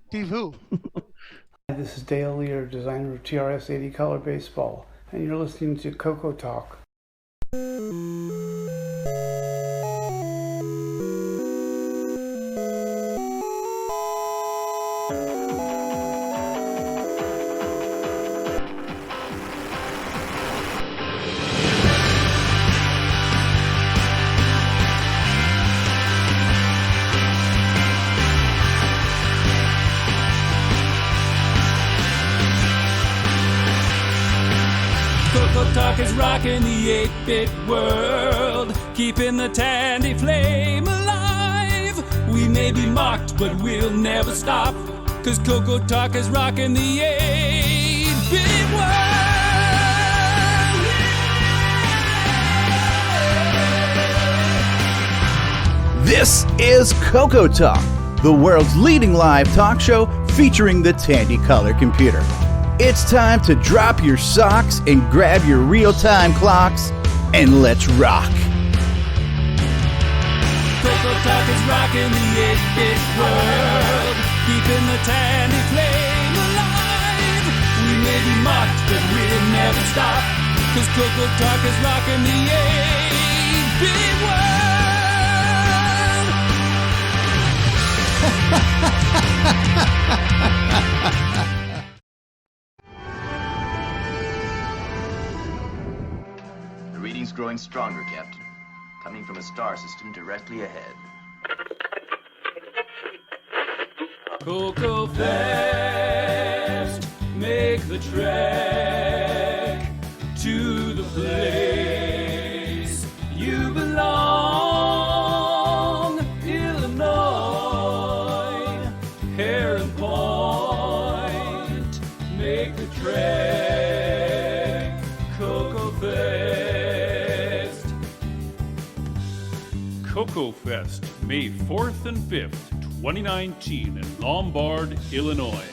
Steve who? Hi, this is Dale Lear, designer of TRS-80 Color Baseball, and you're listening to CoCoTALK. CoCoTALK is rocking the 8-bit world, keeping the tandy flame alive. We may be mocked, but we'll never stop, 'cause CoCoTALK is rocking the 8-bit world. This is CoCoTALK, the world's leading live talk show featuring the Tandy Color Computer. It's time to drop your socks and grab your real-time clocks, and let's rock. CoCoTALK is rocking the 8-bit world, keeping the tandy flame alive. We may be mocked, but we'll never stop, 'cause CoCoTALK is rocking the 8-bit world. The reading's growing stronger, Captain. Coming from a star system directly ahead. CoCoFEST, make the trek to the place you belong. Illinois, Heron Point, make the trek. CoCoFEST. CoCoFEST, May 4th and 5th, 2019 in Lombard, Illinois.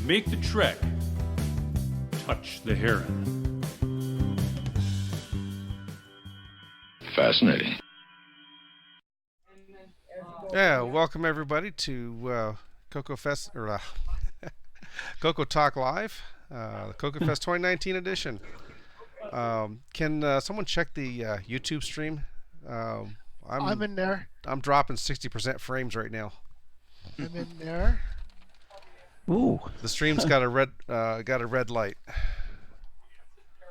Make the trek. Touch the heron. Fascinating. Yeah, welcome everybody to CoCoFEST or CoCoTALK Live, the CoCoFEST 2019 edition. Can someone check the YouTube stream? I'm in there. I'm dropping 60% frames right now. I'm in there. Ooh. The stream's got a red light.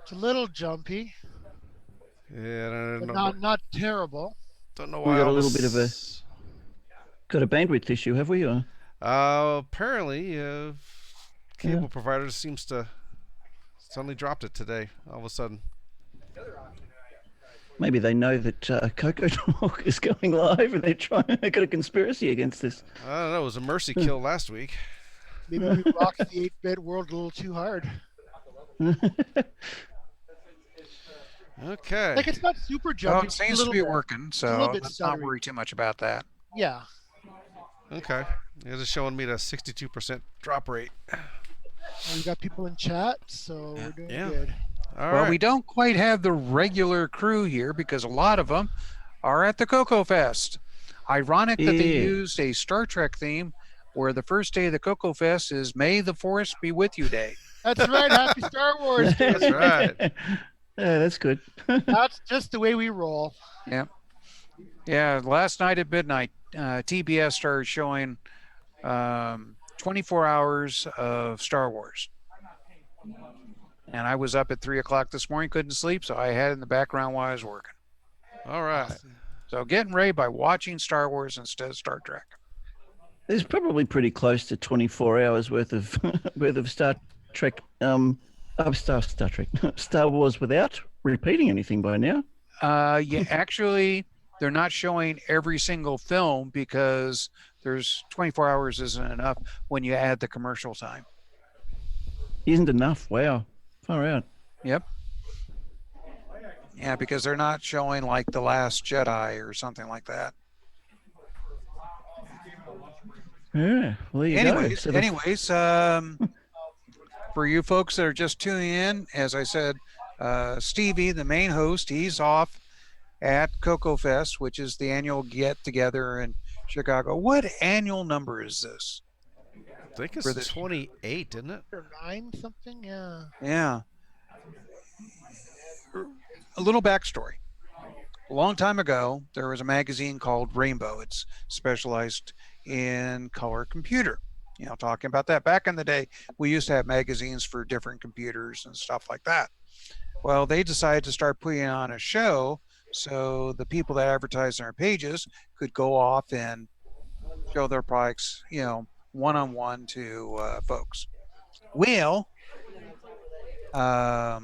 It's a little jumpy, Yeah, but not terrible. don't know We why. got a little bit of got a bandwidth issue, have we? Or? Apparently, cable provider seems to suddenly dropped it today. All of a sudden. Maybe they know that CoCoTALK is going live and they're got a conspiracy against this. I don't know. It was a mercy kill last week. Maybe we rocked the 8-bit world a little too hard. Okay. Like, it's not super Well, jumpy. it seems to be working, so bit let's not stuttery. worry too much about that. Yeah. Okay. It's just showing me the 62% drop rate. We got people in chat, so we're doing good. All Well, right. we don't quite have the regular crew here because a lot of them are at the CoCoFEST. Ironic that they used a Star Trek theme where the first day of the CoCoFEST is May the Force be with you day. That's right. Happy Star Wars Day. That's right. Yeah, that's good. That's just the way we roll. Yeah. Yeah, last night at midnight, TBS started showing 24 hours of Star Wars. And I was up at 3 o'clock this morning, couldn't sleep, so I had it in the background while I was working. All right. So getting ready by watching Star Wars instead of Star Trek. There's probably pretty close to 24 hours worth of Star Trek, Star Trek, Star Wars without repeating anything by now. Yeah, actually, they're not showing every single film because there's 24 hours isn't enough when you add the commercial time. Isn't enough. Wow. Far out. Yep. Yeah, because they're not showing like The Last Jedi or something like that. Yeah. Well, there you go. So Anyways, for you folks that are just tuning in, as I said, Stevie, the main host, he's off at CoCoFEST, which is the annual get-together in Chicago. What annual number is this? I think For it's this- 28, isn't it? Or 9 something, yeah. Yeah. A little backstory. A long time ago, there was a magazine called Rainbow. It's specialized in color computer. You know, talking about that. Back in the day, we used to have magazines for different computers and stuff like that. Well, they decided to start putting on a show so the people that advertised on our pages could go off and show their products, you know, one-on-one to folks. Well, I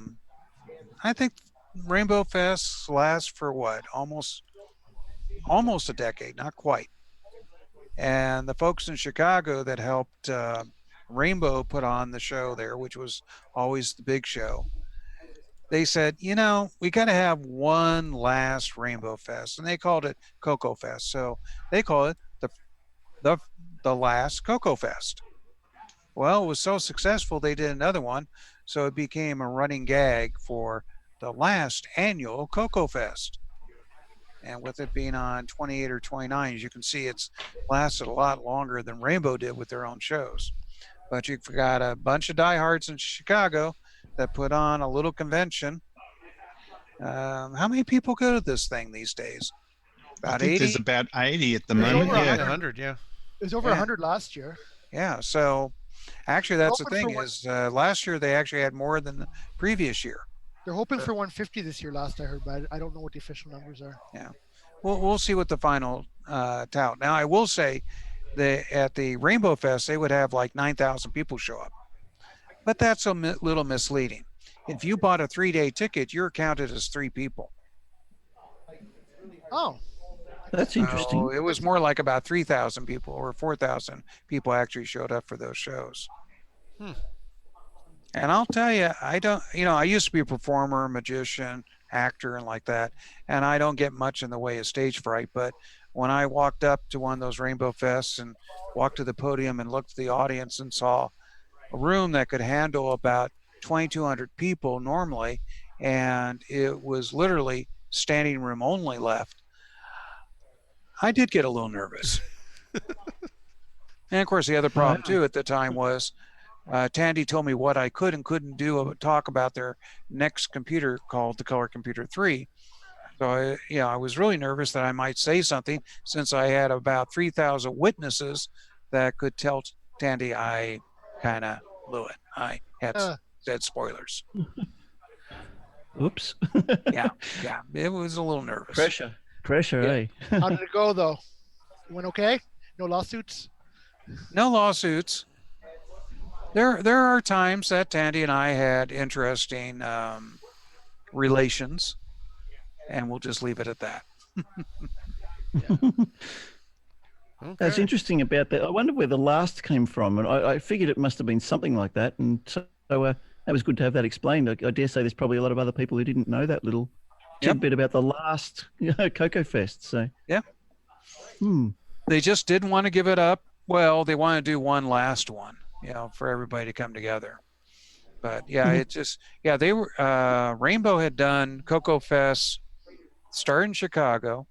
think Rainbow Fest lasts for what, almost a decade, not quite. And the folks in Chicago that helped Rainbow put on the show there, which was always the big show, they said, you know, we got to have one last Rainbow Fest, and they called it CoCoFEST. So they call it the last CoCoFEST. Well, it was so successful they did another one, so it became a running gag for the last annual CoCoFEST. And with it being on 28 or 29, as you can see, it's lasted a lot longer than Rainbow did with their own shows. But you've got a bunch of diehards in Chicago that put on a little convention. How many people go to this thing these days? About I think 80? there's about 80 at the There's moment. over Yeah. 100, yeah. It was over Yeah. 100 last year. Yeah, so actually that's the Hoping for thing one- is last year they actually had more than the previous year. They're hoping for 150 this year, last I heard, but I don't know what the official numbers are. We'll see what the final tout. Now I will say that at the Rainbow Fest they would have like 9,000 people show up, but that's a little misleading. If you bought a 3-day ticket, you're counted as 3 people. Oh, That's interesting. So it was more like about 3,000 people or 4,000 people actually showed up for those shows. And I'll tell you, I used to be a performer, magician, actor, and like that, and I don't get much in the way of stage fright. But when I walked up to one of those Rainbow Fests and walked to the podium and looked at the audience and saw a room that could handle about 2,200 people normally, and it was literally standing room only left, I did get a little nervous. And of course, the other problem too at the time was Tandy told me what I could and couldn't do, talk about their next computer called the Color Computer 3. So I was really nervous that I might say something since I had about 3,000 witnesses that could tell Tandy I kind of blew it. I had said spoilers. Oops. Yeah, it was a little nervous. Pressure, eh? how did it go though? It went okay? No lawsuits? No lawsuits. There are times that Tandy and I had interesting relations, and we'll just leave it at that. That's interesting about that. I wonder where the last came from, and I figured it must have been something like that. And so that was good to have that explained. I dare say there's probably a lot of other people who didn't know that little tidbit about the last CoCoFEST. So yeah, they just didn't want to give it up. Well, they want to do one last one, for everybody to come together. But yeah, it just they were Rainbow had done CoCoFEST, started in Chicago,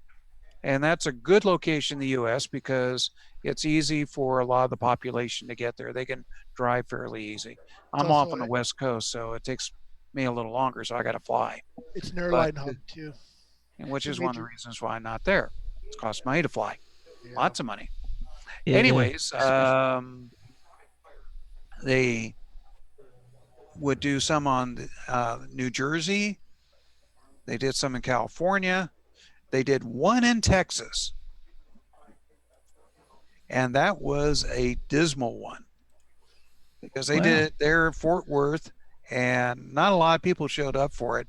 and that's a good location in the U.S. because it's easy for a lot of the population to get there. They can drive fairly easy. I'm off on the West Coast, so it takes me a little longer, so I got to fly. It's an airline hub too, and which is one of the reasons why I'm not there. It costs money to fly, lots of money. Yeah. Anyways, they would do some on New Jersey. They did some in California. They did one in Texas. And that was a dismal one because they did it there in Fort Worth, and not a lot of people showed up for it.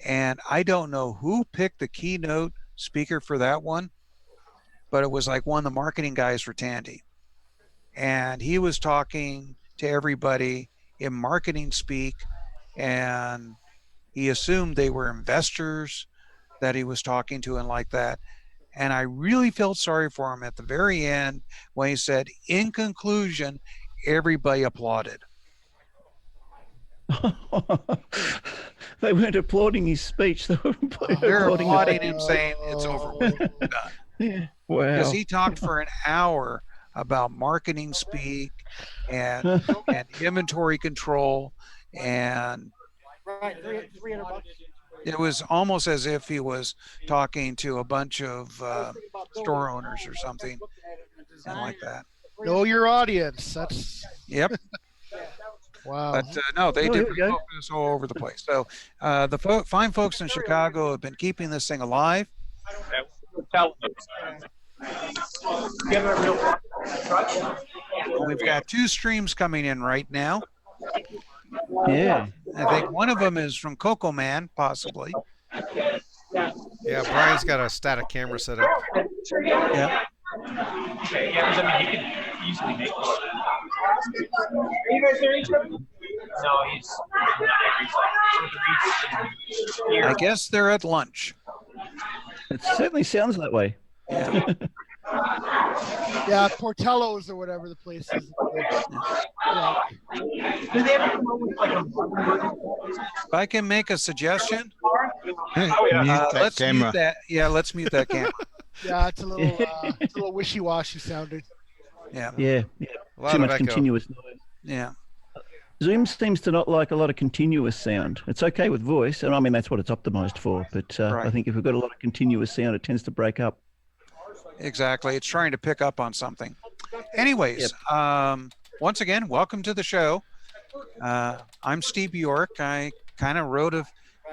And I don't know who picked the keynote speaker for that one, but it was like one of the marketing guys for Tandy. And he was talking to everybody in marketing speak, and he assumed they were investors that he was talking to and like that. And I really felt sorry for him at the very end when he said, in conclusion, everybody applauded. They weren't applauding his speech. They were They're applauding applauding him saying it's over with. Done. Yeah. Wow. Because he talked for an hour about marketing speak and inventory control, and it was almost as if he was talking to a bunch of store owners or something like that. Know your audience. That's Yep. wow. But no, they Oh, did here we go. refocus all over the place. So the fine folks in Chicago have been keeping this thing alive. We've got 2 streams coming in right now. Yeah. I think one of them is from Coco Man, possibly. Yeah, Brian's got a static camera set up. Yeah. I guess they're at lunch. It certainly sounds that way. Yeah, Portello's or whatever the place is. Yeah. If I can make a suggestion, let's mute that. Yeah, let's mute that camera. Yeah, it's a little wishy-washy sounding. Yeah. Yeah. Too much continuous noise. Yeah. Zoom seems to not like a lot of continuous sound. It's okay with voice, and I mean that's what it's optimized for. But Right. I think if we've got a lot of continuous sound, it tends to break up. Exactly. It's trying to pick up on something. Anyways, once again, welcome to the show. I'm Steve Bjork. I kind of wrote a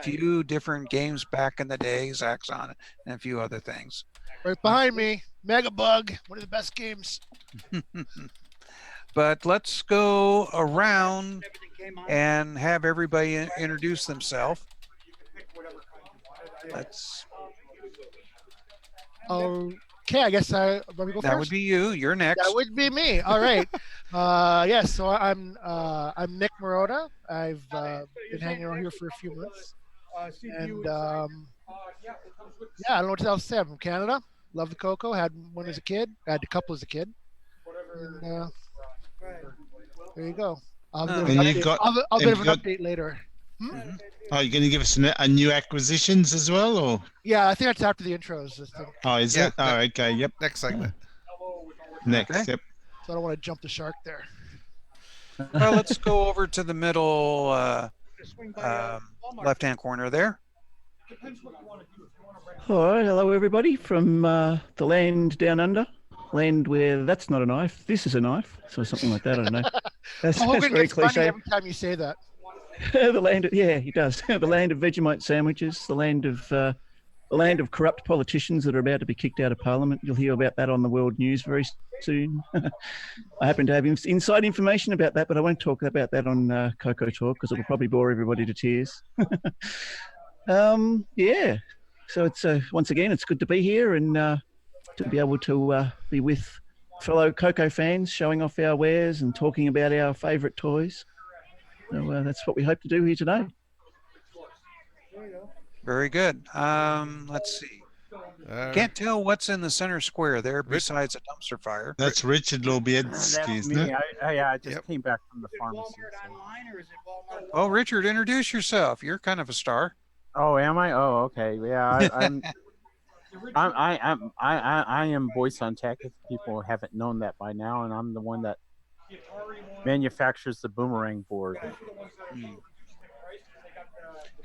few different games back in the day, Zaxxon, and a few other things. Right behind me, Mega Bug, one of the best games. But let's go around and have everybody introduce themselves. Let's. Okay, I guess let me go That first. would be you. You're next. That would be me. All right. Yes. So I'm Nick Marotta. I've been hanging around here for a few months, and yeah, I don't know what else to say. I'm from Canada. Love the CoCo. Had one as a kid. I had a couple as a kid. And, there you go. I'll give an update later. Oh, you're going to give us a new acquisitions as well, or? Yeah, I think that's after the intros. I think. Oh, is it? Oh, okay. Yep. Next segment. Next. Okay. Yep. So I don't want to jump the shark there. Well, let's go over to the middle left-hand corner there. All right, hello everybody from the land down under, land where that's not a knife, this is a knife, so something like that. I don't know. That's Hogan very gets funny cliche. every time you say that. The land, yeah, he does. The land of Vegemite sandwiches, the land of corrupt politicians that are about to be kicked out of Parliament. You'll hear about that on the world news very soon. I happen to have inside information about that, but I won't talk about that on CoCoTALK because it'll probably bore everybody to tears. Yeah. So it's once again, it's good to be here and to be able to be with fellow CoCo fans, showing off our wares and talking about our favourite toys. So that's what we hope to do here today. Very good. Let's see. Can't tell what's in the center square there besides a dumpster fire. That's Richard Lobiedski, That's isn't me. it? I just came back from the pharmacy. Oh, Richard, introduce yourself. You're kind of a star. Oh, am I? Oh, okay. Yeah, I am Voice on Tech. If people haven't known that by now, and I'm the one that manufactures the boomerang board.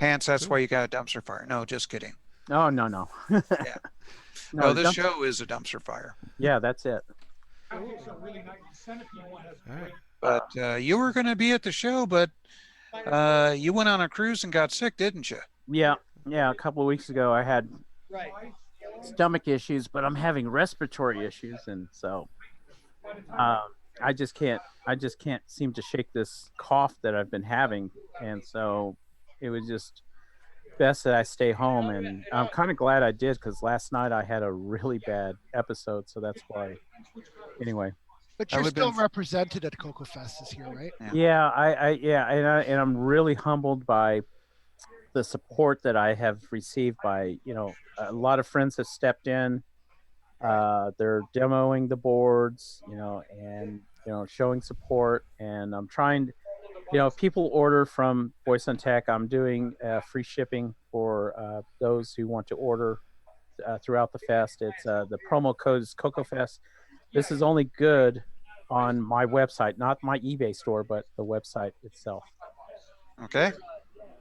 Hans, that's why you got a dumpster fire. No, just kidding. Oh, no. Yeah. No, this show is a dumpster fire. Yeah, that's it. But you were going to be at the show, but you went on a cruise and got sick, didn't you? Yeah. A couple of weeks ago, I had stomach issues, but I'm having respiratory issues, and so I just can't seem to shake this cough that I've been having, and so it was just best that I stay home, and I'm kind of glad I did because last night I had a really bad episode, so that's why. Anyway. But you're still represented at CoCoFEST this year, right? Yeah, and I'm really humbled by the support that I have received by, a lot of friends have stepped in. They're demoing the boards, and showing support, and I'm trying. If people order from Voice on Tech, I'm doing free shipping for those who want to order throughout the fest. It's the promo code is CoCoFEST. This is only good on my website, not my eBay store, but the website itself. Okay.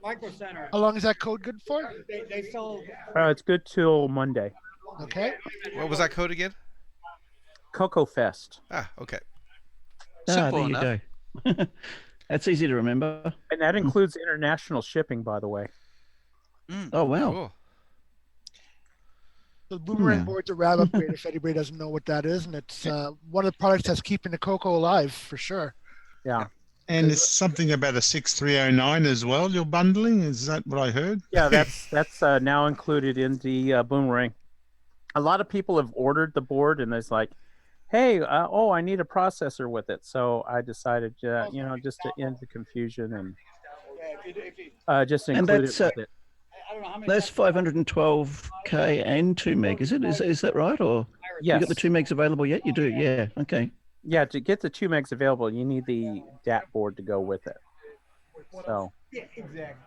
How long is that code good for? It's good till Monday. Okay. What was that code again? CoCoFEST. Ah, okay. Simple there enough. you go. That's easy to remember. And that includes international shipping, by the way. Oh, wow. Cool. The boomerang board's a rad upgrade if anybody doesn't know what that is, and it's one of the products that's keeping the CoCo alive for sure. Yeah. And there's something about a 6309 as well you're bundling. Is that what I heard? Yeah, that's now included in the boomerang. A lot of people have ordered the board, and it's like, hey, I need a processor with it. So I decided, just to end the confusion and just include it with it. That's 512K and 2 meg, is it? Is that right? Or yes. You got the 2 megs available yet? You do, yeah. Okay. Yeah, to get the 2 megs available, you need the DAT board to go with it. So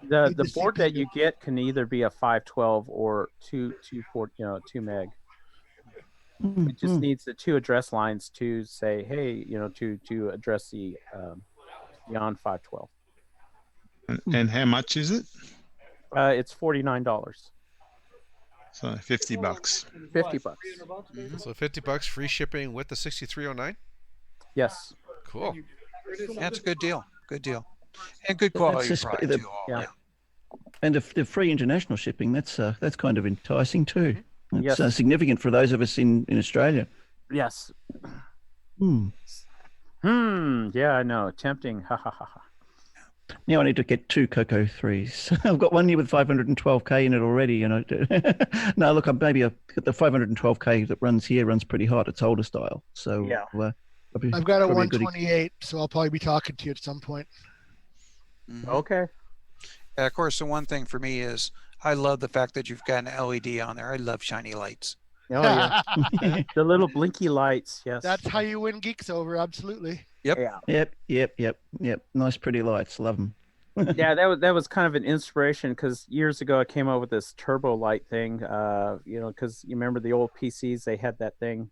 the board that you get can either be a 512 or 2 meg. It just needs the 2 address lines to say, hey, to address the beyond 512. And how much is it? It's $49. So $50. $50. So $50 free shipping with the 6309. Yes. Cool. That's a good deal. Good deal. And good quality product too. Yeah. And the free international shipping, that's kind of enticing too. It's Yes. significant for those of us in Australia. Yes. Hmm. Yeah, I know. Tempting. Ha ha ha ha. Now I need to get 2 CoCo 3s. I've got one here with 512K in it already. No, look, the 512K that runs here runs pretty hot. It's older style. So yeah. I've got a 128, so I'll probably be talking to you at some point. Okay. Of course, the one thing for me is I love the fact that you've got an LED on there. I love shiny lights. Oh yeah. The little blinky lights. Yes. That's how you win geeks over. Absolutely. Yep. Yeah. Yep. Nice, pretty lights. Love them. Yeah, that was kind of an inspiration because years ago I came up with this turbo light thing. Because you remember the old PCs, they had that thing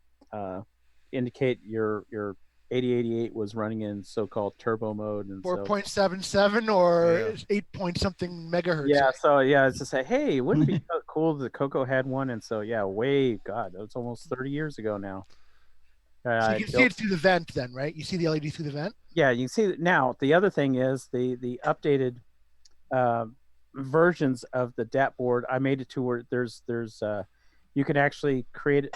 indicate your 8088 was running in so-called turbo mode, and 4.77 or 8 point something megahertz. Yeah, so it's to say, hey, wouldn't it be so cool that CoCo had one? And so God, that was almost 30 years ago now. So you can see it through the vent then, right? You see the LED through the vent? Yeah, you can see it now. The other thing is the updated versions of the DAT board. I made it to where there's you can actually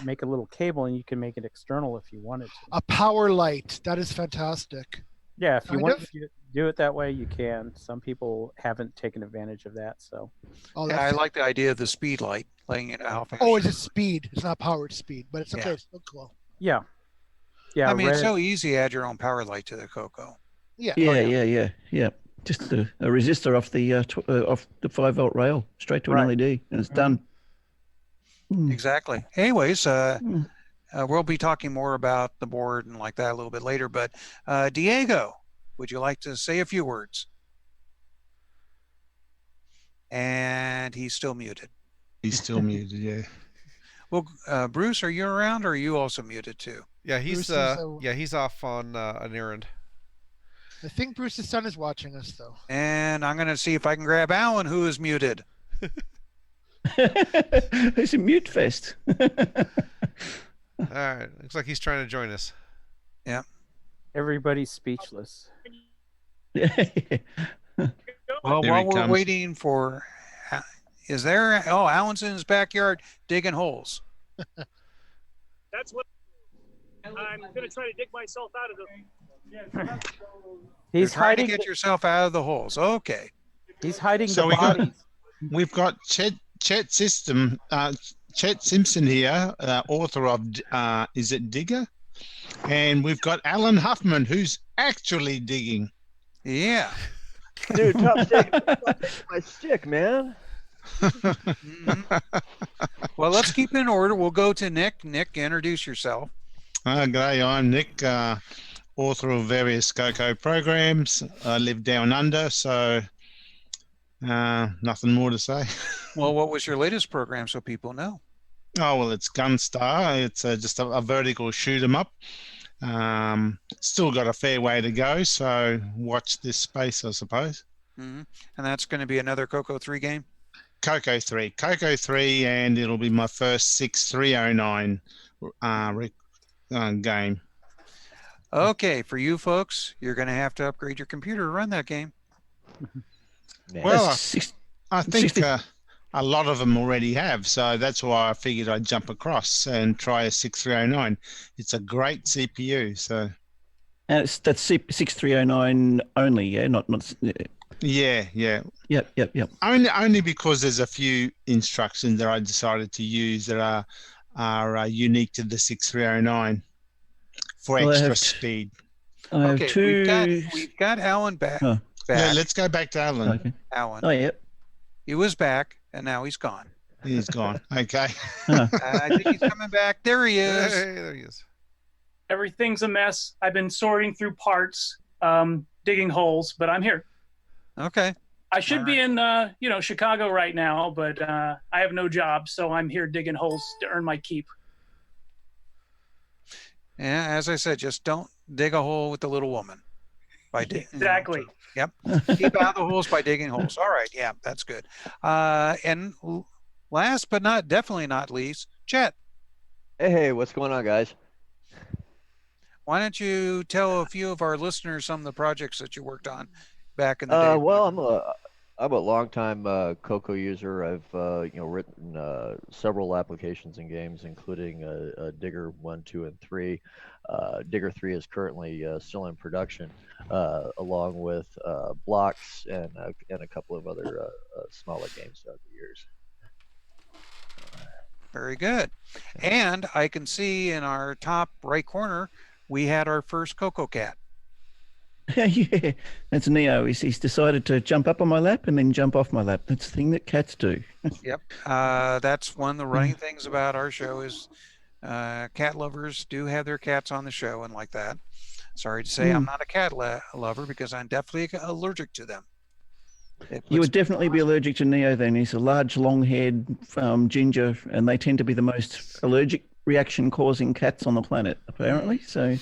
make a little cable, and you can make it external if you wanted to. A power light. That is fantastic. Yeah, if you want to do it that way, you can. Some people haven't taken advantage of that, so. I like the idea of the speed light, laying it out. Oh, it's speed. It's not power, it's speed, but it's okay. Yeah. It's still cool. Yeah. Yeah. I mean, it's so easy to add your own power light to the CoCo. Yeah. Yeah. Just a resistor off the 5-volt rail straight to an LED, and it's done. Exactly. Anyways, we'll be talking more about the board and like that a little bit later. But Diego, would you like to say a few words? And he's still muted. He's still muted, yeah. Well, Bruce, are you around, or are you also muted too? Yeah, he's off on an errand. I think Bruce's son is watching us though. And I'm going to see if I can grab Alan, who is muted. It's a mute fest. All right, looks like he's trying to join us. Yeah. Everybody's speechless. Well, while we're waiting for, is there? Oh, Alan's in his backyard digging holes. That's what I'm going to try to dig myself out of the. He's trying hiding. to get yourself out of the holes. Okay. He's hiding So the bodies. We've got Chet Simpson here, author of is it Digger? And we've got Alan Huffman, who's actually digging. Yeah. Dude, top stick my stick, man. Well, let's keep in order. We'll go to Nick. Nick, introduce yourself. G'day, I'm Nick, author of various CoCo programs. I live down under, so nothing more to say. Well, what was your latest program so people know? Oh, well, it's Gunstar. It's just a vertical shoot 'em up. Still got a fair way to go, so watch this space, I suppose. And that's going to be another CoCo 3 game? CoCo 3, and it'll be my first 6309 game. Okay, for you folks, you're going to have to upgrade your computer to run that game. Well, I think a lot of them already have, so that's why I figured I'd jump across and try a 6309. It's a great CPU, so. And that's 6309 only, yeah, not. Yeah. Yep. Only because there's a few instructions that I decided to use that are unique to the 6309 for extra speed. Okay, we've got Alan back. Oh. Yeah, let's go back to Alan. Okay. Alan. Oh, yep. He was back, and now he's gone. He's gone. Okay. I think he's coming back. There he is. Hey, there he is. Everything's a mess. I've been sorting through parts, digging holes, but I'm here. Okay. I should be in, Chicago right now, but I have no job, so I'm here digging holes to earn my keep. Yeah, as I said, just don't dig a hole with the little woman. Exactly. Yep. Keep out the holes by digging holes. All right. Yeah, that's good. And last but definitely not least, Chet. Hey, what's going on, guys? Why don't you tell a few of our listeners some of the projects that you worked on back in the day? Well, I'm a longtime CoCo user. I've written several applications and games, including Digger 1, 2, and 3. Digger 3 is currently still in production, along with Blocks and a couple of other smaller games throughout the years. Very good. And I can see in our top right corner, we had our first CoCo cat. Yeah, that's Neo. He's decided to jump up on my lap and then jump off my lap. That's the thing that cats do. Yep. That's one of the running things about our show is cat lovers do have their cats on the show and like that. Sorry to say I'm not a cat lover because I'm definitely allergic to them. You would definitely be allergic to Neo then. He's a large, long-haired ginger, and they tend to be the most allergic reaction-causing cats on the planet, apparently. So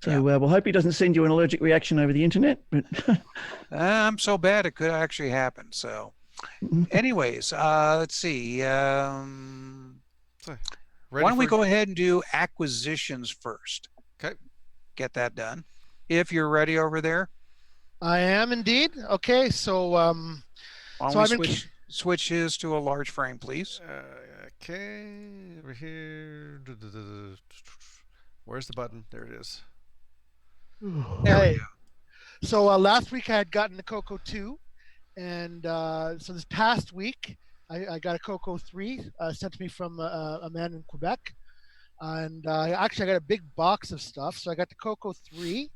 we'll hope he doesn't send you an allergic reaction over the internet. But I'm so bad it could actually happen. So anyways, let's see. Why don't we go ahead and do acquisitions first? Okay. Get that done. If you're ready over there. I am indeed. Okay, so Why don't we switch his to a large frame, please? Okay, over here. Where's the button? There it is. There we go. So last week I had gotten the CoCo 2, and so this past week I got a CoCo 3 sent to me from a man in Quebec, and actually I got a big box of stuff. So I got the CoCo 3.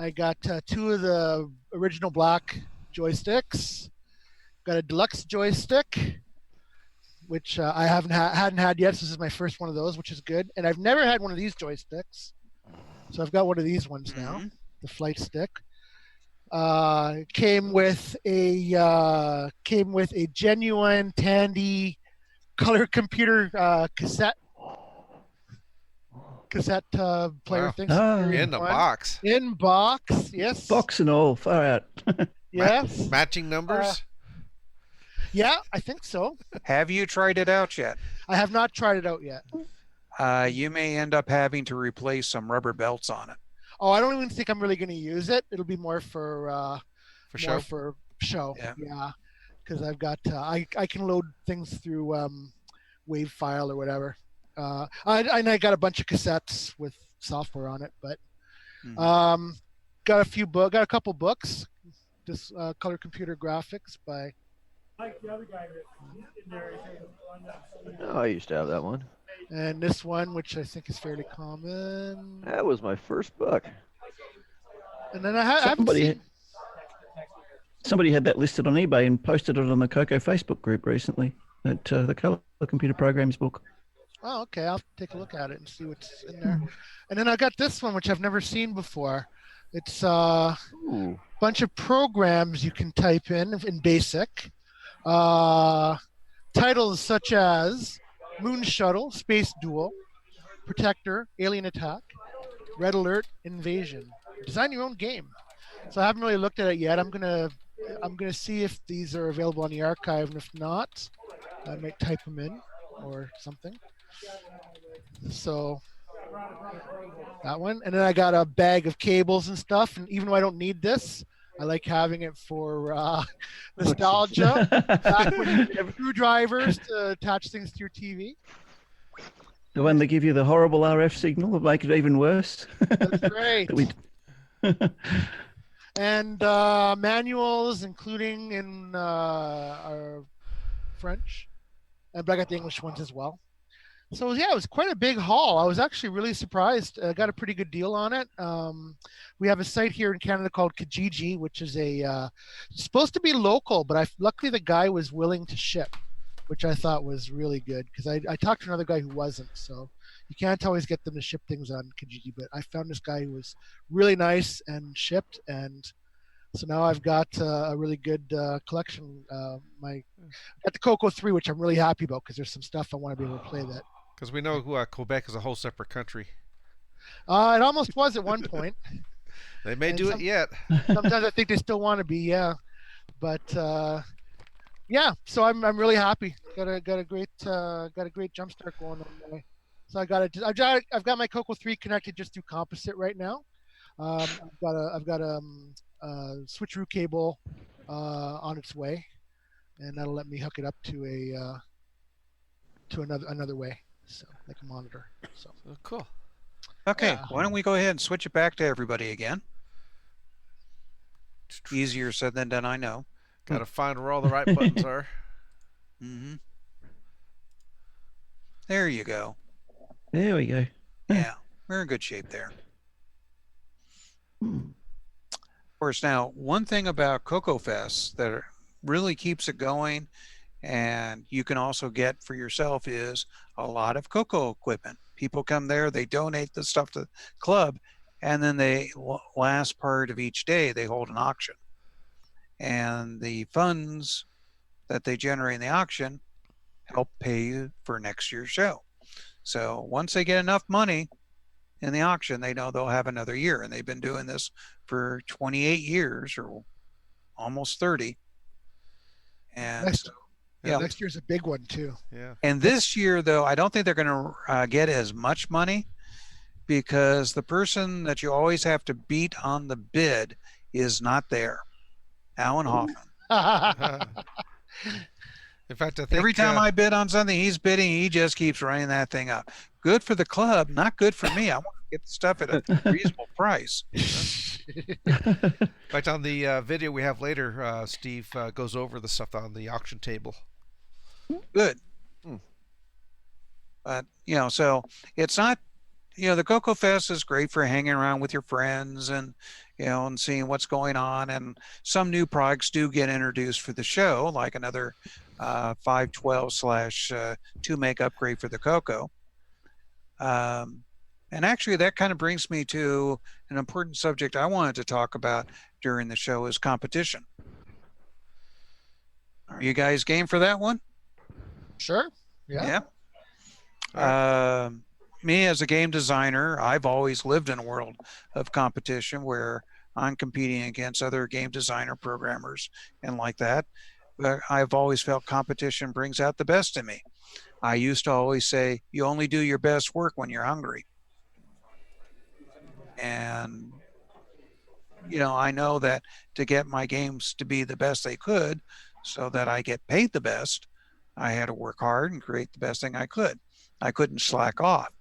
I got 2 of the original black joysticks. Got a deluxe joystick, which I hadn't had yet. So this is my first one of those, which is good. And I've never had one of these joysticks, so I've got one of these ones now, the flight stick. Came with a genuine Tandy color computer cassette player thing. In the box. In box, yes. Box and all, far out. Yes. Matching numbers? Yeah, I think so. Have you tried it out yet? I have not tried it out yet. You may end up having to replace some rubber belts on it. Oh, I don't even think I'm really going to use it. It'll be more for show. For show. Yeah. Because I've got I can load things through Wave file or whatever. I got a bunch of cassettes with software on it, but got a couple books. This Color Computer Graphics by Mike, the other guy in there. Oh, I used to have that one. And this one, which I think is fairly common. That was my first book. And then I haven't seen... Somebody had that listed on eBay and posted it on the CoCo Facebook group recently. That the Color Computer Programs book. Oh, okay. I'll take a look at it and see what's in there. And then I got this one, which I've never seen before. It's a bunch of programs you can type in BASIC. Titles such as Moon Shuttle, Space Duel, Protector, Alien Attack, Red Alert, Invasion. Design your own game. So I haven't really looked at it yet. I'm gonna see if these are available on the archive, and if not, I might type them in or something. So that one, and then I got a bag of cables and stuff. And even though I don't need this, I like having it for nostalgia. Back when you had screwdrivers to attach things to your TV. The one that give you the horrible RF signal that make it even worse. That's great. And manuals, including in our French, but I got the English ones as well. So yeah, it was quite a big haul. I was actually really surprised. I got a pretty good deal on it. We have a site here in Canada called Kijiji, which is supposed to be local, but luckily the guy was willing to ship, which I thought was really good because I talked to another guy who wasn't. So you can't always get them to ship things on Kijiji, but I found this guy who was really nice and shipped, and so now I've got a really good collection. Got the CoCo 3, which I'm really happy about because there's some stuff I want to be able to play that. Because we know Quebec is a whole separate country. It almost was at one point. They may do it yet. Sometimes I think they still want to be, yeah. But yeah, so I'm really happy. Got a great jump start going on. So I've got my CoCo 3 connected just through Composite right now. I've got a switcheroo cable on its way, and that'll let me hook it up to another way, so like a monitor. So cool. Okay, why don't we go ahead and switch it back to everybody again? Easier said than done, I know. Got to find where all the right buttons are. Mm-hmm. There you go. There we go. Yeah, we're in good shape there. Of course, now, one thing about CoCoFEST that really keeps it going, and you can also get for yourself, is a lot of CoCo equipment. People come there, they donate the stuff to the club, and then last part of each day, they hold an auction. And the funds that they generate in the auction help pay you for next year's show. So once they get enough money in the auction, they know they'll have another year. And they've been doing this for 28 years or almost 30. And next year's a big one too. Yeah. And this year, though, I don't think they're going to get as much money because the person that you always have to beat on the bid is not there. Alan Hoffman. In fact, I think every time I bid on something, he's bidding. He just keeps running that thing up. Good for the club, not good for me. I want to get the stuff at a reasonable price. In fact, on the video we have later, Steve goes over the stuff on the auction table. Good. But, so it's not, the CoCoFEST is great for hanging around with your friends and, and seeing what's going on. And some new products do get introduced for the show, like another 512/2 meg upgrade for the CoCo. And actually, that kind of brings me to an important subject I wanted to talk about during the show is competition. Are you guys game for that one? Sure. Yeah. Me as a game designer, I've always lived in a world of competition where I'm competing against other game designer programmers and like that. But I've always felt competition brings out the best in me. I used to always say, you only do your best work when you're hungry. And, I know that to get my games to be the best they could so that I get paid the best, I had to work hard and create the best thing I could. I couldn't slack off.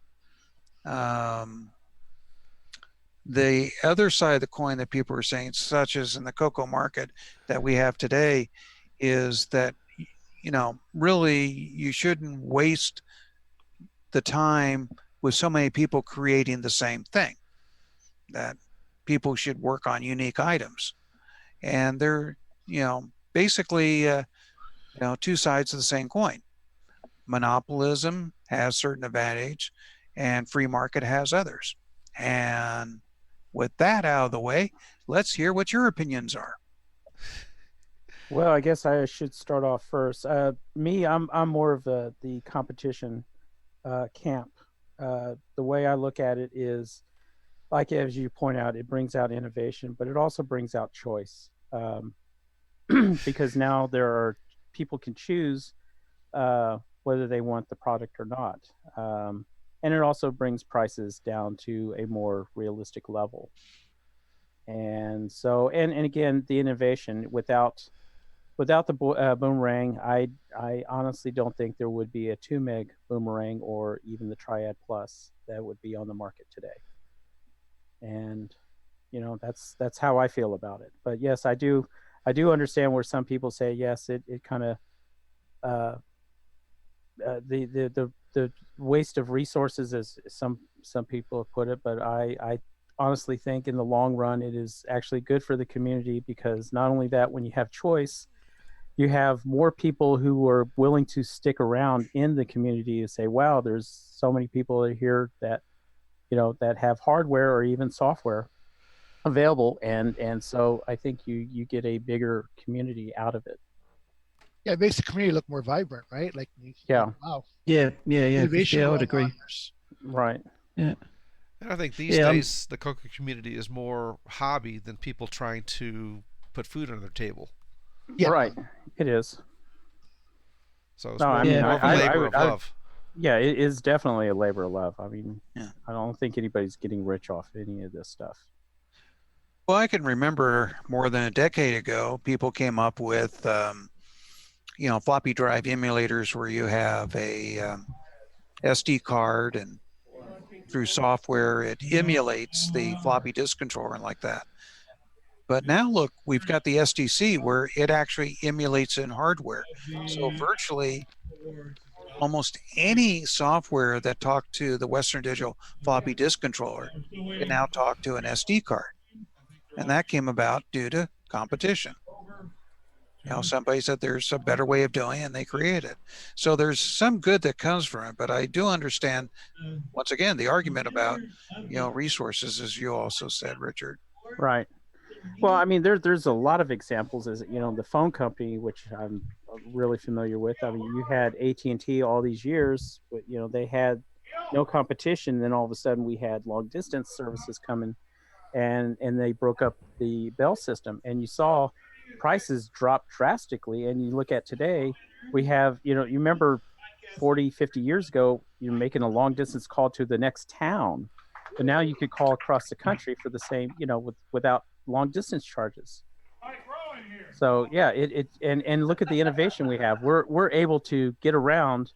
The other side of the coin that people are saying, such as in the CoCo market that we have today, is that, really you shouldn't waste the time with so many people creating the same thing, that people should work on unique items. And they're, basically, two sides of the same coin. Monopolism has certain advantage and free market has others. And with that out of the way, let's hear what your opinions are. Well, I guess I should start off first. I'm more of the competition camp. The way I look at it is, like as you point out, it brings out innovation, but it also brings out choice. Because now people can choose whether they want the product or not. And it also brings prices down to a more realistic level. And so, and again, the innovation without the boomerang, I honestly don't think there would be a 2 meg boomerang or even the Triad Plus that would be on the market today. And that's how I feel about it. But yes, I do understand where some people say yes, it kind of the waste of resources, as some people have put it. But I honestly think in the long run it is actually good for the community, because not only that, when you have choice, you have more people who are willing to stick around in the community to say, wow, there's so many people here that that have hardware or even software available, and so I think you get a bigger community out of it. Yeah, it makes the community look more vibrant, right? Like, wow. Yeah. Innovation I would agree. Right. Yeah. And I think these days the CoCo community is more hobby than people trying to put food on their table. Yeah. Right. It is. So it's more of a labor of love. Yeah, it is definitely a labor of love. I mean, I don't think anybody's getting rich off any of this stuff. Well, I can remember more than a decade ago, people came up with, floppy drive emulators where you have a SD card, and through software it emulates the floppy disk controller and like that. But now look, we've got the SDC where it actually emulates in hardware. So virtually almost any software that talked to the Western Digital floppy disk controller can now talk to an SD card. And that came about due to competition. Somebody said there's a better way of doing it, and they created it. So there's some good that comes from it, but I do understand, once again, the argument about, resources, as you also said, Richard. Right. Well, I mean, there's a lot of examples. As the phone company, which I'm really familiar with. I mean, you had AT&T all these years, but they had no competition. Then all of a sudden, we had long distance services coming, and they broke up the Bell system, and you saw prices drop drastically. And you look at today, we have you remember 40-50 years ago, you're making a long distance call to the next town, but now you could call across the country for the same without long distance charges. So yeah, and look at the innovation we have. We're able to get around,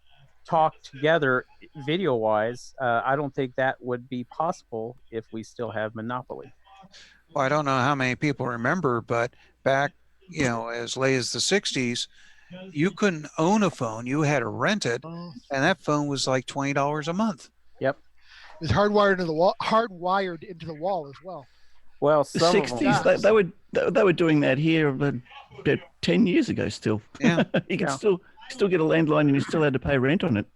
talk together video wise. I don't think that would be possible if we still have monopoly. Well, I don't know how many people remember, but back as late as the 60s, you couldn't own a phone. You had to rent it, and that phone was like $20 a month. Yep. It was hardwired into the wall as well. Well, the 60s, they were doing that here about 10 years ago still. Yeah. You can still get a landline, and you still had to pay rent on it.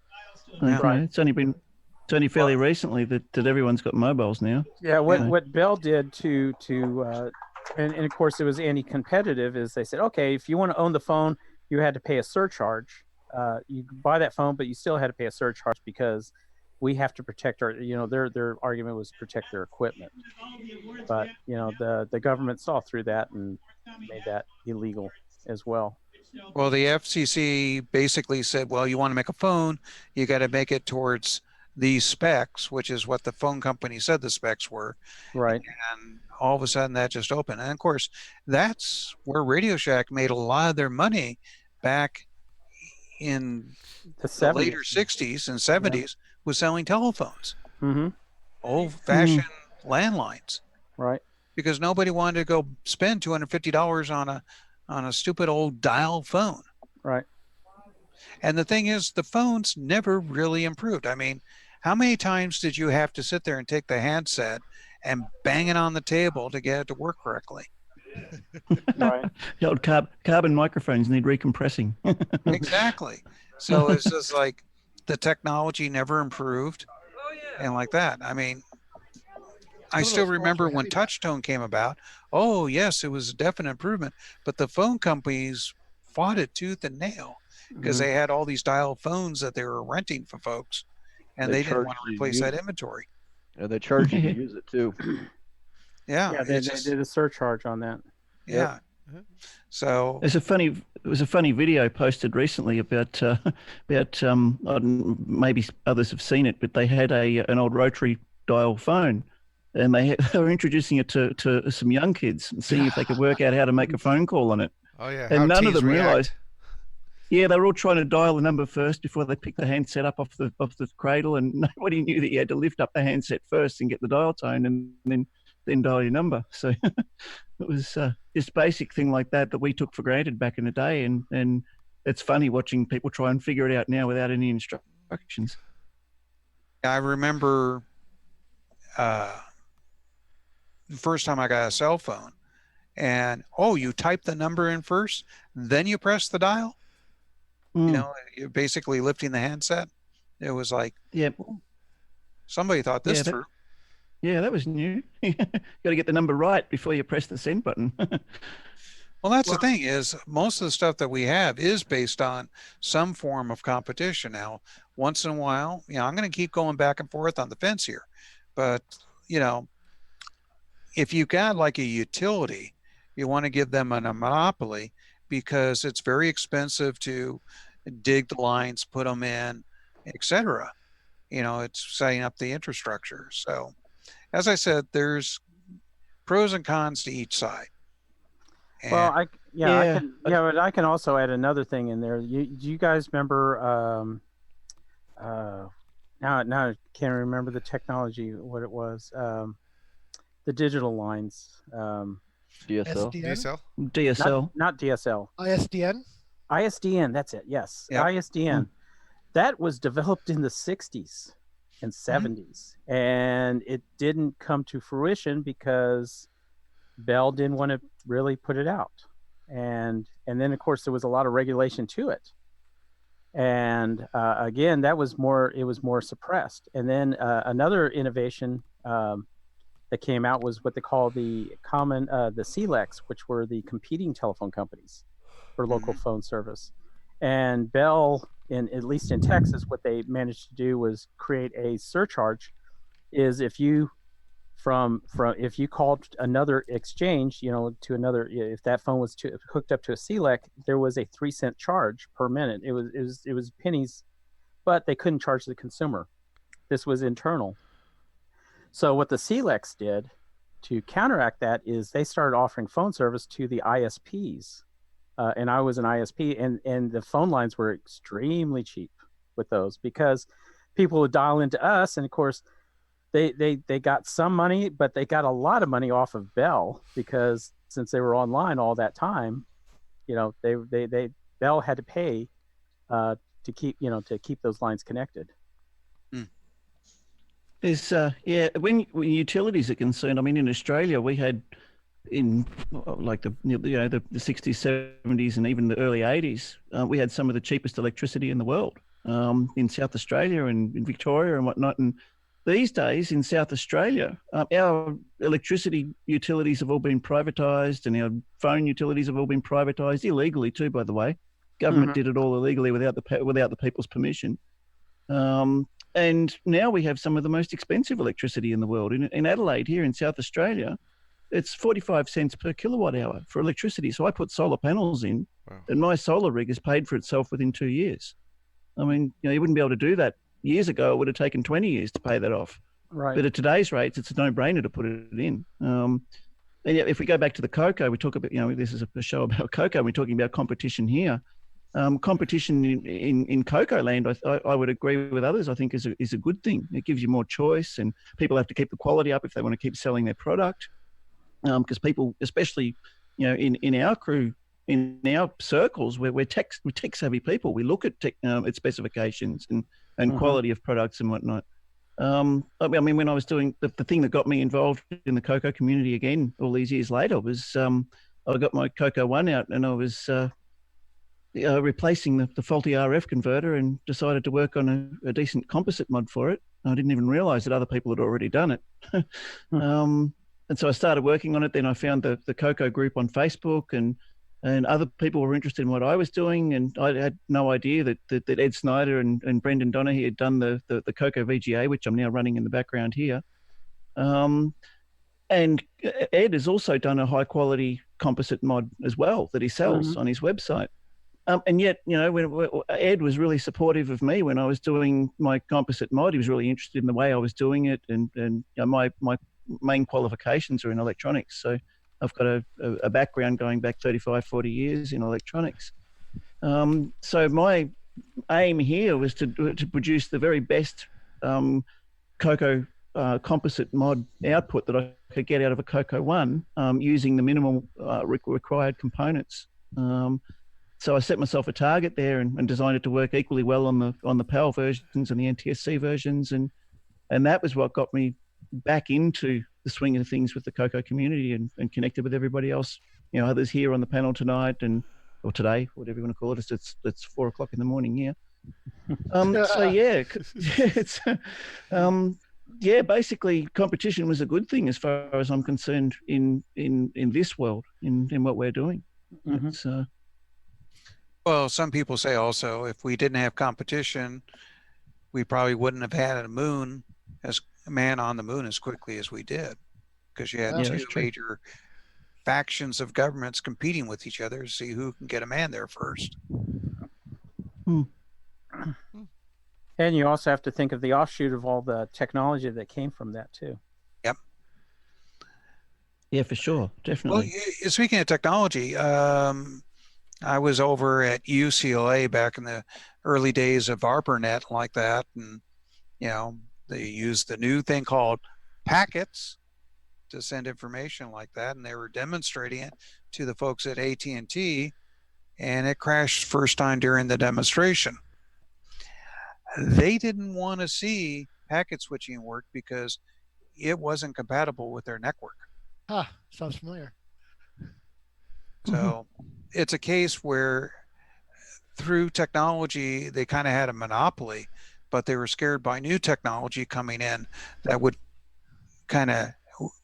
Yeah. Right. It's only fairly recently that everyone's got mobiles now. Yeah, what Bell did to and of course it was anti-competitive, is they said, okay, if you want to own the phone, you had to pay a surcharge. You buy that phone, but you still had to pay a surcharge because we have to protect our, their argument was protect their equipment. But, the government saw through that and made that illegal as well. Well, the FCC basically said, well, you want to make a phone, you got to make it towards these specs, which is what the phone company said the specs were. Right. And all of a sudden that just opened. And of course, that's where Radio Shack made a lot of their money back in the later 60s and 70s, was selling telephones. Mm-hmm. Old-fashioned landlines. Right. Because nobody wanted to go spend $250 on a stupid old dial phone. Right. And the thing is, the phones never really improved. I mean, how many times did you have to sit there and take the handset and bang it on the table to get it to work correctly? Right. The old carbon microphones need recompressing. Exactly. So it's just like the technology never improved, and like that. I mean, I still remember when touchtone came about. Oh, yes, it was a definite improvement. But the phone companies fought it tooth and nail because they had all these dial phones that they were renting for folks, and they didn't want to replace that inventory. And they charge you to use it too. Yeah, they did a surcharge on that. Yeah. So it was a funny video posted recently about maybe others have seen it, but they had an old rotary dial phone, and they were introducing it to some young kids and seeing if they could work out how to make a phone call on it. Oh yeah, and none of them realized. Yeah, they were all trying to dial the number first before they picked the handset up off the cradle, and nobody knew that you had to lift up the handset first and get the dial tone, and then dial your number. So it was this basic thing like that we took for granted back in the day, and it's funny watching people try and figure it out now without any instructions. I remember the first time I got a cell phone, and you type the number in first, then you press the dial. You know, you're basically lifting the handset. It was like, somebody thought this through. Yeah, that was new. You got to get the number right before you press the send button. Well, that's the thing is most of the stuff that we have is based on some form of competition. Now, once in a while, I'm going to keep going back and forth on the fence here. But, if you got like a utility, you want to give them a monopoly because it's very expensive to dig the lines, put them in, etc. It's setting up the infrastructure. So, as I said, there's pros and cons to each side. And but I can also add another thing in there. Do you guys remember? Now I can't remember the technology, what it was. The digital lines. DSL. Not DSL. ISDN. ISDN. That's it. Yes. Yep. ISDN. That was developed in the 60s and 70s, and it didn't come to fruition because Bell didn't want to really put it out, and then of course there was a lot of regulation to it, and again it was more suppressed. And then another innovation that came out was what they call the CLECs, which were the competing telephone companies for local phone service. And Bell, at least in Texas, what they managed to do was create a surcharge. Is if you if you called another exchange, to another, if that phone was hooked up to a CLEC, there was a 3-cent charge per minute. It was pennies, but they couldn't charge the consumer. This was internal. So what the CLECs did to counteract that is they started offering phone service to the ISPs. And I was an ISP, and the phone lines were extremely cheap with those because people would dial into us, and of course they got some money, but they got a lot of money off of Bell because since they were online all that time, Bell had to pay to keep those lines connected. There's when utilities are concerned, I mean, in Australia we had in like the 60s, 70s, and even the early 80s, we had some of the cheapest electricity in the world in South Australia and in Victoria and whatnot. And these days in South Australia, our electricity utilities have all been privatised, and our phone utilities have all been privatised illegally too. By the way, government did it all illegally without the people's permission. And now we have some of the most expensive electricity in the world. In Adelaide, here in South Australia, it's 45 cents per kilowatt hour for electricity. So I put solar panels in, and my solar rig has paid for itself within 2 years. I mean, you wouldn't be able to do that years ago. It would have taken 20 years to pay that off. Right. But at today's rates, it's a no-brainer to put it in. And yet, if we go back to the CoCo, we talk about, this is a show about CoCo, and we're talking about competition here. Competition in CoCo land, I would agree with others, I think is a good thing. It gives you more choice, and people have to keep the quality up if they want to keep selling their product. Because people, especially, in our crew, in our circles, we're tech savvy people. We look at its specifications and quality of products and whatnot. I mean, when I was doing the thing that got me involved in the CoCo community again all these years later was I got my CoCo 1 out, and I was replacing the faulty RF converter, and decided to work on a decent composite mod for it. I didn't even realize that other people had already done it. And so I started working on it. Then I found the CoCo group on Facebook, and other people were interested in what I was doing. And I had no idea that Ed Snyder and Brendan Donaghy had done the CoCo VGA, which I'm now running in the background here. And Ed has also done a high quality composite mod as well that he sells on his website. And yet, when Ed was really supportive of me when I was doing my composite mod. He was really interested in the way I was doing it, and my main qualifications are in electronics. So I've got a background going back 35, 40 years in electronics. So my aim here was to produce the very best CoCo composite mod output that I could get out of a CoCo 1 using the minimal required components. So I set myself a target there and designed it to work equally well on the PAL versions and the NTSC versions, and that was what got me back into the swing of things with the CoCo community and connected with everybody else. Others here on the panel tonight or today, whatever you want to call it. It's 4 o'clock in the morning here. So yeah, it's basically competition was a good thing as far as I'm concerned in this world, in what we're doing. Well, some people say also if we didn't have competition, we probably wouldn't have had a man on the moon as quickly as we did, because you had two major factions of governments competing with each other to see who can get a man there first. And you also have to think of the offshoot of all the technology that came from that too. Yep. Yeah, for sure. Definitely. Well, speaking of technology, I was over at UCLA back in the early days of ARPANET like that, and they used the new thing called packets to send information like that, and they were demonstrating it to the folks at AT&T, and it crashed first time during the demonstration. They didn't want to see packet switching work because it wasn't compatible with their network. Sounds familiar. So it's a case where through technology, they kind of had a monopoly, but they were scared by new technology coming in that would kind of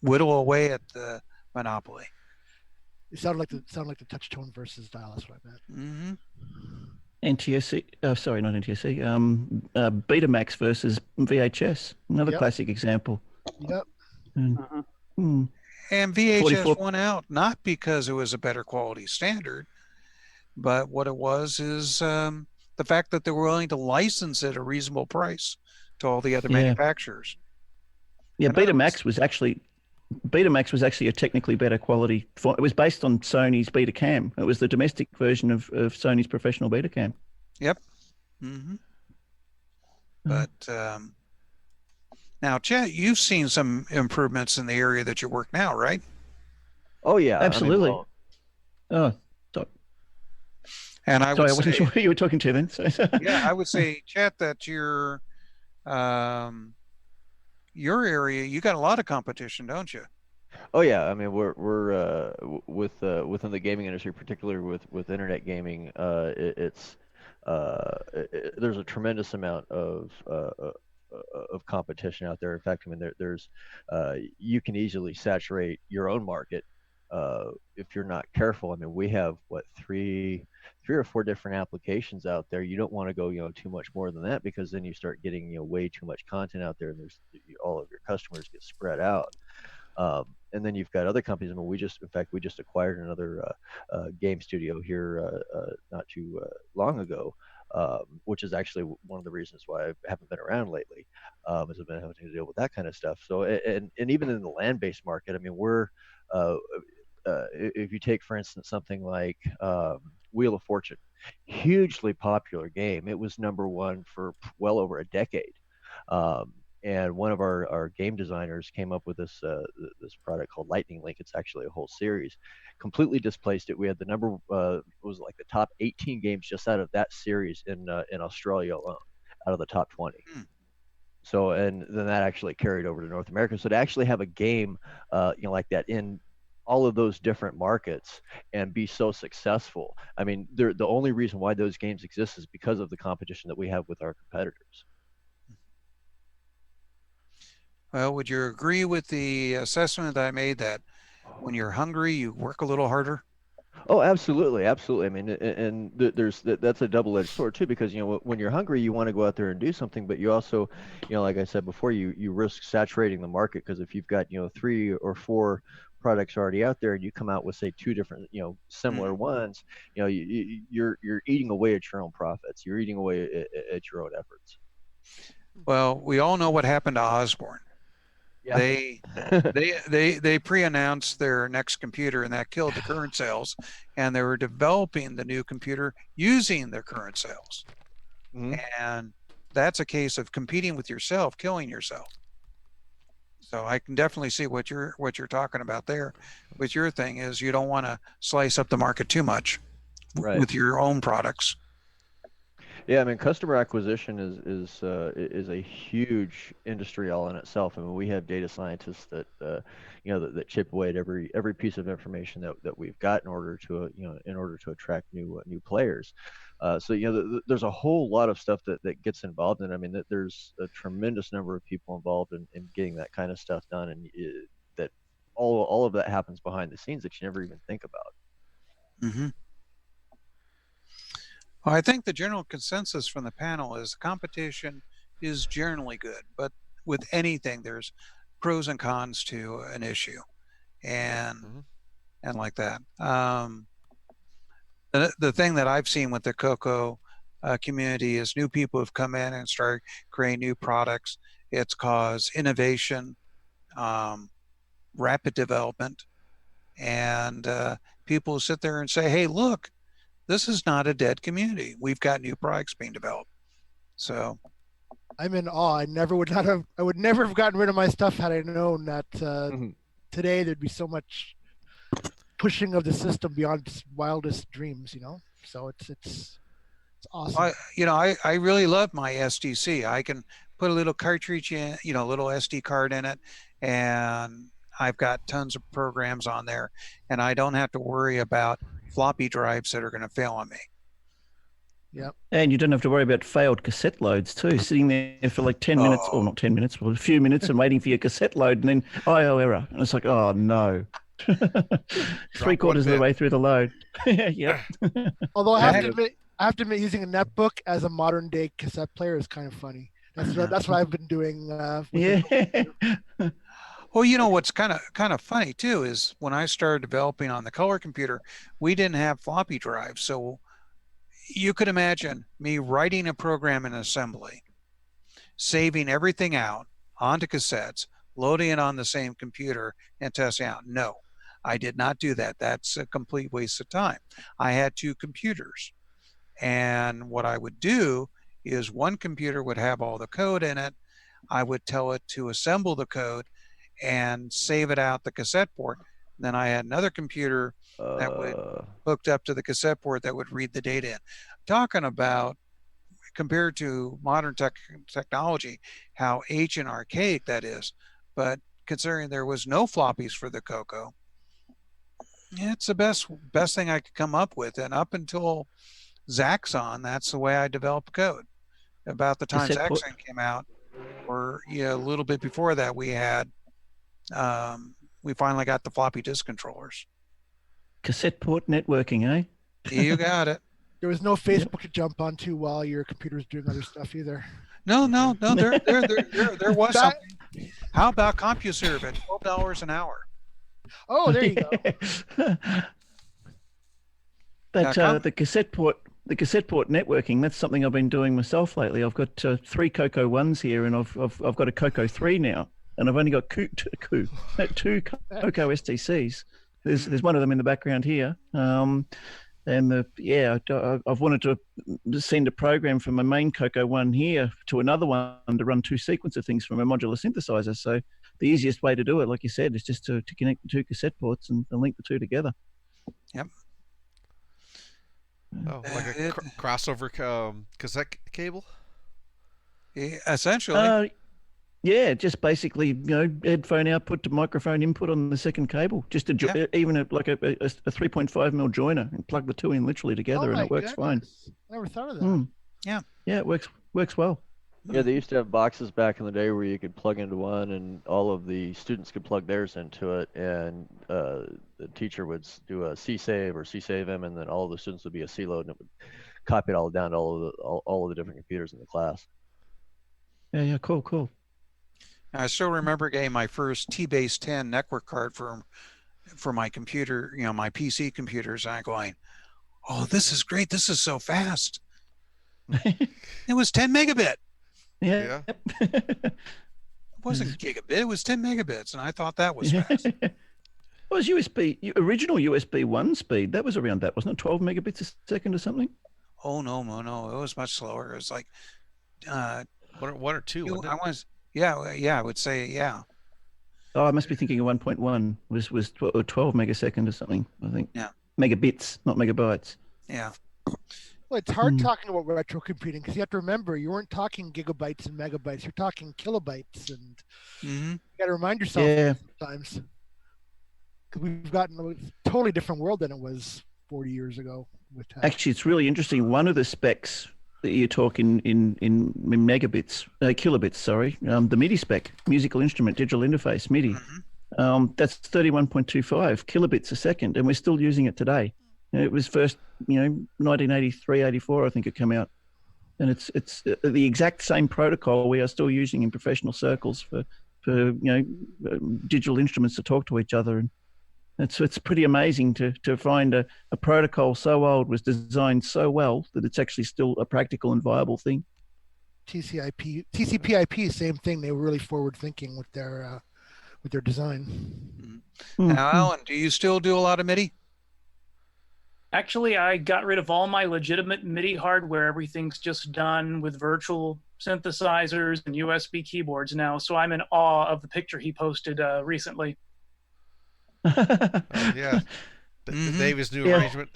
whittle away at the monopoly. It sounded like the touch tone versus dial. That's what I meant. NTSC, sorry, not NTSC. Betamax versus VHS, another classic example. Yep. And VHS won out not because it was a better quality standard, but what it was is the fact that they were willing to license at a reasonable price to all the other manufacturers. Yeah, Betamax was actually a technically better quality. It was based on Sony's Betacam. It was the domestic version of Sony's professional Betacam. Yep. But now, Chet, you've seen some improvements in the area that you work now, right? Oh yeah, absolutely. I wasn't sure who you were talking to then. Yeah, I would say, Chet, that your area, you got a lot of competition, don't you? Oh yeah, I mean we're within the gaming industry, particularly with internet gaming. There's a tremendous amount of competition out there. In fact, I mean there's you can easily saturate your own market if you're not careful. I mean we have three or four different applications out there. You don't want to go too much more than that, because then you start getting way too much content out there, and all of your customers get spread out. And then you've got other companies. I mean, we just acquired another game studio here not too long ago, which is actually one of the reasons why I haven't been around lately, is I've been having to deal with that kind of stuff. So, and even in the land-based market, I mean, we're if you take, for instance, something like Wheel of Fortune, hugely popular game. It was #1 for well over a decade. And one of our game designers came up with this product called Lightning Link. It's actually a whole series. Completely displaced it. We had the was like the top 18 games just out of that series in Australia alone, out of the top 20. So, and then that actually carried over to North America. So to actually have a game like that in all of those different markets and be so successful. I mean, the only reason why those games exist is because of the competition that we have with our competitors. Well, would you agree with the assessment that I made that when you're hungry, you work a little harder? Oh, absolutely, absolutely. I mean, that's a double-edged sword too, because when you're hungry, you want to go out there and do something, but you also, like I said before, you risk saturating the market, because if you've got 3 or 4 products already out there and you come out with, say, 2 different similar ones, you're eating away at your own profits. You're eating away at your own efforts. Well, we all know what happened to Osborne. Yeah. They pre-announced their next computer, and that killed the current sales, and they were developing the new computer using their current sales. And that's a case of competing with yourself, killing yourself. So I can definitely see what you're talking about there. With your thing is you don't want to slice up the market too much with your own products. Yeah, I mean, customer acquisition is a huge industry all in itself. I mean, we have data scientists that that chip away at every piece of information that we've got in order to attract new players. So there's a whole lot of stuff that gets involved in. I mean, that there's a tremendous number of people involved in getting that kind of stuff done, and that all of that happens behind the scenes that you never even think about. Mm-hmm. Well, I think the general consensus from the panel is the competition is generally good, but with anything, there's pros and cons to an issue, and like that. The thing that I've seen with the CoCo community is new people have come in and start creating new products. It's caused innovation, rapid development, and people sit there and say, "Hey, look. This is not a dead community. We've got new products being developed." So I'm in awe. I would never have gotten rid of my stuff had I known that today there'd be so much pushing of the system beyond wildest dreams, So it's awesome. I really love my SDC. I can put a little cartridge in, a little SD card in it, and I've got tons of programs on there, and I don't have to worry about floppy drives that are going to fail on me. Yep. And you don't have to worry about failed cassette loads too, sitting there for like 10 minutes, or not 10 minutes, well, a few minutes and waiting for your cassette load, and then IO error. And it's like, oh no. 3/4 of the way through the load. Yeah. Although I have to admit, using a netbook as a modern day cassette player is kind of funny. That's what I've been doing. Well, what's kind of funny too is when I started developing on the color computer, we didn't have floppy drives. So you could imagine me writing a program in assembly, saving everything out onto cassettes, loading it on the same computer, and testing out. No, I did not do that. That's a complete waste of time. I had 2 computers, and what I would do is one computer would have all the code in it. I would tell it to assemble the code and save it out the cassette port. Then I had another computer that would hooked up to the cassette port that would read the data in. Talking about, compared to modern technology, how ancient archaic that is. But considering there was no floppies for the CoCo, it's the best thing I could come up with. And up until Zaxxon, that's the way I developed code. About the time Zaxxon came out, or a little bit before that, we finally got the floppy disk controllers. Cassette port networking, eh? You got it. There was no Facebook to jump onto while your computer was doing other stuff either. No. There was something. How about CompuServe at $12 an hour? Oh, there you go. But the cassette port networking, that's something I've been doing myself lately. I've got 3 CoCo 1s here, and I've got a CoCo 3 now, and I've only got 2 CoCo STCs. There's one of them in the background here. And I've wanted to send a program from my main CoCo 1 here to another one to run 2 sequencer things from a modular synthesizer. So the easiest way to do it, like you said, is just to connect the 2 cassette ports and link the 2 together. Yep. Oh, like a crossover cassette cable? Essentially. Yeah, just basically, headphone output to microphone input on the second cable. Just even a 3.5mm joiner, and plug the two in literally together, and it works fine. I never thought of that. Yeah, it works well. Yeah, they used to have boxes back in the day where you could plug into one, and all of the students could plug theirs into it, and the teacher would do a C save or C save him, and then all of the students would be a C load, and it would copy it all down to all of the different computers in the class. Yeah, cool. I still remember getting my first T-Base 10 network card for my computer, my PC computers, and I'm going, oh, this is great. This is so fast. It was 10 megabit. Yeah. It wasn't gigabit. It was 10 megabits, and I thought that was fast. It was original USB 1 speed. That was around that, wasn't it? 12 megabits a second or something? Oh, no. It was much slower. It was like... one or two, I would say, yeah. Oh, I must be thinking of 1.1 was 12 megasecond or something, I think. Yeah. Megabits, not megabytes. Yeah. Well, it's hard talking about retro computing because you have to remember you weren't talking gigabytes and megabytes. You're talking kilobytes, and you got to remind yourself sometimes because we've gotten a totally different world than it was 40 years ago. Actually, it's really interesting. One of the specs that you talk in megabits, kilobits, sorry, the MIDI spec, musical instrument, digital interface, MIDI, that's 31.25 kilobits a second, and we're still using it today. It was first, 1983, 84, I think it came out. And it's the exact same protocol we are still using in professional circles for digital instruments to talk to each other. And it's pretty amazing to find a protocol so old was designed so well that it's actually still a practical and viable thing. TCP/IP, same thing. They were really forward thinking with their design. Now, Alan, do you still do a lot of MIDI? Actually, I got rid of all my legitimate MIDI hardware. Everything's just done with virtual synthesizers and USB keyboards now. So I'm in awe of the picture he posted recently. Dave's new arrangement.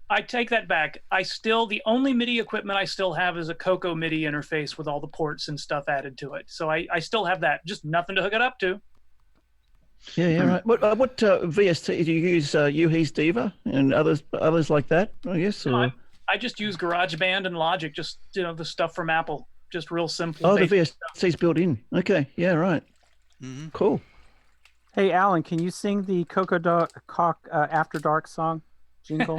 I take that back. The only MIDI equipment I still have is a CoCo MIDI interface with all the ports and stuff added to it. So I still have that, just nothing to hook it up to. Yeah, right. What VST do you use? UHE's Diva and others like that, I guess. Or... I just use GarageBand and Logic, just the stuff from Apple, just real simple. Oh, the VST's built in. Okay, yeah, right. Cool. Hey, Alan, can you sing the CoCoTALK After Dark song jingle?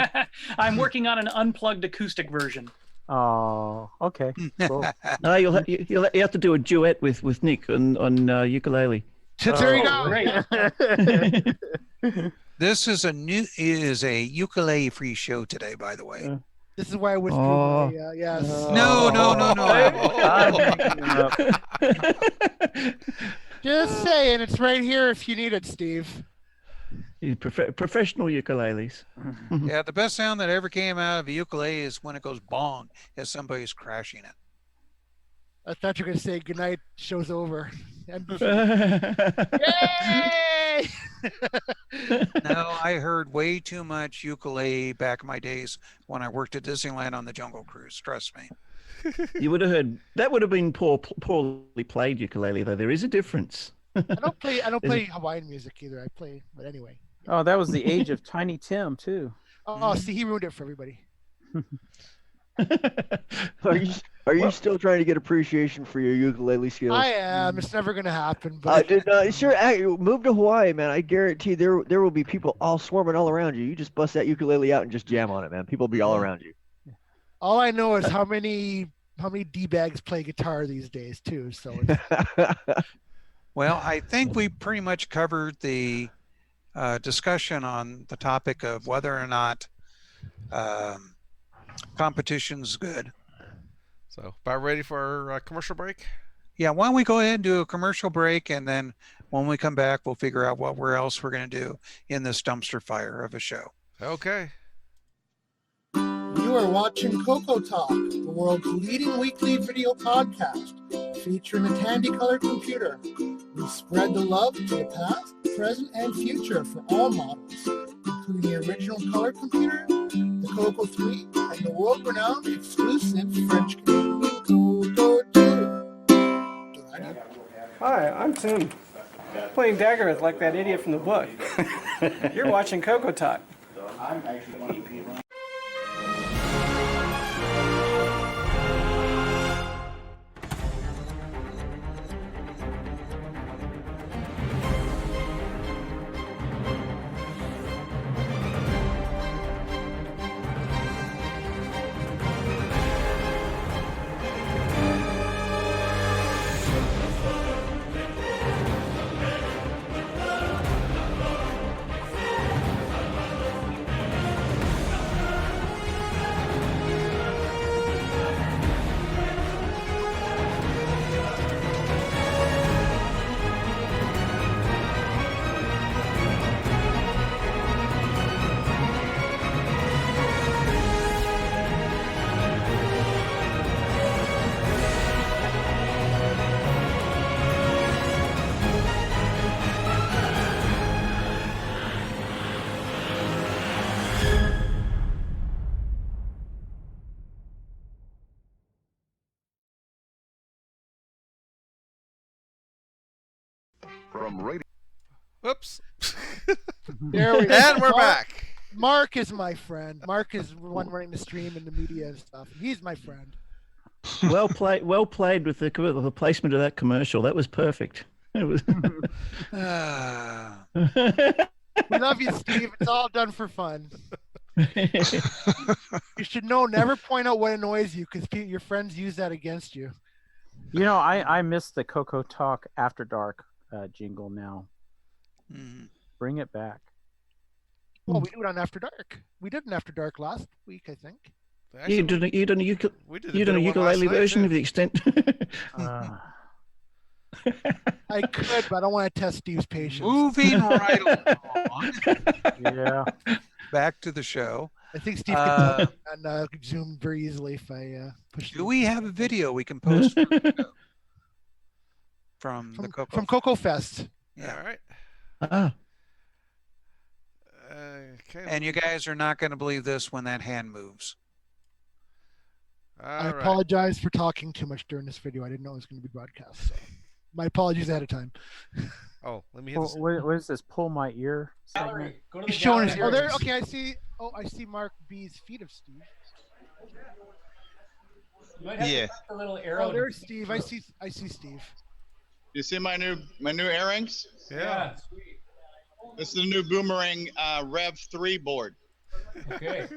I'm working on an unplugged acoustic version. Oh, okay. Cool. No, you'll have to do a duet with Nick on ukulele. There you go. Great. This is a ukulele free show today, by the way. This is why I withdrew. Yes. No. Just saying, it's right here if you need it, Steve. Professional ukuleles. Yeah, the best sound that ever came out of a ukulele is when it goes bong as somebody's crashing it. I thought you were going to say goodnight, show's over. Yay! No, I heard way too much ukulele back in my days when I worked at Disneyland on the Jungle Cruise. Trust me. You would have heard that would have been poorly played ukulele, though. There is a difference. I don't play Hawaiian music either. But anyway. Oh, that was the age of Tiny Tim too. Oh, see, he ruined it for everybody. Are you still trying to get appreciation for your ukulele skills? I am. It's never going to happen. But sure, move to Hawaii, man. I guarantee there will be people all swarming all around you. You just bust that ukulele out and just jam on it, man. People will be all around you. All I know is how many D-bags play guitar these days too. So. Well, I think we pretty much covered the discussion on the topic of whether or not competition's good. So, about ready for our commercial break? Yeah, why don't we go ahead and do a commercial break, and then when we come back, we'll figure out what else we're going to do in this dumpster fire of a show. Okay. You are watching CoCoTALK, the world's leading weekly video podcast featuring the Tandy Color Computer. We spread the love to the past, present, and future for all models, including the original color computer, the CoCo 3, and the world-renowned exclusive French-Canadian CoCo 2. Hi, I'm Tim. Playing Dagger like that idiot from the book. You're watching CoCoTALK. I'm actually from radio. Whoops. There we go. And we're back. Mark is my friend. Mark is the one running the stream and the media and stuff. He's my friend. Well played with the placement of that commercial. That was perfect. It was. We love you, Steve. It's all done for fun. You should know, never point out what annoys you, because your friends use that against you. You know, I miss the CoCoTALK After Dark jingle now. Bring it back. Well, we do it on After Dark. We did an After Dark last week, I think. Actually, you done a ukulele version of the extent. I could, but I don't want to test Steve's patience. Moving right along. Yeah. Back to the show. I think Steve can and Zoom very easily if I push. Do we have a video we can post from the CoCo? From CoCoFEST? Yeah. All right. Okay. And you guys are not going to believe this when that hand moves. I apologize for talking too much during this video. I didn't know it was going to be broadcast. So my apologies ahead of time. Oh, let me hit this. What is this? Pull my ear segment? Go to He's showing his. Oh, there. Okay, I see. Oh, I see Mark B's feet of Steve. Yeah. A little arrow. Oh, there's Steve. I see Steve. You see my new earrings? Yeah. Sweet. This is the new Boomerang Rev 3 board. Okay.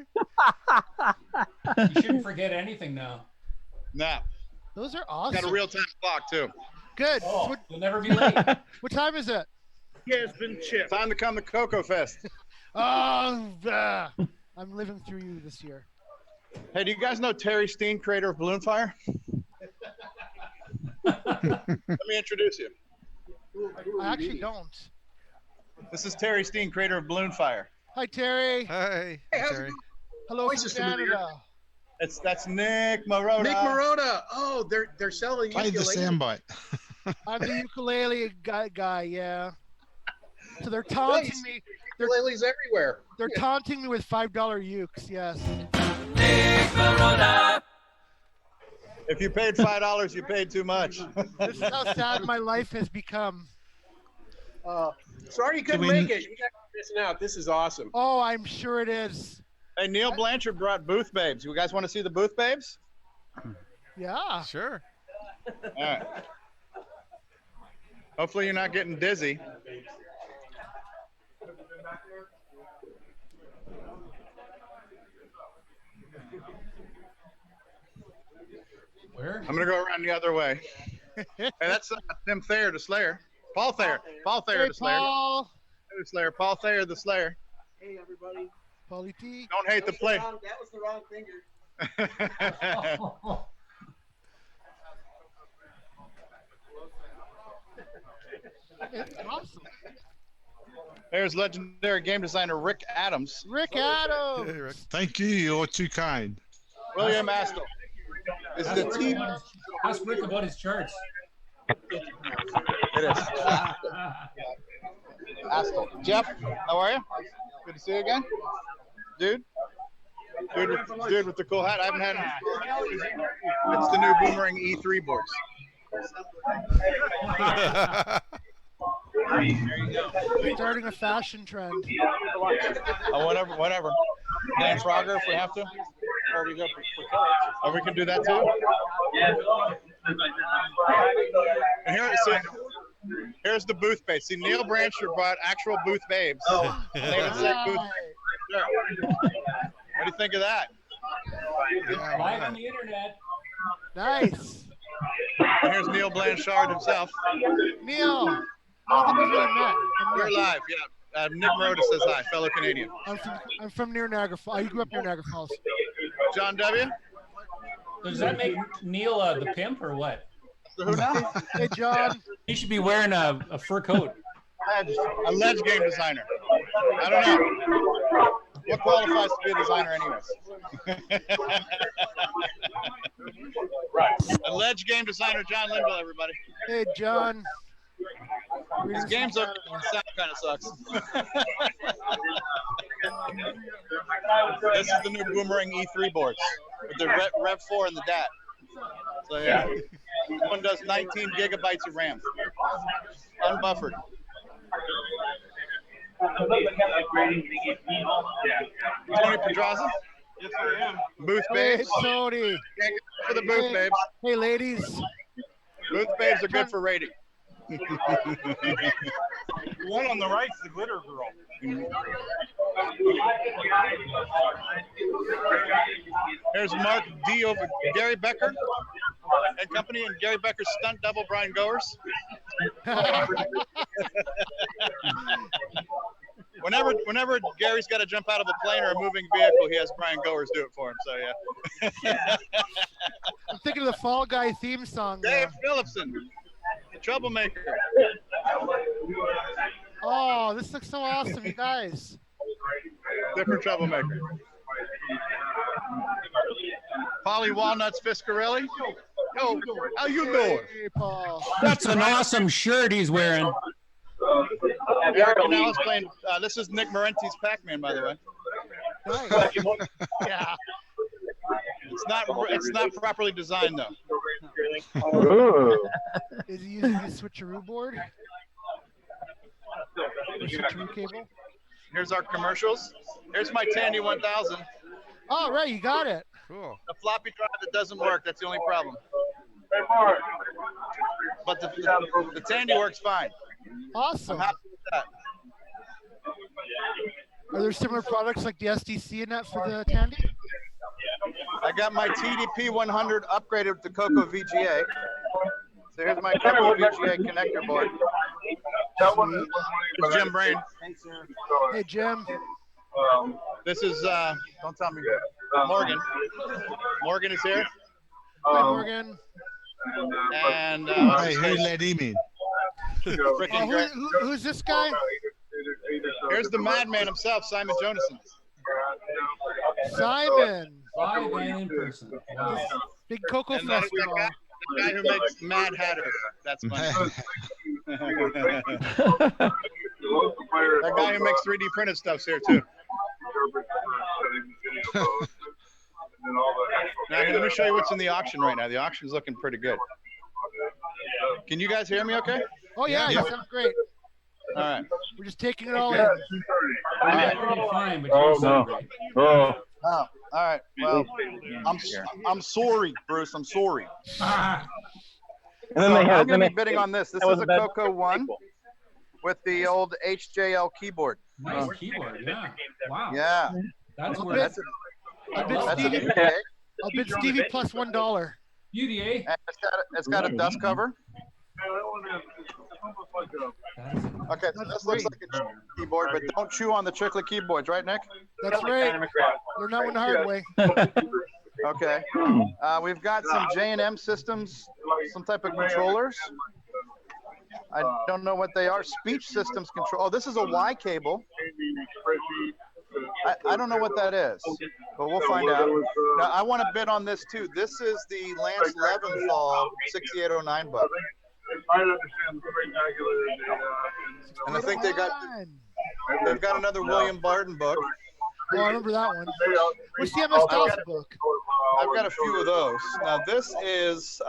You shouldn't forget anything now. No. Those are awesome. Got a real-time clock too. Good. Oh, you'll never be late. What time is it? Yeah, it's been chipped. Time to come to CoCoFEST. I'm living through you this year. Hey, do you guys know Terry Steen, creator of Balloon Fire? Let me introduce you. I actually don't. This is Terry Steen, creator of Balloon Fire. Hi, Terry. Hi. Hey, how's Terry. it Hello from Canada. That's Nick Marotta. Nick Marotta. Oh, they're selling Play the soundbite. I'm the ukulele guy, yeah. So they're taunting me. Ukuleles everywhere. They're taunting me with $5 ukes, yes. Nick Marotta. If you paid $5, you paid too much. This is how sad my life has become. Sorry you couldn't make it. You guys are missing out. This is awesome. Oh, I'm sure it is. Hey, Neil Blanchard brought Booth Babes. You guys want to see the Booth Babes? Yeah. Sure. All right. Hopefully you're not getting dizzy. Where? I'm going to go around the other way. Hey, that's Tim Thayer, the Slayer. Paul Thayer. Paul Thayer, Hey, the Slayer. Paul. The Slayer. Paul Thayer, the Slayer. Hey, everybody. Paulie T. Don't hate the play. That was the wrong finger. It's awesome. There's legendary game designer Rick Adams. Rick Adams. Thank you. You're too kind. William Astle. This is the team. Ask Rick about his charts. It is. Astle. Jeff, how are you? Good to see you again. Dude with the cool hat. I haven't had it. It's the new Boomerang E3 boards. Starting a fashion trend. Whatever. Dan Frogger if we have to. Or we go or we can do that too. And here's the booth babe. See, Neil Brancher brought actual booth babes. They even said booth babes. What do you think of that? Live on the internet. Nice. And here's Neil Blanchard himself. Neil. I don't think we've really met. We're live, yeah. Nick Marentes says hi, fellow Canadian. I'm from near Niagara Falls. You grew up near Niagara Falls. John W. Does that make Neil the pimp or what? Who now? Hey, John. He should be wearing a fur coat. Alleged game designer. I don't know. What qualifies to be a designer anyways? Alleged game designer John Linville, everybody. Hey, John. His games are sound kind of sucks. This is the new Boomerang E3 boards with the Rev 4 and the DAT. So yeah, this one does 19 gigabytes of RAM, unbuffered. Tony Pedraza? Yes, I am. Booth babes. Hey, Tony. For the booth babes. Hey, ladies. Booth babes are good for rating. The one on the right's the glitter girl. Here's Mark D over Gary Becker and company, and Gary Becker's stunt double Brian Goers. Whenever Gary's got to jump out of a plane or a moving vehicle, he has Brian Goers do it for him. So yeah. I'm thinking of the Fall Guy theme song. Dave Phillipson, the troublemaker. Oh, this looks so awesome, you guys. Different troublemaker. Polly Walnuts Fiscarelli. Yo, how you doing? Hey, Paul. That's an awesome shirt he's wearing. Eric Canales playing. This is Nick Marentes Pac-Man, by the way. Nice. Yeah. It's not properly designed though. Is he using a switcheroo board? Or switcheroo cable? Here's our commercials. Here's my Tandy 1000. Oh, right, you got it. Cool. The floppy drive that doesn't work. That's the only problem. But the Tandy works fine. Awesome. I'm happy with that. Are there similar products like the SDC in that for the Tandy? I got my TDP 100 upgraded with the CoCo VGA. So here's my CoCo VGA connector board. It's Jim Brain. Hey, Jim. This is, don't tell me, Morgan. Morgan is here. Hi, Morgan. And hey, who let him in? Who's this guy? Here's the madman himself, Simon Jonason. Simon. Live and in person. Wow. Big CoCoFEST. The guy who makes Mad Hatter. That's funny. That guy who makes 3D printed stuff's here too. Now, let me show you what's in the auction right now. The auction's looking pretty good. Can you guys hear me okay? Oh, yeah, you sound great. All right. We're just taking it all in. All right. Fine, but you sound great. Oh, all right. Well, I'm sorry, Bruce. I'm sorry. And then they I'm going to be bidding on this. This is a CoCo 1 with the old HJL keyboard. Nice keyboard, yeah. Wow. Yeah. That's where I'll bid Stevie plus $1. UDA. It's got a dust cover. Okay, so this looks like a keyboard, but don't chew on the chiclet keyboards, right, Nick? That's right. Learn that one the hard way. Okay. We've got some J&M systems, some type of controllers. I don't know what they are. Speech systems control. Oh, this is a Y cable. I don't know what that is, but we'll find out. Now, I want to bid on this too. This is the Lance Leventhal 6809 book. And I think they've got another William Barton book. Oh, I remember that one. What's the MS DOS book? I've got a few of those. Now this is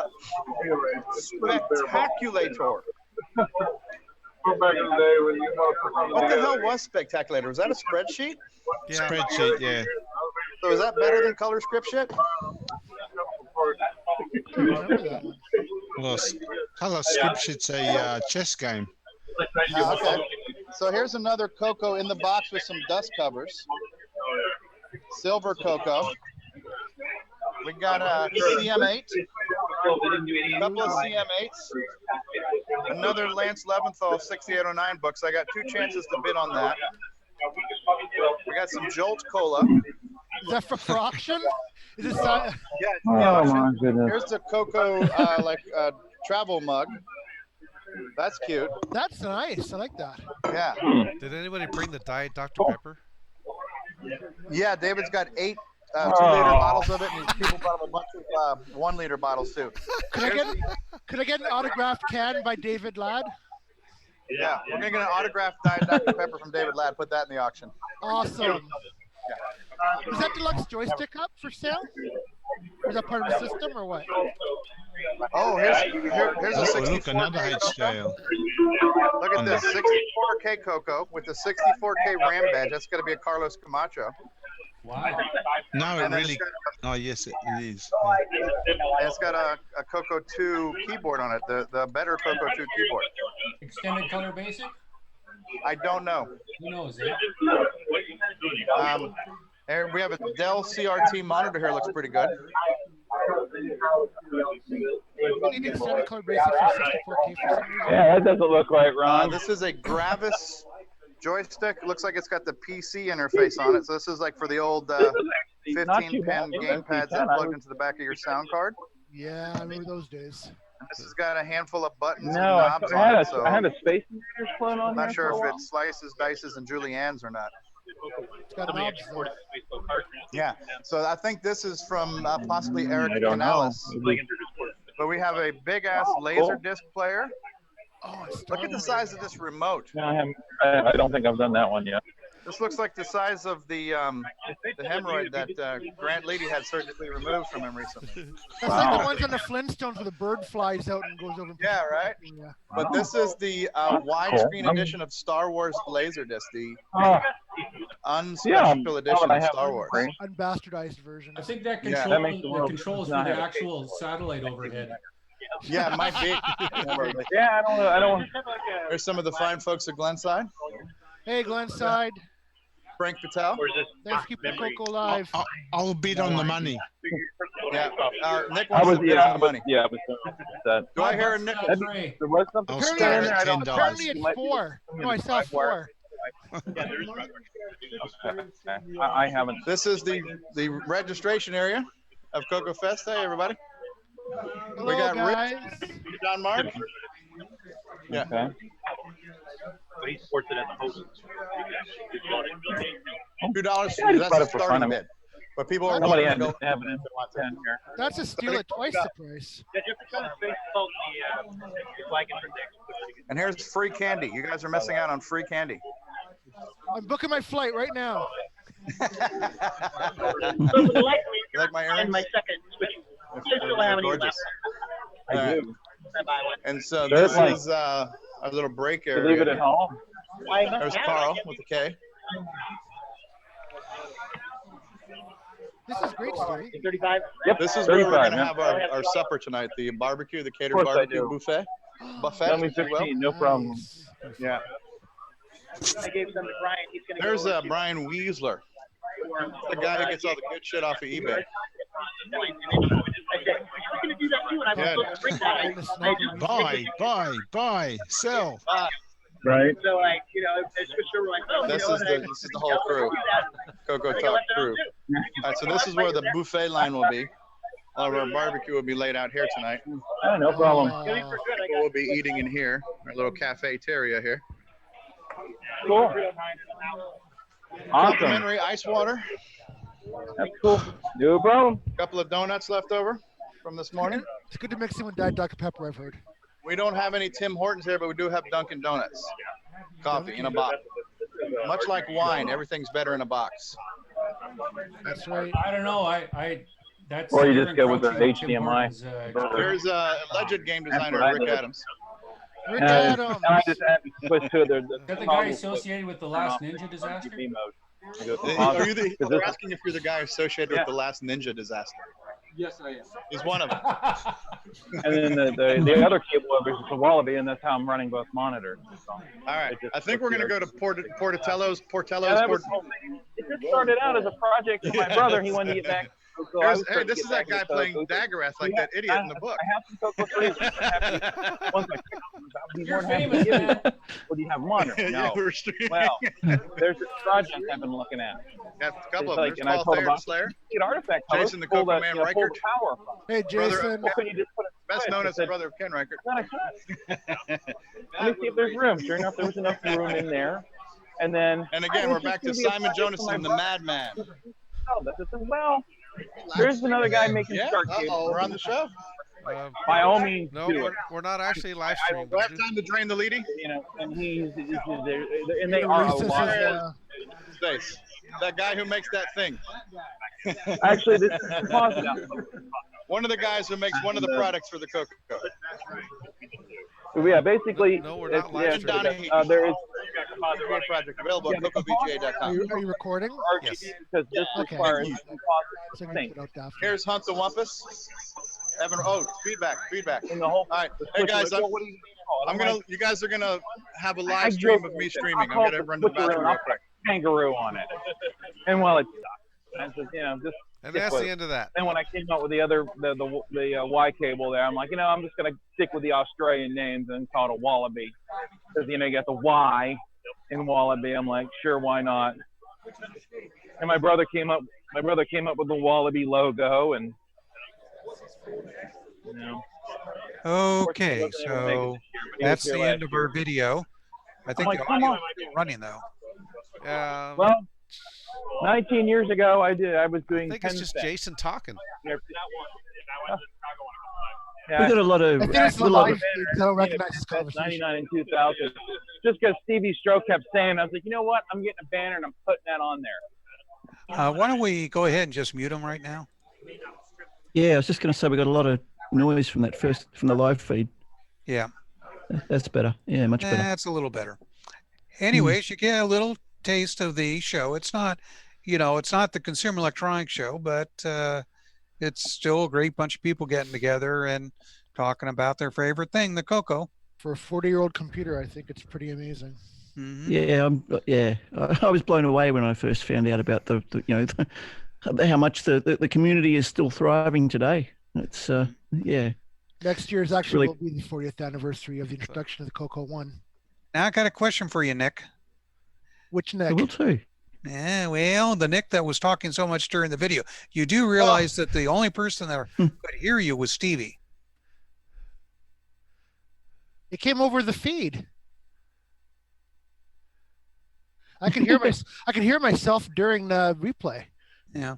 Spectaculator. What the hell was Spectaculator? Was that a spreadsheet? Yeah. Spreadsheet, yeah. So is that better than color script sheet? Well, color script sheet's a chess game. Okay. So here's another CoCo in the box with some dust covers. Silver CoCo. We got a CM8, a couple of CM8s, another Lance Leventhal 6809 books. I got 2 chances to bid on that. We got some Jolt Cola. Is that for auction? Is it? Yeah. Oh my goodness. Here's the CoCo travel mug. That's cute. That's nice. I like that. Yeah. Did anybody bring the Diet Dr. Pepper? Yeah, David's got 8 2-liter bottles of it, and people bought him a bunch of 1-liter bottles too. Could I get an autographed can by David Ladd? Yeah, we're gonna get an autographed Diet Dr. Pepper from David Ladd. Put that in the auction. Awesome. Is that deluxe joystick up for sale? Or is that part of the system or what? Oh, here's a 64. Look, another HDL. Look at this 64K CoCo with the 64K RAM badge. That's gonna be a Carlos Camacho. Wow. No, it really. Oh, yes, it is. And it's got a CoCo 2 keyboard on it, the better CoCo 2 keyboard. Extended color basic? I don't know. Who knows, eh? And we have a Dell CRT monitor here. Looks pretty good. Yeah, that doesn't look right, Ron. This is a Gravis joystick. Looks like it's got the PC interface on it. So this is like for the old 15-pin game pads that plug into the back of your sound card. Yeah, I remember those days. And this has got a handful of buttons and No, knobs I on had it. So I had a Space Invaders clone on I'm not here sure for a if while. it slices, dices, and Julienne's or not. It's got knobs though. Yeah, so I think this is from possibly Eric I don't know. Canales. But we have a big-ass laser disc player. Oh, Look at the size of this remote. No, I don't think I've done that one yet. This looks like the size of the hemorrhoid that Grant Leighty had surgically removed from him recently. That's like the ones on the Flintstones where the bird flies out and goes over. And Yeah, right? Yeah. But this is the widescreen edition of Star Wars Laserdisc, the unspecial edition of Star Wars. Unbastardized version. I think that Yeah. controls for the actual satellite overhead. Yeah, it might be. Yeah, I don't. There's some of the fine folks at Glenside. Hey, Glenside. Frank Patel. Thanks for keeping CoCo live. I'll bid on the money. Yeah. Nick I wants was to bid on the money. Yeah, but Do I hear a Nick? there was something. I'll Apparently, start there. at I don't- $10. apparently it's 4. No, I saw 4. I haven't. This is the registration area of CoCoFEST. Hey, everybody. Hello, We got guys. Rich, John Mark. Yeah. Okay. $2. Yeah, I just That's bought the it for fun. starting I mean, bid. But people are somebody willing had to to go. have it in here. That's a steal at twice the price. And here's free candy. You guys are missing out on free candy. I'm booking my flight right now. You like my earrings? They're gorgeous. All right. And so this is our little break area. Leave it at home. There's Carl with the K. This is great, Steve. Yep. This is where we're going to 35, have our supper tonight, the barbecue, the catered Of course I barbecue do. buffet. Buffet, Only if you will. 15, no problem. Yeah. I gave some to Brian. He's gonna There's go Brian Weasler, the guy who gets all the good shit off of eBay. Buy, sell. Right. So like, you know, they switched over like, oh, This you know, is the whole crew, CoCoTALK crew. All right, so this is where the buffet line will be. All of our barbecue will be laid out here tonight. Oh, no problem. We'll be eating in here, our little cafeteria here. Cool. Awesome. Complimentary ice water. That's cool. No problem. A couple of donuts left over from this morning. It's good to mix in with Diet Dr. Pepper, I've heard. We don't have any Tim Hortons here, but we do have Dunkin' Donuts. Coffee in a box. Much like wine, everything's better in a box. That's right. I don't know. That's. Or you you're just go with the encroaching on Tim HDMI. Hortons, There's alleged game designer what I Rick did. Adams. Rick And Adams. I just add a twist to it. Is that the guy associated with the last Ninja disaster? RGB mode. You go to Are pause you it, 'cause they're this- asking if you're the guy associated with the last Ninja disaster. Yes, I am. He's one of them. And then the other cable over is the Wallaby, and that's how I'm running both monitors. So All right. just I think we're going to go to Portatello's. yeah, that was the whole thing. It just started out as a project for my brother. He wanted to get back. So I was Hey, trying to this get is that back guy into playing CoCo. Daggerath like Yeah, that idiot in the book. I have some CoCo freezers. Once I pick them, I'll be You're more than happy to famous, give you man. them. Well, do you have them on? Yeah, No. we're streaming. Well, there's this project I've been looking at. Got a couple It's of them. like, There's and I Paul told Thayer, him the Slayer. get artifact colors, Jason the pull Coco the, Man pull Reichert. the power from. Hey, Brother, Jason. Well, can you just put it best known I as the said, brother of Ken Reichert. "Then I could." Let me see if there's room. Sure enough, there was enough room in there. And then. And again, we're back to Simon Jonasson, the Madman. Oh, this is well. There's another guy making Yeah. shark cables. We're on the show. By all means, No, do it. we're not actually live streaming. We have time to drain the Leighty. You know, and he's there, and they are a Reese's lot. is, Face. That guy who makes that thing. Actually, this is positive. One of the guys who makes one of the products for the CoCo. So yeah, basically, No, we're not it's, live streaming. there is Project available at are CoCoVGA.com. you recording? RGB because this Okay. requires So thing. put out that. Here's Hunt the Wumpus. Evan, feedback. in the whole. All right, hey guys, you guys are gonna have a live stream of me streaming. I'm gonna run to the bathroom real quick. Kangaroo on it, and while it's I said, just. And that's the end of that. Then when I came up with the Y cable there, I'm like, I'm just gonna stick with the Australian names and call it a Wallaby, because you got the Y in Wallaby. I'm like, sure, why not? And my brother came up with the Wallaby logo, and Okay, so that's the end of our video. I think the audio is still running though. Well, 19 years ago, I was doing. I think it's just Jason talking. Yeah, We got a lot of. I think it's the live feed. I don't recognize this 99 conversation. and 2000. Just because CoCoStevieStrow kept saying, I was like, you know what? I'm getting a banner and I'm putting that on there. Why don't we go ahead and just mute them right now? Yeah, I was just going to say we got a lot of noise from the live feed. Yeah. That's better. Yeah, much better. That's a little better. Anyways, you get a little taste of the show. It's not, it's not the Consumer Electronics Show, but it's still a great bunch of people getting together and talking about their favorite thing, the CoCo. For a 40-year-old computer, I think it's pretty amazing. Mm-hmm. Yeah, I was blown away when I first found out about how much the community is still thriving today. It's yeah. Next year's actually really will be the 40th anniversary of the introduction of the CoCo 1. Now I got a question for you, Nick. Which I Nick? will too. Yeah, well, the Nick that was talking so much during the video. You do realize that the only person that could hear you was Stevie. It came over the feed. I can hear myself during the replay. Yeah.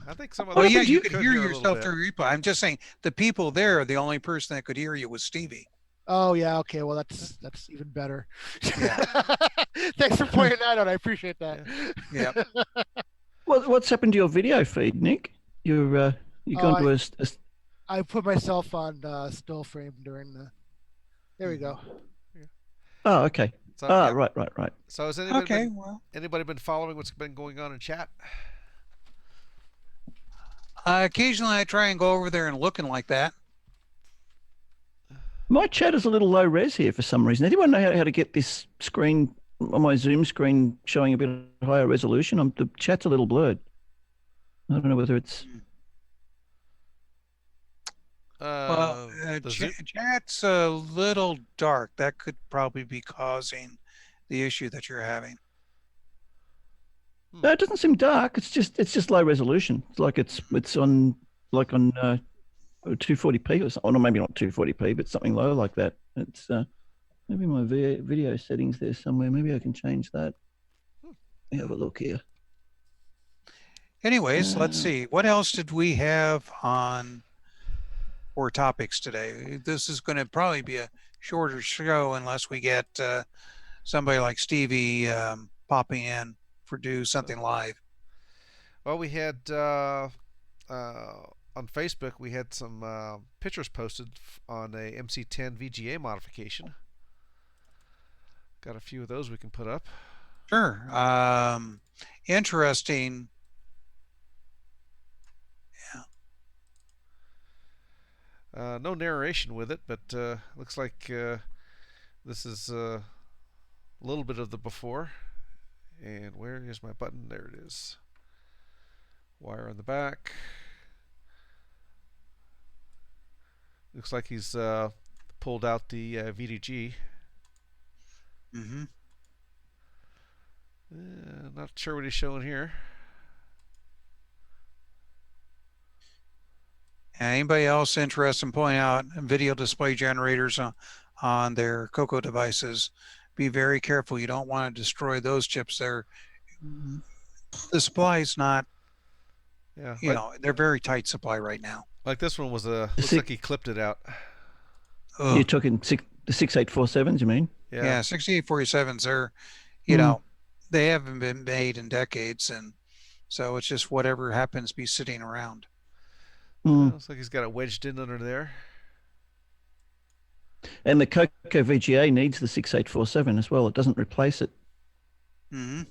I think some of Oh those yeah, people you could hear a little yourself bit. through replay. I'm just saying the people there, the only person that could hear you was Stevie. Oh yeah, okay. Well, that's even better. Thanks for pointing that out. I appreciate that. Yeah. What's happened to your video feed, Nick? You're gone to a. I put myself on still frame during the. There we go. Oh, okay. So, right. So has anybody been following what's been going on in chat? Occasionally, I try and go over there and looking like that. My chat is a little low res here for some reason. Anyone know how to get this screen on my Zoom screen showing a bit higher resolution? The chat's a little blurred. I don't know whether it's. Chat's a little dark. That could probably be causing the issue that you're having. No, it doesn't seem dark. It's just low resolution. It's like it's on 240p or something. Or maybe not 240p, but something low like that. It's maybe my video settings there somewhere. Maybe I can change that. Let me have a look here. Anyways, let's see. What else did we have on for topics today? This is going to probably be a shorter show unless we get somebody like Stevie popping in for do something live. Well, we had on Facebook, we had some pictures posted on a MC10 VGA modification. Got a few of those we can put up. Sure. Interesting. Yeah. No narration with it, but looks like this is a little bit of the before. And where is my button? There it is. Wire on the back. Looks like he's pulled out the VDG. Mm-hmm. Not sure what he's showing here. Anybody else interested in pointing out video display generators on their CoCo devices? Be very careful. You don't want to destroy those chips. The supply is not, you know, they're very tight supply right now. Like this one was looks like he clipped it out. You're talking the 6847s, you mean? Yeah, 6847s. They're, you know, they haven't been made in decades, and so it's just whatever happens to be sitting around. Looks like he's got it wedged in under there. And the CoCo VGA needs the 6847 as well. It doesn't replace it. Mm-hmm.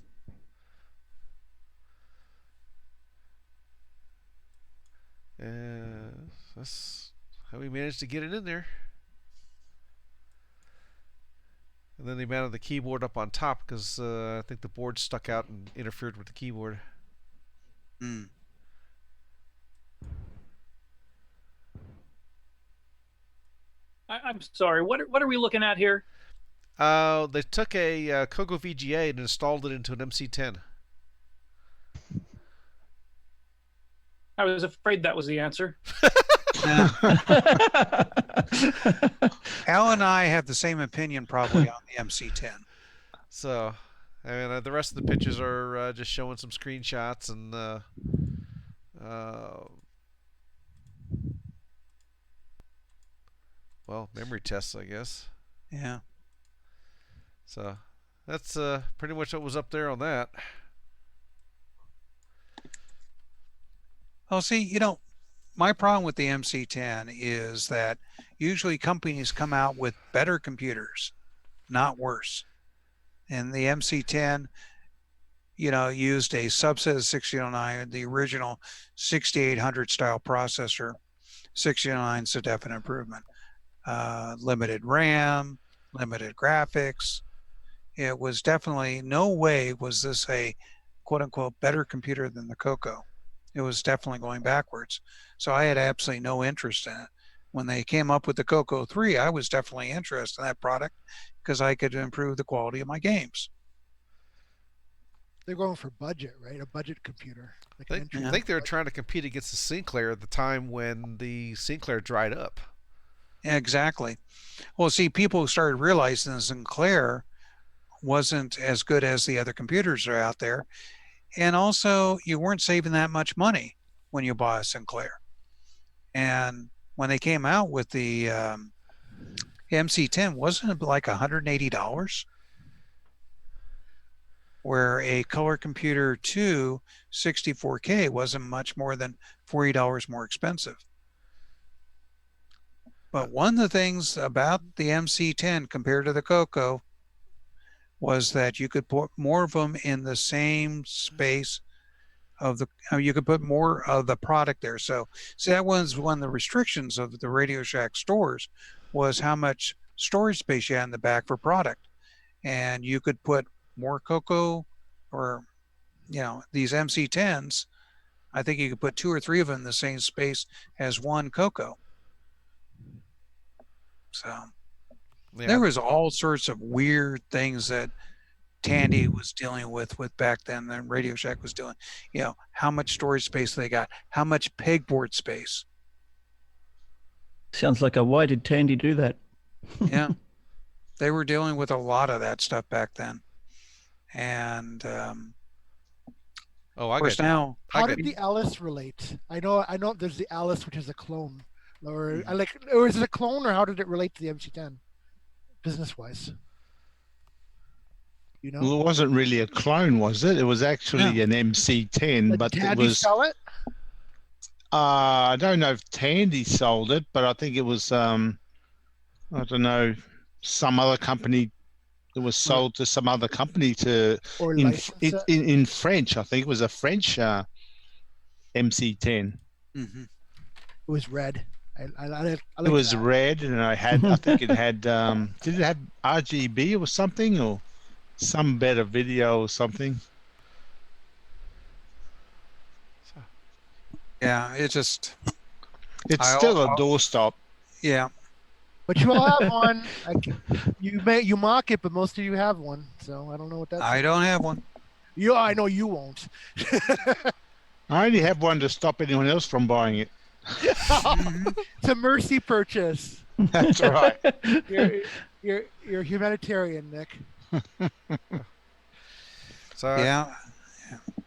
That's how we managed to get it in there. And then they mounted the keyboard up on top because I think the board stuck out and interfered with the keyboard. I'm sorry. What are we looking at here? They took a CoCo VGA and installed it into an MC10. I was afraid that was the answer. Al and I have the same opinion probably on the MC10. So, I mean, the rest of the pictures are just showing some screenshots and well, memory tests, I guess. Yeah. So, that's pretty much what was up there on that. Well, see, you know, my problem with the MC10 is that usually companies come out with better computers, not worse. And the MC10, you know, used a subset of 6009, the original 6800 style processor. 6009 is a definite improvement. Limited RAM, limited graphics. It was definitely, no way was this a quote unquote better computer than the CoCo. It was definitely going backwards. So I had absolutely no interest in it. When they came up with the CoCo 3, I was definitely interested in that product because I could improve the quality of my games. They're going for budget, right? A budget computer. Like I think they were trying to compete against the Sinclair at the time when the Sinclair dried up. Exactly. Well, see, people started realizing the Sinclair wasn't as good as the other computers that are out there. And also, you weren't saving that much money when you bought a Sinclair. And when they came out with the MC10, wasn't it like $180? Where a Color Computer 2 64K wasn't much more than $40 more expensive. But one of the things about the MC10 compared to the CoCo was that you could put more of them in the same space of the, you could put more of the product there. So that was one of the restrictions of the Radio Shack stores, was how much storage space you had in the back for product. And you could put more CoCo, or, you know, these MC10s, I think you could put 2 or 3 of them in the same space as one CoCo. So there was all sorts of weird things that Tandy was dealing with back then, and Radio Shack was doing. You know, how much storage space they got, how much pegboard space. Sounds like why did Tandy do that? Yeah, they were dealing with a lot of that stuff back then. And how did the Alice relate? I know there's the Alice, which is a clone, or is it a clone, or how did it relate to the MC10 business wise? You know? Well, it wasn't really a clone, was it? It was actually an MC10, but it Tandy was. sell it? I don't know if Tandy sold it, but I think it was. I don't know, some other company. It was sold to some other company Or in license it? in French. I think it was a French MC10. Mm-hmm. It was red. I like It was that. red, and I think it had. Did it have RGB or something, or some better video or something? Yeah, it just. It's still a doorstop. Yeah. But you all have one. You mock it, but most of you have one. So I don't know what that's. I don't have one. I know you won't. I only have one to stop anyone else from buying it. It's a mercy purchase. That's right. You're humanitarian, Nick. So Yeah.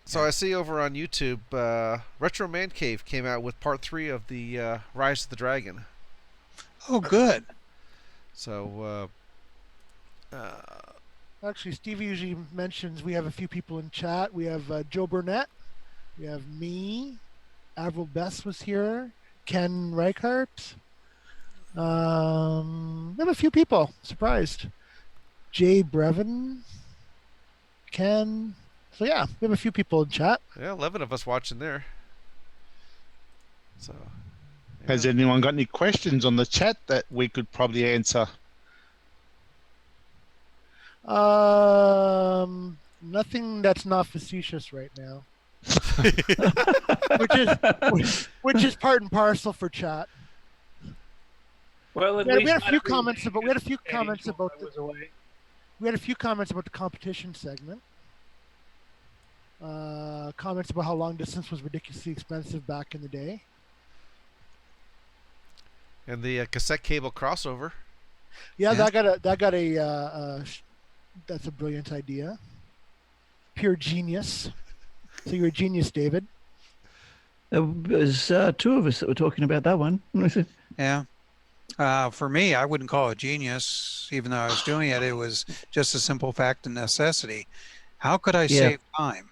So I see over on YouTube, Retro Man Cave came out with part 3 of the Rise of the Dragon. Oh, good. So, Actually, Steve usually mentions we have a few people in chat. We have Joe Burnett. We have me. Avril Bess was here. Ken Reichart. We have a few people. Surprised. Jay Brevin. Ken. So yeah, we have a few people in chat. yeah, 11 of us watching there. So, Has anyone got any questions on the chat that we could probably answer? Nothing that's not facetious right now. which is part and parcel for chat. Well, at We least had a not few every comments about we had a few page comments while about I was away. we had a few comments about the competition segment. Comments about how long distance was ridiculously expensive back in the day. and the cassette cable crossover. Yeah, that got a that's a brilliant idea. Pure genius. So you're a genius, David. There was 2 of us that were talking about that one. Yeah. For me, I wouldn't call it genius, even though I was doing it. It was just a simple fact and necessity. How could I save time?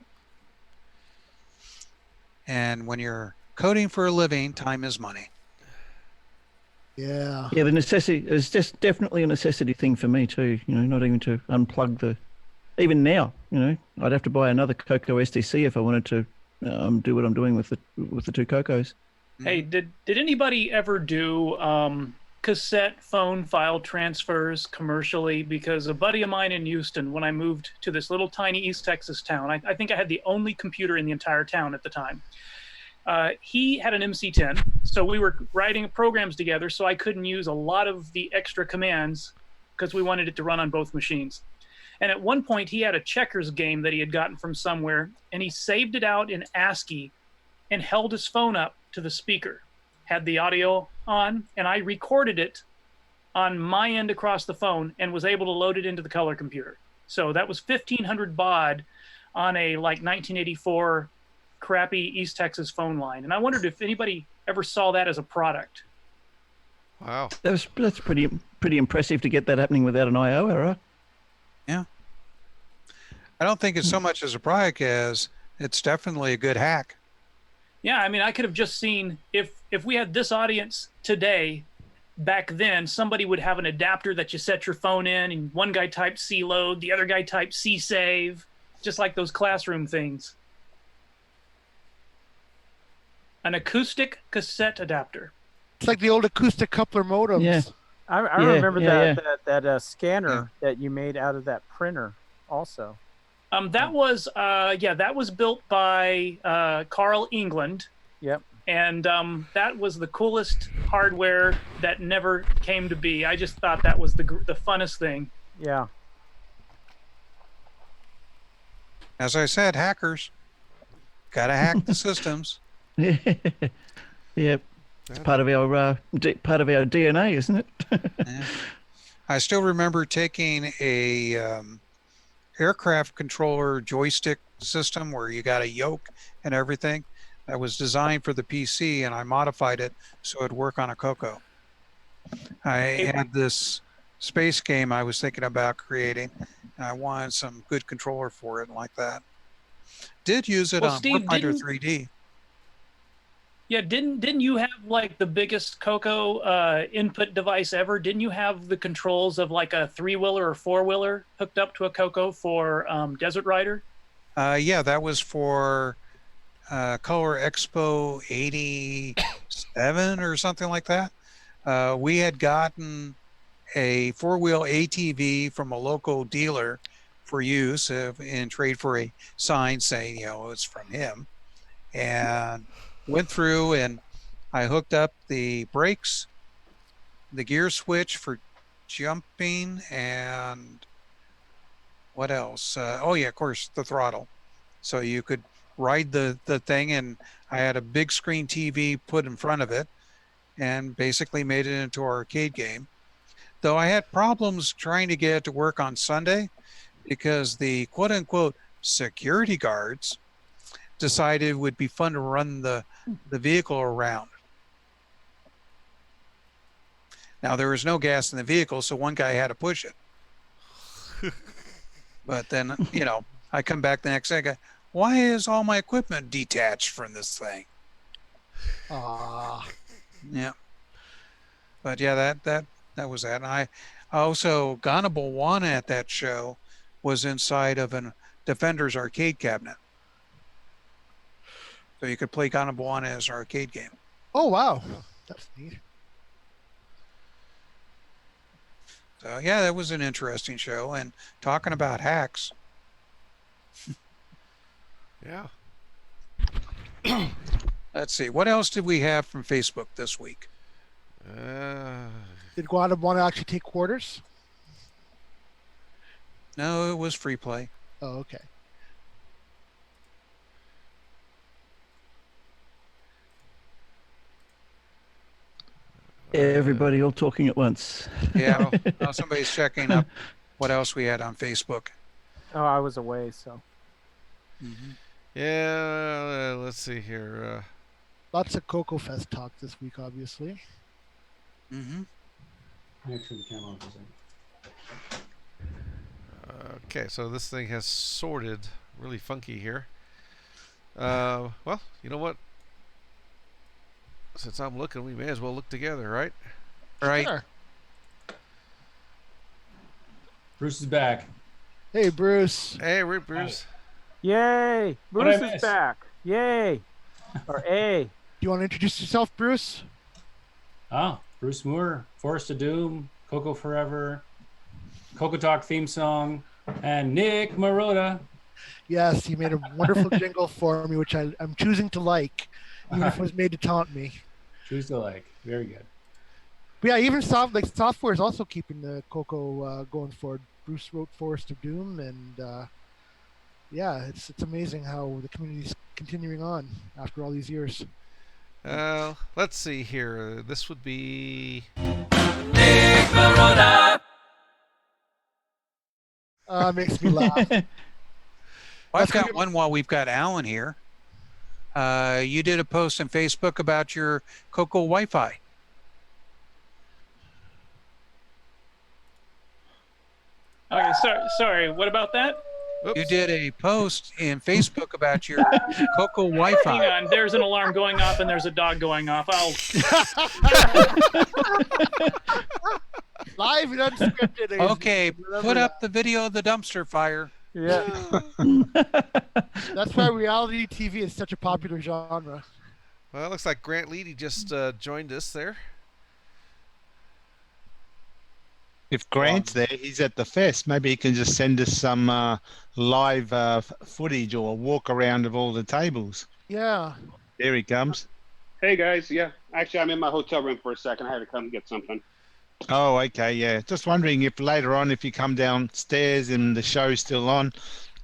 And when you're coding for a living, time is money. Yeah. Yeah, the necessity is just definitely a necessity thing for me too. You know, not even to unplug the. Even now, you know, I'd have to buy another CoCo SDC if I wanted to do what I'm doing with the 2 CoCos. Hey, did anybody ever do cassette phone file transfers commercially? Because a buddy of mine in Houston, when I moved to this little tiny East Texas town, I think I had the only computer in the entire town at the time. He had an MC10, so we were writing programs together, so I couldn't use a lot of the extra commands because we wanted it to run on both machines. And at one point, he had a checkers game that he had gotten from somewhere, and he saved it out in ASCII and held his phone up to the speaker, had the audio on, and I recorded it on my end across the phone and was able to load it into the color computer. So that was 1,500 baud on a like 1984 crappy East Texas phone line. And I wondered if anybody ever saw that as a product. Wow. That's pretty impressive to get that happening without an I/O error. Yeah. I don't think it's so much as a product as it's definitely a good hack. Yeah, I mean, I could have just seen if we had this audience today, back then, somebody would have an adapter that you set your phone in, and one guy typed C load, the other guy typed C save, just like those classroom things. An acoustic cassette adapter. It's like the old acoustic coupler modems. Yeah. I remember that scanner that you made out of that printer also. That was built by Carl England. Yep. And that was the coolest hardware that never came to be. I just thought that was the funnest thing. Yeah. As I said, hackers gotta hack the systems. Yep. It's part of our DNA, isn't it? Yeah. I still remember taking a aircraft controller joystick system where you got a yoke and everything that was designed for the PC, and I modified it so it'd work on a CoCo. I had this space game I was thinking about creating. And I wanted some good controller for it like that. Did use it Well, on Steve, Warfighter didn't- 3D. Yeah, didn't you have like the biggest CoCo input device ever? Didn't you have the controls of like a 3-wheeler or 4-wheeler hooked up to a CoCo for Desert Rider? Yeah, that was for Color Expo 87 or something like that. We had gotten a 4-wheel ATV from a local dealer for use in trade for a sign saying, it's from him. And went through and I hooked up the brakes, the gear switch for jumping, and what else? Of course, the throttle. So you could ride the thing, and I had a big screen TV put in front of it and basically made it into an arcade game. Though I had problems trying to get it to work on Sunday because the quote-unquote security guards decided it would be fun to run the vehicle around. Now, there was no gas in the vehicle, so one guy had to push it. But then, I come back the next day and go, why is all my equipment detached from this thing? Yeah. But yeah, that was that. And I also, Ganable 1 at that show was inside of a Defender's arcade cabinet. So you could play Ganable 1 as an arcade game. Oh, wow. That's neat. So yeah, that was an interesting show. And talking about hacks. Yeah. Let's see. What else did we have from Facebook this week? Did Guadam want to actually take quarters? No, it was free play. Oh, okay. Everybody all talking at once. Yeah, now somebody's checking up what else we had on Facebook. Oh, I was away, so. Yeah, let's see here. Lots of CoCoFEST talk this week, obviously. Actually, the camera on for a second. Okay, so this thing has sorted really funky here. Well, you know what? Since I'm looking, we may as well look together, right? Right. Sure. Bruce is back. Hey, Bruce. Hey, Bruce. Yay! What'd I Bruce is miss? back. Yay! Or A. Do you want to introduce yourself, Bruce? Bruce Moore, Forest of Doom, CoCo Forever, CoCoTALK theme song, and Nick Marotta. Yes, he made a wonderful jingle for me, which I'm choosing to like, even if it was made to taunt me. Choose to like. Very good. But yeah, even software is also keeping the CoCo going forward. Bruce wrote Forest of Doom, and yeah, it's amazing how the community's continuing on after all these years. Let's see here. This would be Nick Marotta. Makes me laugh. Well, I've got one while we've got Alan here. You did a post on Facebook about your CoCo Wi-Fi. Okay, sorry. What about that? You did a post in Facebook about your CoCo Wi-Fi. Hang on, there's an alarm going off and there's a dog going off. Live and unscripted. Okay, put up the video of the dumpster fire. Yeah. That's why reality TV is such a popular genre. Well, it looks like Grant Leighty just joined us there. If Grant's there, he's at the fest. Maybe he can just send us some live footage or a walk around of all the tables. Yeah. There he comes. Hey guys, yeah. Actually, I'm in my hotel room for a second. I had to come get something. Oh, okay, yeah. Just wondering if later on, if you come downstairs and the show's still on,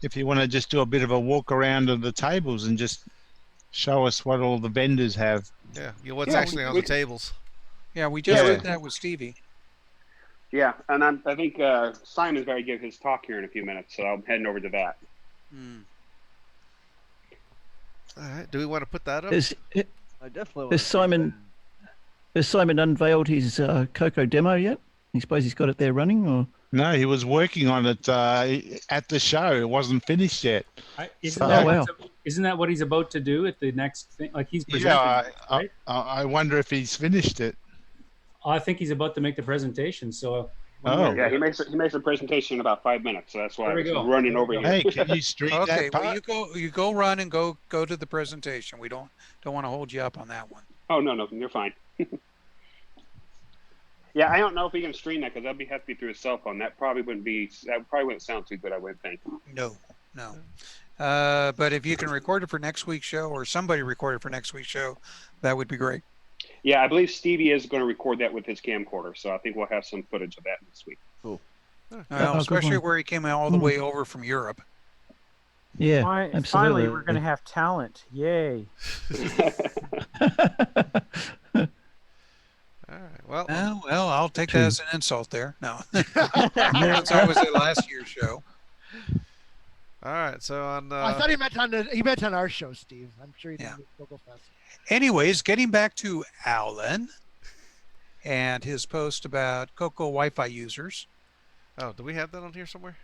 if you want to just do a bit of a walk around of the tables and just show us what all the vendors have. Yeah, what's actually on the tables. Yeah, we just did that with Stevie. Yeah, and I think Simon's got to give his talk here in a few minutes, so I'm heading over to that. All right. Do we want to put that up? I definitely want Has Simon unveiled his CoCo demo yet? You suppose he's got it there running, or? No, he was working on it at the show. It wasn't finished yet. Isn't that what he's about to do at the next thing? Like he's presenting, right? I wonder if he's finished it. I think he's about to make the presentation. So. Yeah, he makes a presentation in about 5 minutes, so that's why I'm running over here. Hey, can you stream that Okay, part? well you go run and go to the presentation. We don't want to hold you up on that one. Oh no, you're fine. Yeah, I don't know if he can stream that because that'd have to be through his cell phone. That probably wouldn't sound too good, I wouldn't think. No. But if you can record it for next week's show, or somebody record it for next week's show, that would be great. Yeah, I believe Stevie is going to record that with his camcorder, so I think we'll have some footage of that next week. Cool. Well, especially where he came all the way over from Europe. Yeah, absolutely. Finally, we're going to have talent. Yay. All right. Well, I'll take that as an insult there. No. Since I was at last year's show. All right. So on. I thought he meant on our show, Steve. I'm sure he didn't mean CoCoFEST. Anyways, getting back to Alan and his post about CoCo Wi-Fi users. Oh, do we have that on here somewhere?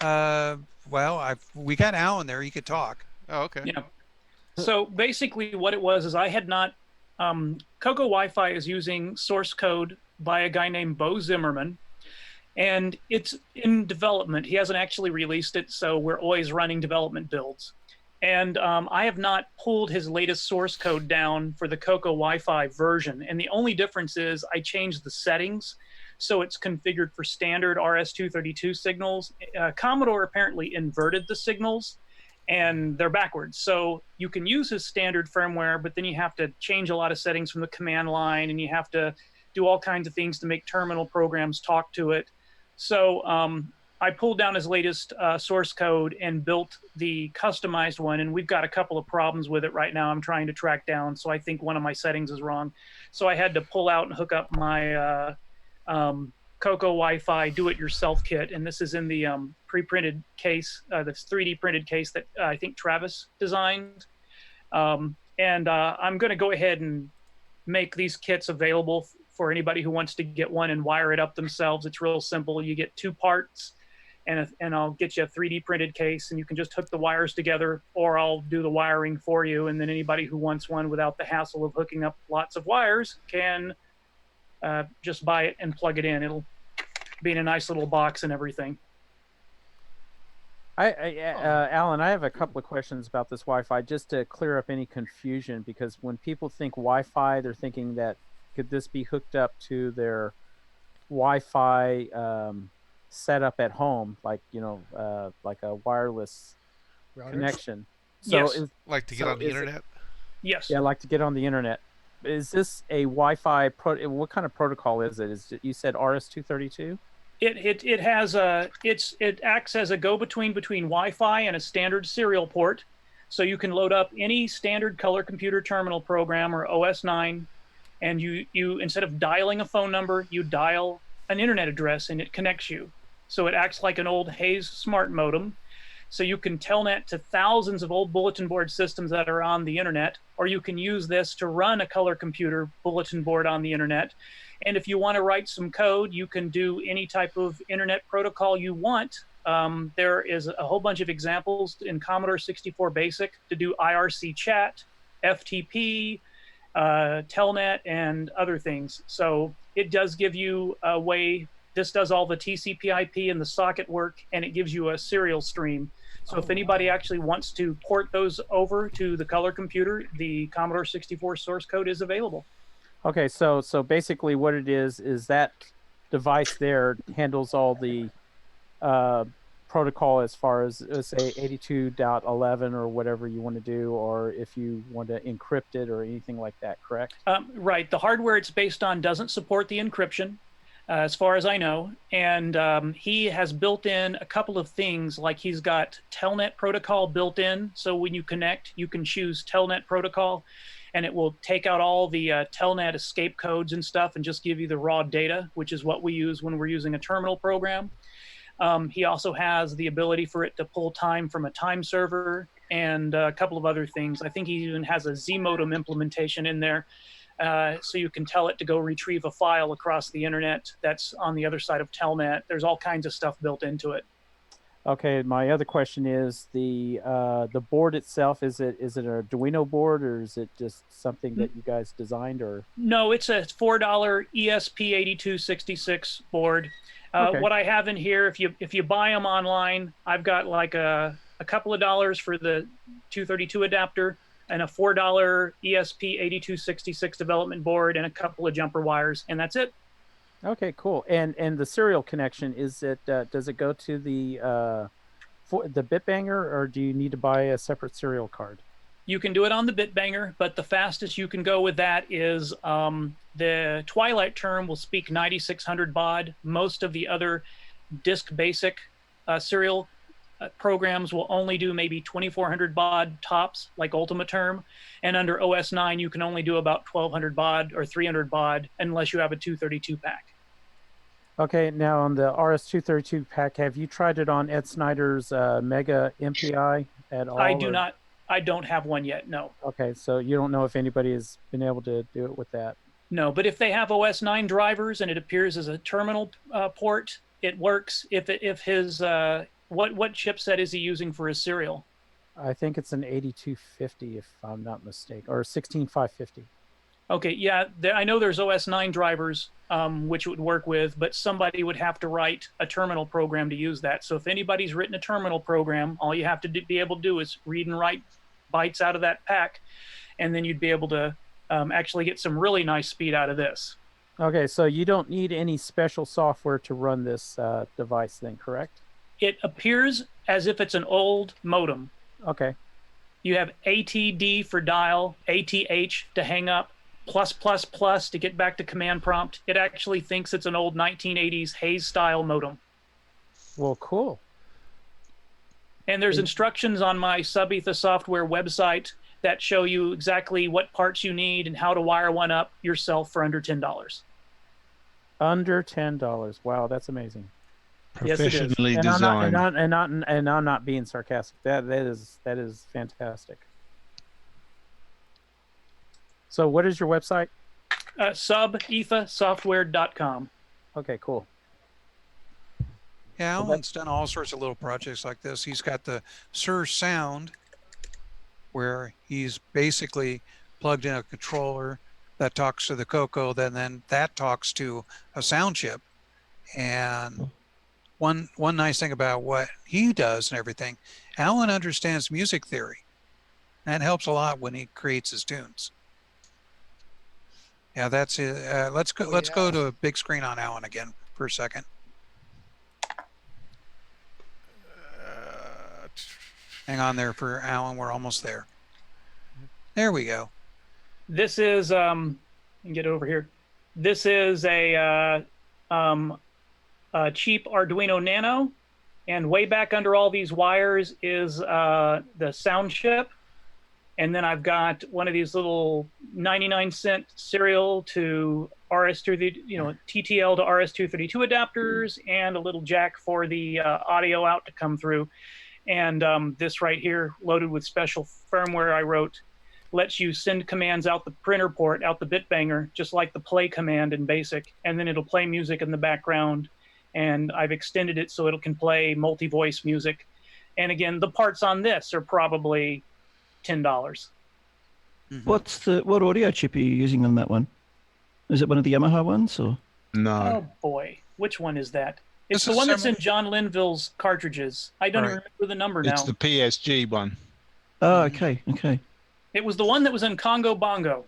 Well, we got Alan there. He could talk. Oh, okay. Yeah. So basically, what it was is I had not. CoCo Wi-Fi is using source code by a guy named Bo Zimmerman, and it's in development. He hasn't actually released it, so we're always running development builds. And I have not pulled his latest source code down for the CoCo Wi-Fi version. And the only difference is I changed the settings. So it's configured for standard RS-232 signals. Commodore apparently inverted the signals, and they're backwards. So you can use his standard firmware, but then you have to change a lot of settings from the command line, and you have to do all kinds of things to make terminal programs talk to it. So I pulled down his latest source code and built the customized one, and we've got a couple of problems with it right now I'm trying to track down, so I think one of my settings is wrong. So I had to pull out and hook up my CoCo Wi-Fi do-it-yourself kit, and this is in the pre-printed case, this 3D printed case that I think Travis designed. I'm going to go ahead and make these kits available for anybody who wants to get one and wire it up themselves. It's real simple. You get 2 parts, and I'll get you a 3D printed case, and you can just hook the wires together, or I'll do the wiring for you, and then anybody who wants one without the hassle of hooking up lots of wires can just buy it and plug it in. It'll be in a nice little box and everything. Alan, I have a couple of questions about this Wi-Fi, just to clear up any confusion, because when people think Wi-Fi, they're thinking that could this be hooked up to their Wi-Fi setup at home, like like a wireless connection. So yes. Like to get on the internet? Yes. Yeah, like to get on the internet. Is this a Wi-Fi? What kind of protocol is it? You said RS-232? It has it acts as a go-between between Wi-Fi and a standard serial port, so you can load up any standard color computer terminal program or OS9, and you instead of dialing a phone number, you dial an internet address and it connects you. So it acts like an old Hayes smart modem. So you can telnet to thousands of old bulletin board systems that are on the internet, or you can use this to run a color computer bulletin board on the internet. And if you want to write some code, you can do any type of internet protocol you want. There is a whole bunch of examples in Commodore 64 BASIC to do IRC chat, FTP, telnet, and other things. So it does give you a way. This does all the TCP/IP and the socket work, and it gives you a serial stream. So if anybody actually wants to port those over to the color computer, the Commodore 64 source code is available. Okay, so basically what it is that device there handles all the protocol as far as, say, 82.11 or whatever you want to do, or if you want to encrypt it or anything like that, correct? Right. The hardware it's based on doesn't support the encryption, as far as I know. And he has built in a couple of things, like he's got Telnet protocol built in. So when you connect, you can choose Telnet protocol, and it will take out all the Telnet escape codes and stuff and just give you the raw data, which is what we use when we're using a terminal program. He also has the ability for it to pull time from a time server and a couple of other things. I think he even has a Z modem implementation in there. so you can tell it to go retrieve a file across the internet that's on the other side of Telnet. There's all kinds of stuff built into it. Okay, my other question is the board itself. Is it an Arduino board, or is it just something that you guys designed? Or No, it's a $4 ESP8266 board. Okay. What I have in here, if you buy them online, I've got like a couple of dollars for the 232 adapter and a $4 ESP8266 development board and a couple of jumper wires, and that's it. Okay, cool. And the serial connection, is it does it go to the Bitbanger, or do you need to buy a separate serial card? You can do it on the Bitbanger, but the fastest you can go with that is the Twilight term will speak 9600 baud. Most of the other disk basic serial programs will only do maybe 2400 baud tops, like Ultima term. And under OS 9, you can only do about 1200 baud or 300 baud unless you have a 232 pack. Okay, now on the RS-232 pack, have you tried it on Ed Snyder's Mega MPI at all? I do not. I don't have one yet, no. Okay, so you don't know if anybody has been able to do it with that. No, but if they have OS 9 drivers and it appears as a terminal port, it works. If his what chipset is he using for his serial? I think it's an 8250, if I'm not mistaken, or 16550. Okay, yeah, I know there's OS 9 drivers, which it would work with, but somebody would have to write a terminal program to use that. So if anybody's written a terminal program, all you have to be able to do is read and write bytes out of that pack, and then you'd be able to actually get some really nice speed out of this. Okay, so you don't need any special software to run this device then, correct? It appears as if it's an old modem. Okay. You have ATD for dial, ATH to hang up, +++ to get back to command prompt. It actually thinks it's an old 1980s Hayes style modem. Well, cool. And there's instructions on my Subetha software website that show you exactly what parts you need and how to wire one up yourself for under $10. Under $10. Wow, that's amazing. Professionally yes, designed. And I'm not being sarcastic. That is fantastic. So what is your website? Subethasoftware.com. Okay, cool. Yeah, Alan's done all sorts of little projects like this. He's got the Sir Sound, where he's basically plugged in a controller that talks to the CoCo, then that talks to a sound chip. And one nice thing about what he does and everything, Alan understands music theory. That helps a lot when he creates his tunes. Yeah, that's it. Let's go to a big screen on Alan again for a second. Hang on there for Alan. We're almost there. There we go. This is get over here. This is a cheap Arduino Nano, and way back under all these wires is the sound chip. And then I've got one of these little 99-cent serial to RS230, TTL to RS232 adapters, and a little jack for the audio out to come through. And this right here, loaded with special firmware I wrote, lets you send commands out the printer port, out the Bitbanger, just like the play command in BASIC, and then it'll play music in the background. And I've extended it so it can play multi-voice music. And again, the parts on this are probably $10. Mm-hmm. What audio chip are you using on that one? Is it one of the Yamaha ones, or? No. Oh boy, which one is that? It's the one that's in John Linville's cartridges. I don't even remember the number now. It's the PSG one. Oh, okay. It was the one that was in Congo Bongo.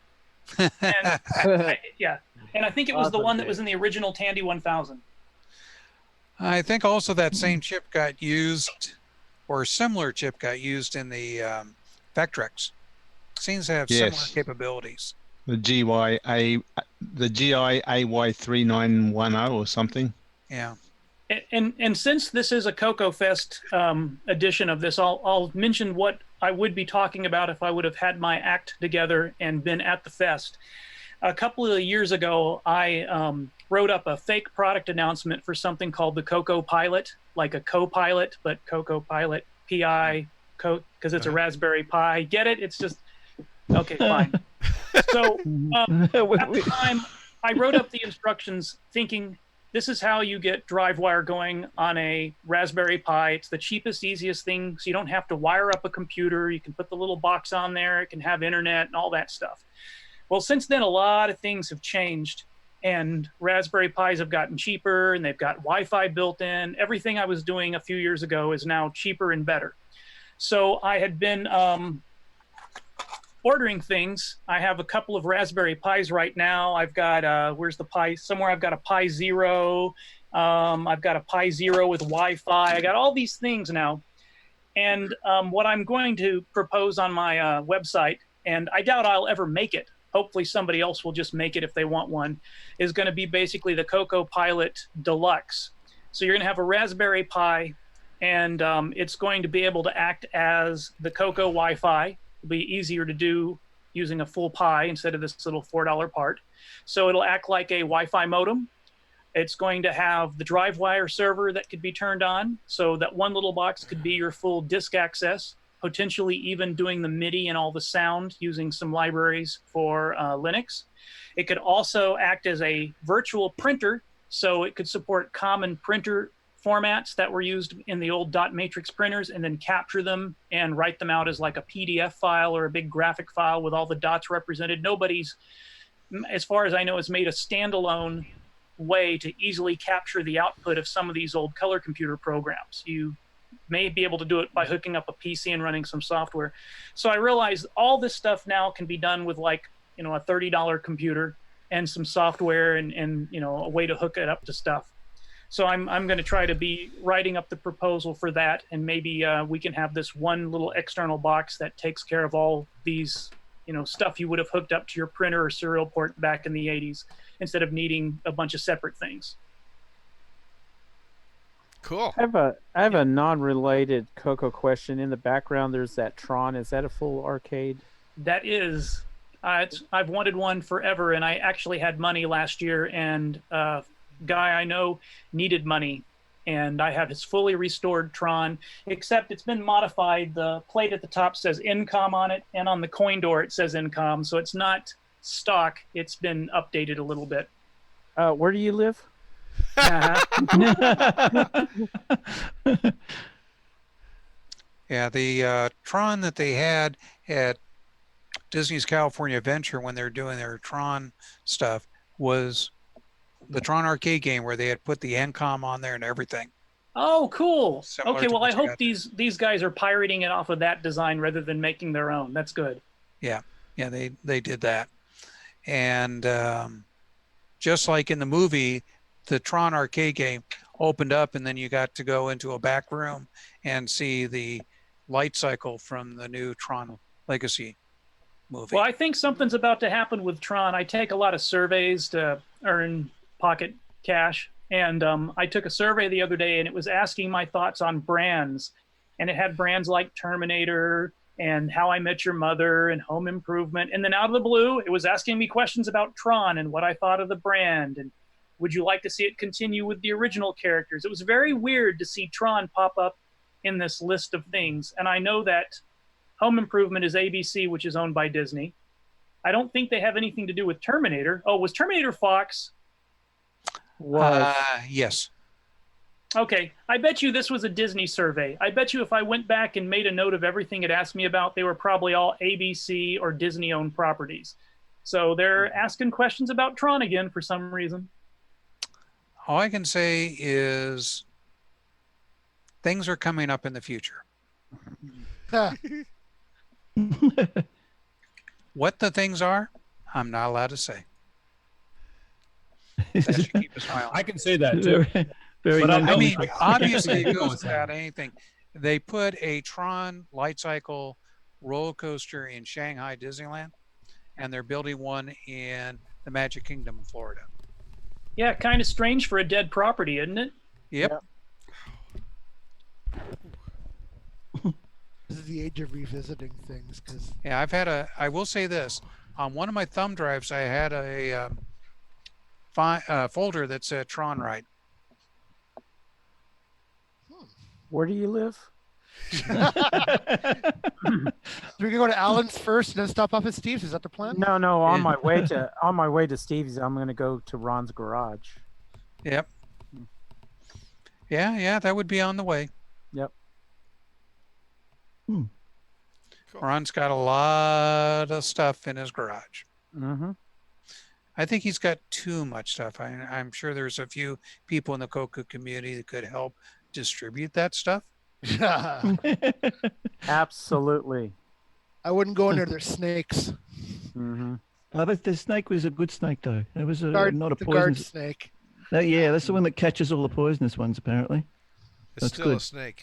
And and I think it was the one that was in the original Tandy 1000. I think also that same chip got used, or a similar chip got used in the Vectrex. Seems to have similar capabilities. The GIAY3910 or something. Yeah. And since this is a CoCoFEST edition of this, I'll mention what I would be talking about if I would have had my act together and been at the fest. A couple of years ago, I wrote up a fake product announcement for something called the CoCo Pilot, like a co-pilot, but CoCo Pilot PI, because it's a Raspberry Pi. Get it? It's just, okay, fine. So at the time, I wrote up the instructions thinking this is how you get drive wire going on a Raspberry Pi. It's the cheapest, easiest thing, so you don't have to wire up a computer. You can put the little box on there. It can have internet and all that stuff. Well, since then, a lot of things have changed, and Raspberry Pis have gotten cheaper, and they've got Wi-Fi built in. Everything I was doing a few years ago is now cheaper and better. So I had been ordering things. I have a couple of Raspberry Pis right now. I've got, where's the Pi? Somewhere I've got a Pi Zero. I've got a Pi Zero with Wi-Fi. I got all these things now. And what I'm going to propose on my website, and I doubt I'll ever make it, hopefully somebody else will just make it if they want one, is going to be basically the CoCo Pilot Deluxe. So you're going to have a Raspberry Pi, and it's going to be able to act as the CoCo Wi-Fi. It'll be easier to do using a full Pi instead of this little $4 part. So it'll act like a Wi-Fi modem. It's going to have the drive wire server that could be turned on, so that one little box could be your full disk access, potentially even doing the MIDI and all the sound using some libraries for Linux. It could also act as a virtual printer, so it could support common printer formats that were used in the old dot matrix printers, and then capture them and write them out as like a PDF file or a big graphic file with all the dots represented. Nobody's, as far as I know, has made a standalone way to easily capture the output of some of these old color computer programs. You may be able to do it by hooking up a PC and running some software. So I realized all this stuff now can be done with, like, you know, a $30 computer and some software and you know, a way to hook it up to stuff. So I'm going to try to be writing up the proposal for that, and maybe we can have this one little external box that takes care of all these, you know, stuff you would have hooked up to your printer or serial port back in the 80s, instead of needing a bunch of separate things. Cool. I have a non-related CoCo question. In the background, there's that Tron. Is that a full arcade? That is. I've wanted one forever, and I actually had money last year, and a guy I know needed money, and I have his fully restored Tron, except it's been modified. The plate at the top says Incom on it, and on the coin door it says Incom, so it's not stock. It's been updated a little bit. Where do you live? Yeah, the Tron that they had at Disney's California Adventure when they were doing their Tron stuff was the Tron arcade game where they had put the Encom on there and everything. Oh, cool. Similar Okay, to well, what I you hope got these guys are pirating it off of that design rather than making their own. That's good. Yeah, they did that. And just like in the movie, the Tron arcade game opened up, and then you got to go into a back room and see the light cycle from the new Tron Legacy movie. Well, I think something's about to happen with Tron. I take a lot of surveys to earn pocket cash, and I took a survey the other day, and it was asking my thoughts on brands, and it had brands like Terminator and How I Met Your Mother and Home Improvement, and then out of the blue, it was asking me questions about Tron and what I thought of the brand, and would you like to see it continue with the original characters? It was very weird to see Tron pop up in this list of things, and I know that Home Improvement is ABC, which is owned by Disney. I don't think they have anything to do with Terminator. Oh, was Terminator Fox? Yes. Okay, I bet you this was a Disney survey. I bet you if I went back and made a note of everything it asked me about, they were probably all ABC or Disney-owned properties. So they're asking questions about Tron again for some reason. All I can say is things are coming up in the future. What the things are, I'm not allowed to say. That should keep us smiling. I can say that too. But I mean, obviously it goes without anything. They put a Tron light cycle roller coaster in Shanghai Disneyland, and they're building one in the Magic Kingdom in Florida. Yeah, kind of strange for a dead property, isn't it? Yep. This is the age of revisiting things, because Yeah, I will say this. On one of my thumb drives, I had a folder that said Tron Ride. Where do you live? Do we go to Alan's first and then stop off at Steve's? Is that the plan? No, no. On my way to Steve's, I'm going to go to Ron's garage. Yep. Yeah, that would be on the way. Yep. Hmm. Ron's got a lot of stuff in his garage. Mm-hmm. I think he's got too much stuff. I'm sure there's a few people in the CoCo community that could help distribute that stuff. Absolutely. I wouldn't go in there. There's snakes. Mm-hmm. The snake was a good snake, though. It was not a the guard poisonous snake. Yeah, that's the one that catches all the poisonous ones, apparently. It's That's still good. a snake.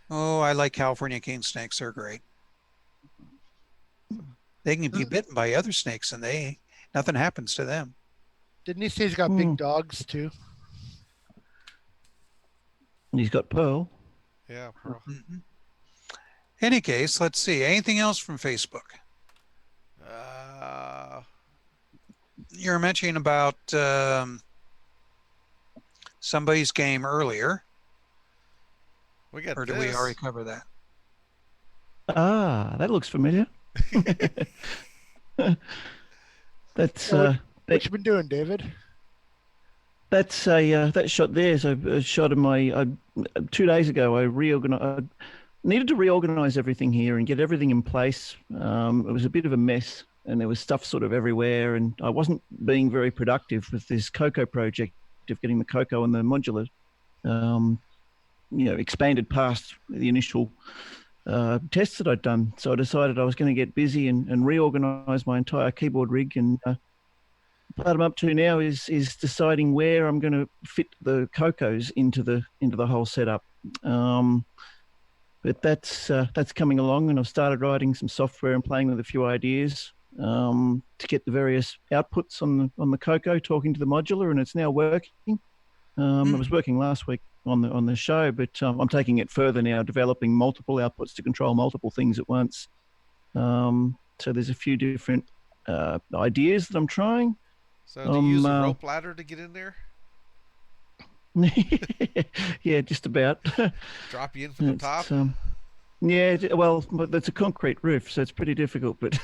Oh, I like California king snakes. They're great. They can be bitten by other snakes and nothing happens to them. Didn't he say he's got big dogs too? And he's got Pearl. Yeah, Pearl. Mm-hmm. Any case, let's see. Anything else from Facebook? You're mentioning about somebody's game earlier. We got or did we already cover that? That looks familiar. That's what you been doing, David? That's that shot there. So a shot of my 2 days ago. I needed to reorganize everything here and get everything in place. It was a bit of a mess, and there was stuff sort of everywhere, and I wasn't being very productive with this CoCo project of getting the CoCo and the modular, expanded past the initial tests that I'd done. So I decided I was going to get busy and reorganize my entire keyboard rig. And what I'm up to now is deciding where I'm going to fit the CoCos into the whole setup. But that's coming along, and I've started writing some software and playing with a few ideas to get the various outputs on the CoCo talking to the modular, and it's now working. It was working last week on the show, but I'm taking it further now, developing multiple outputs to control multiple things at once. So there's a few different ideas that I'm trying. So do you use a rope ladder to get in there? Yeah, just about. Drop you in from the top? Yeah, well, that's a concrete roof, so it's pretty difficult. But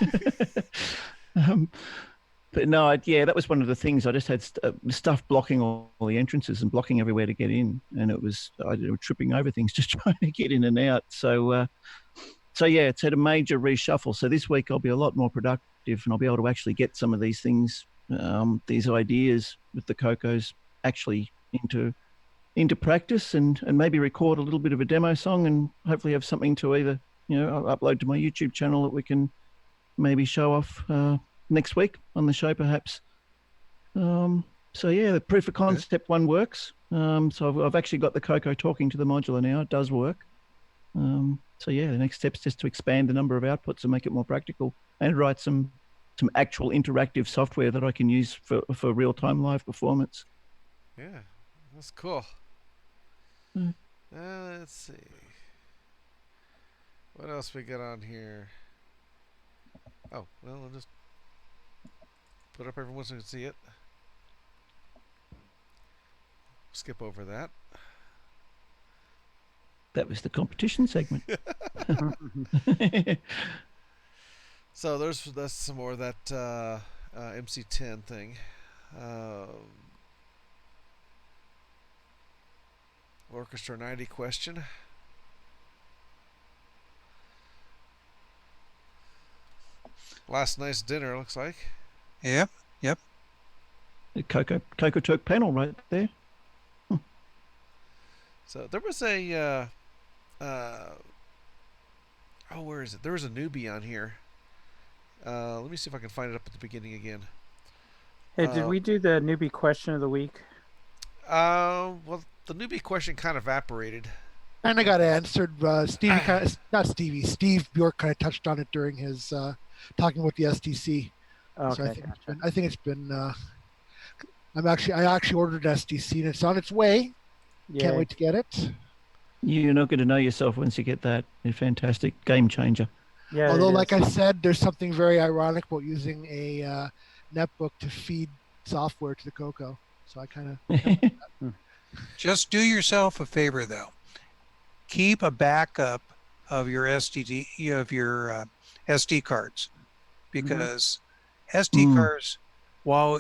but no, that was one of the things. I just had stuff blocking all the entrances and blocking everywhere to get in, and I was tripping over things just trying to get in and out. So yeah, it's had a major reshuffle. So this week I'll be a lot more productive, and I'll be able to actually get some of these things, these ideas with the CoCos actually into practice, and maybe record a little bit of a demo song, and hopefully have something to either upload to my YouTube channel that we can maybe show off next week on the show, perhaps. So yeah, the proof of concept one works. So I've actually got the CoCo talking to the modular now. It does work. So yeah, the next step is just to expand the number of outputs and make it more practical, and write some actual interactive software that I can use for real-time live performance. Yeah, that's cool. Let's see. What else we got on here? Oh, well, I'll just put up everyone so you can see it. Skip over that. That was the competition segment. So that's some more of that MC10 thing. Orchestra 90 question. Last night's dinner, looks like. Yep. The CoCoTALK panel right there. So there was a where is it? There was a newbie on here. Let me see if I can find it up at the beginning again. Hey, did we do the newbie question of the week? Well, the newbie question kind of evaporated. And I got answered. Steve Bjork kind of touched on it during his talking about the SDC. Okay, so I think it's been. I actually ordered SDC and it's on its way. Yeah. Can't wait to get it. You're not going to know yourself once you get that. A fantastic game changer. Yeah. Although, like I said, there's something very ironic about using a netbook to feed software to the CoCo. So I kind of. Just do yourself a favor, though. Keep a backup of your SD cards, because SD cards, while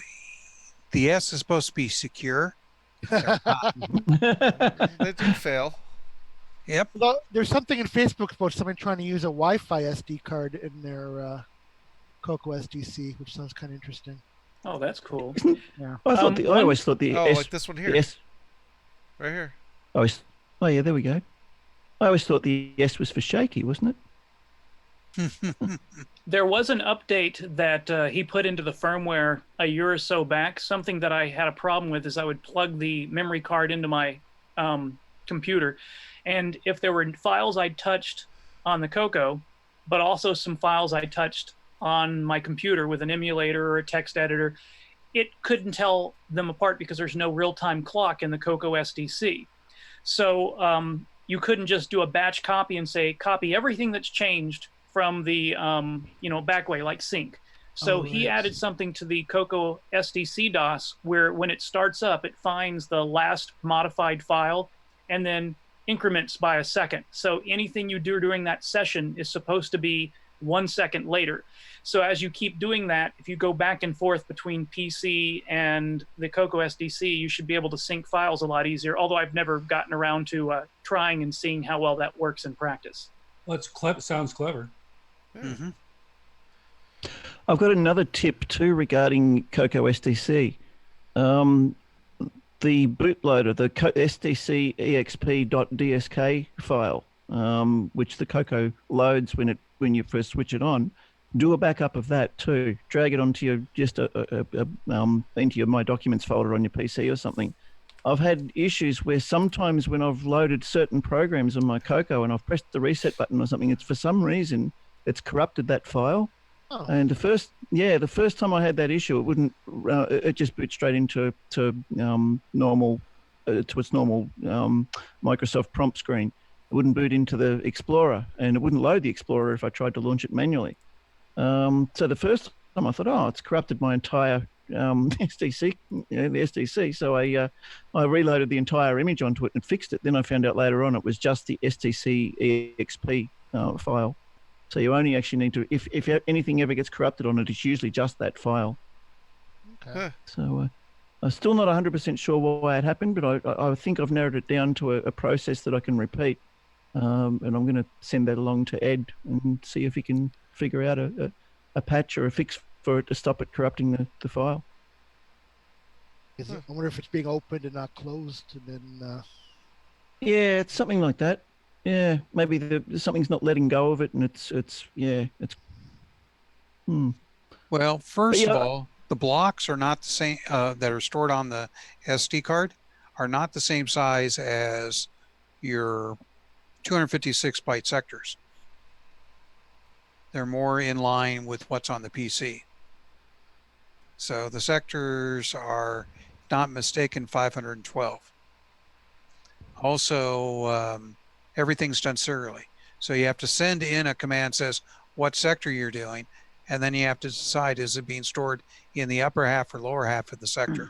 the S is supposed to be secure, they're not. They do fail. Yep. Well, there's something in Facebook about someone trying to use a Wi-Fi SD card in their CoCo SDC, which sounds kind of interesting. Oh, that's cool. Yeah. I always thought the S. like this one here. The S, Right here. oh yeah, there we go. I always thought the S was for shaky, wasn't it? There was an update that he put into the firmware a year or so back. Something that I had a problem with is I would plug the memory card into my computer, and if there were files I touched on the CoCo, but also some files I touched on my computer with an emulator or a text editor, it couldn't tell them apart because there's no real-time clock in the CoCo SDC. So you couldn't just do a batch copy and say, copy everything that's changed from the back way, like sync. So he added something to the CoCo SDC DOS where when it starts up, it finds the last modified file and then increments by a second. So anything you do during that session is supposed to be 1 second later. So as you keep doing that, if you go back and forth between PC and the CoCo SDC, you should be able to sync files a lot easier, although I've never gotten around to trying and seeing how well that works in practice. Well, sounds clever. Mm-hmm. I've got another tip too regarding CoCo SDC. The bootloader, the SDC exp.dsk file, which the CoCo loads when you first switch it on, do a backup of that too. Drag it onto your into your My Documents folder on your PC or something. I've had issues where sometimes when I've loaded certain programs on my CoCo and I've pressed the reset button or something, it's for some reason it's corrupted that file. Oh. And the first time I had that issue, it wouldn't. It just boot straight into normal to its normal Microsoft prompt screen. It wouldn't boot into the Explorer, and it wouldn't load the Explorer if I tried to launch it manually. So the first time I thought, oh, it's corrupted my entire SDC, the SDC. So I reloaded the entire image onto it and fixed it. Then I found out later on it was just the SDC exp file. So you only actually need to, if anything ever gets corrupted on it, it's usually just that file. Okay. So I'm still not 100% sure why it happened, but I think I've narrowed it down to a process that I can repeat. And I'm going to send that along to Ed and see if he can figure out a patch or a fix for it to stop it corrupting the file. I wonder if it's being opened and not closed, and then. Yeah, it's something like that. Yeah, maybe something's not letting go of it, and it's. Well, first of all, the blocks are not the same that are stored on the SD card are not the same size as your 256 byte sectors. They're more in line with what's on the PC. So the sectors are, not mistaken, 512. Also, everything's done serially. So you have to send in a command that says what sector you're doing, and then you have to decide, is it being stored in the upper half or lower half of the sector?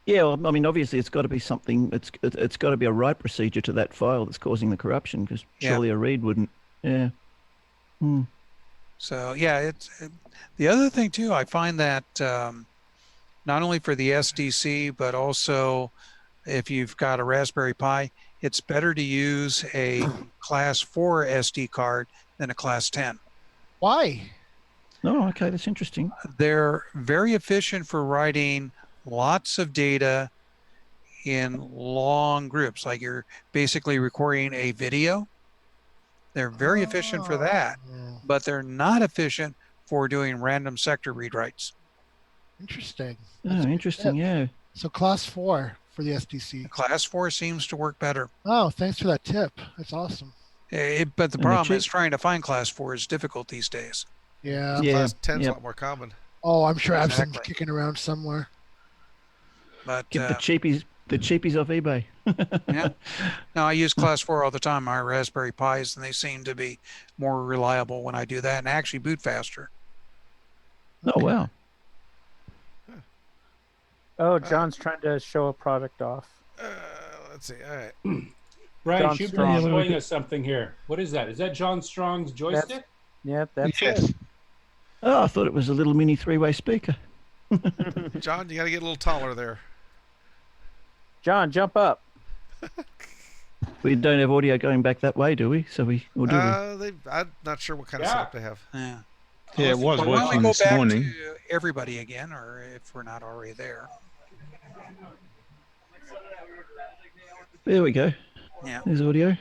Yeah, well, I mean, obviously it's got to be something, it's got to be a write procedure to that file that's causing the corruption, because surely a read wouldn't. Yeah. So yeah, the other thing too, I find that not only for the SDC, but also if you've got a Raspberry Pi, it's better to use a class 4 SD card than a class 10. Why? Oh, okay, that's interesting. They're very efficient for writing lots of data in long groups, like you're basically recording a video. They're very efficient for that, but they're not efficient for doing random sector read writes. Interesting. Oh, interesting, yeah. So class 4 for the SDC. Class 4 seems to work better. Oh, thanks for that tip. That's awesome. But the problem is trying to find class 4 is difficult these days. Yeah. Class 10 is a lot more common. Oh, I'm sure I have some kicking around somewhere. But get the cheapies off eBay. Yeah. No, I use class 4 all the time, my Raspberry Pis, and they seem to be more reliable when I do that and actually boot faster. Oh, wow. Oh, John's trying to show a product off. Let's see. All right. Brian John Schubert Strong. is showing us something here. What is that? Is that John Strong's joystick? That's Yes. it. Oh, I thought it was a little mini three-way speaker. John, you got to get a little taller there. John, jump up. We don't have audio going back that way, do we? So we, or do we? I'm not sure what kind of setup they have. Yeah. Yeah, it was Why don't we working go this back morning. to everybody again, or if we're not already there. There we go. Yeah. There's audio.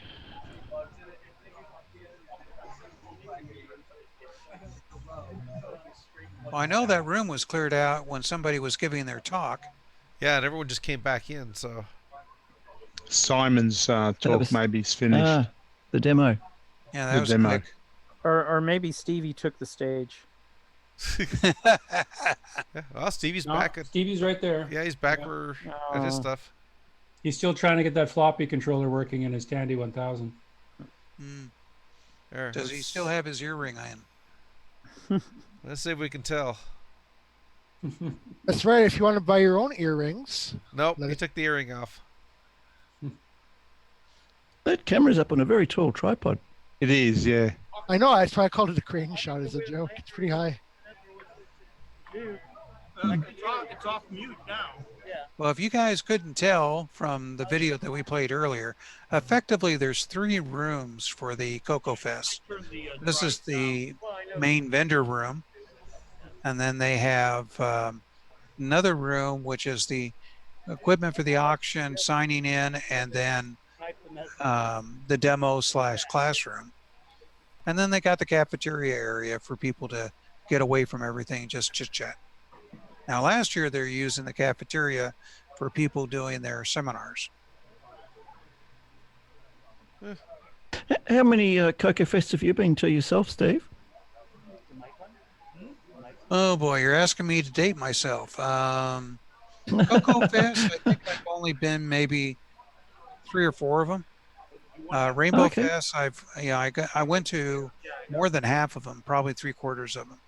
Well, I know that room was cleared out when somebody was giving their talk. Yeah, and everyone just came back in, so. Simon's talk maybe is finished. The demo. Yeah, The that was demo. quick. Or maybe Stevie took the stage. Yeah, well, Stevie's No, back. Stevie's right there. Yeah, he's back for at his stuff. He's still trying to get that floppy controller working in his Tandy 1000. There, Does he still have his earring on? Let's see if we can tell. That's right. If you want to buy your own earrings. Nope, he took the earring off. That camera's up on a very tall tripod. It is, yeah. I know. That's why I called it a crane shot as a joke. It's pretty high. It's off mute now. Well, if you guys couldn't tell from the video that we played earlier, effectively there's 3 rooms for the CoCoFEST. This is the main vendor room, and then they have another room which is the equipment for the auction, signing in, and then the demo / classroom. And then they got the cafeteria area for people to get away from everything and just chit chat. Now, last year they're using the cafeteria for people doing their seminars. How many CoCoFests have you been to yourself, Steve? Oh boy, you're asking me to date myself. CoCoFest, I think I've only been maybe 3 or 4 of them. Rainbow Okay. Fest, I went to more than half of them, probably 3/4 of them.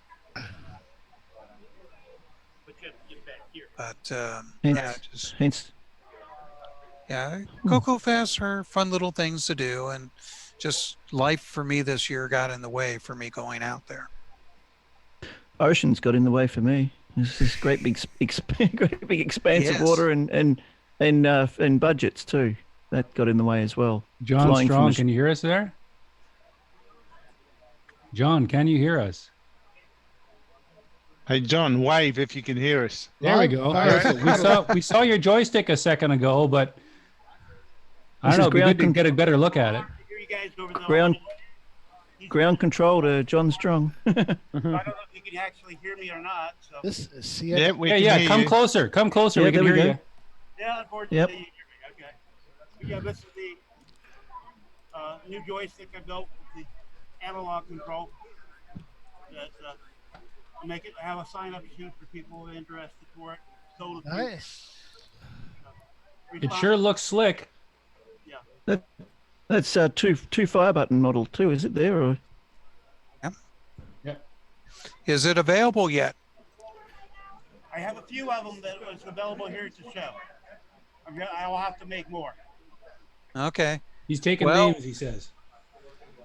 But CoCoFests are fun little things to do, and just life for me this year got in the way for me going out there. Oceans got in the way for me. There's this great big, great big expanse Yes. of water and budgets too. That got in the way as well. John Flying from Strong, Aus- can you hear us there? John, can you hear us? Hey, John, wave if you can hear us. There we go. We saw your joystick a second ago, but I don't know. It'd be good to get a better look at it. Ground control to John Strong. I don't know if you can actually hear me or not. So. This is see Yeah, we can Yeah, hear come you. closer. Come closer. Yeah, we can there we hear go. you. Yeah, unfortunately, Yep. you hear me. Okay. But yeah, this is the new joystick I built with the analog control. That make it have a sign-up sheet for people interested for it. Sold it. Nice. It sure looks slick. That's two fire button model too, is it there? Or? Is it available yet? I have a few of them that was available here at the show. I'll have to make more. Okay. He's taking Well- names, he says.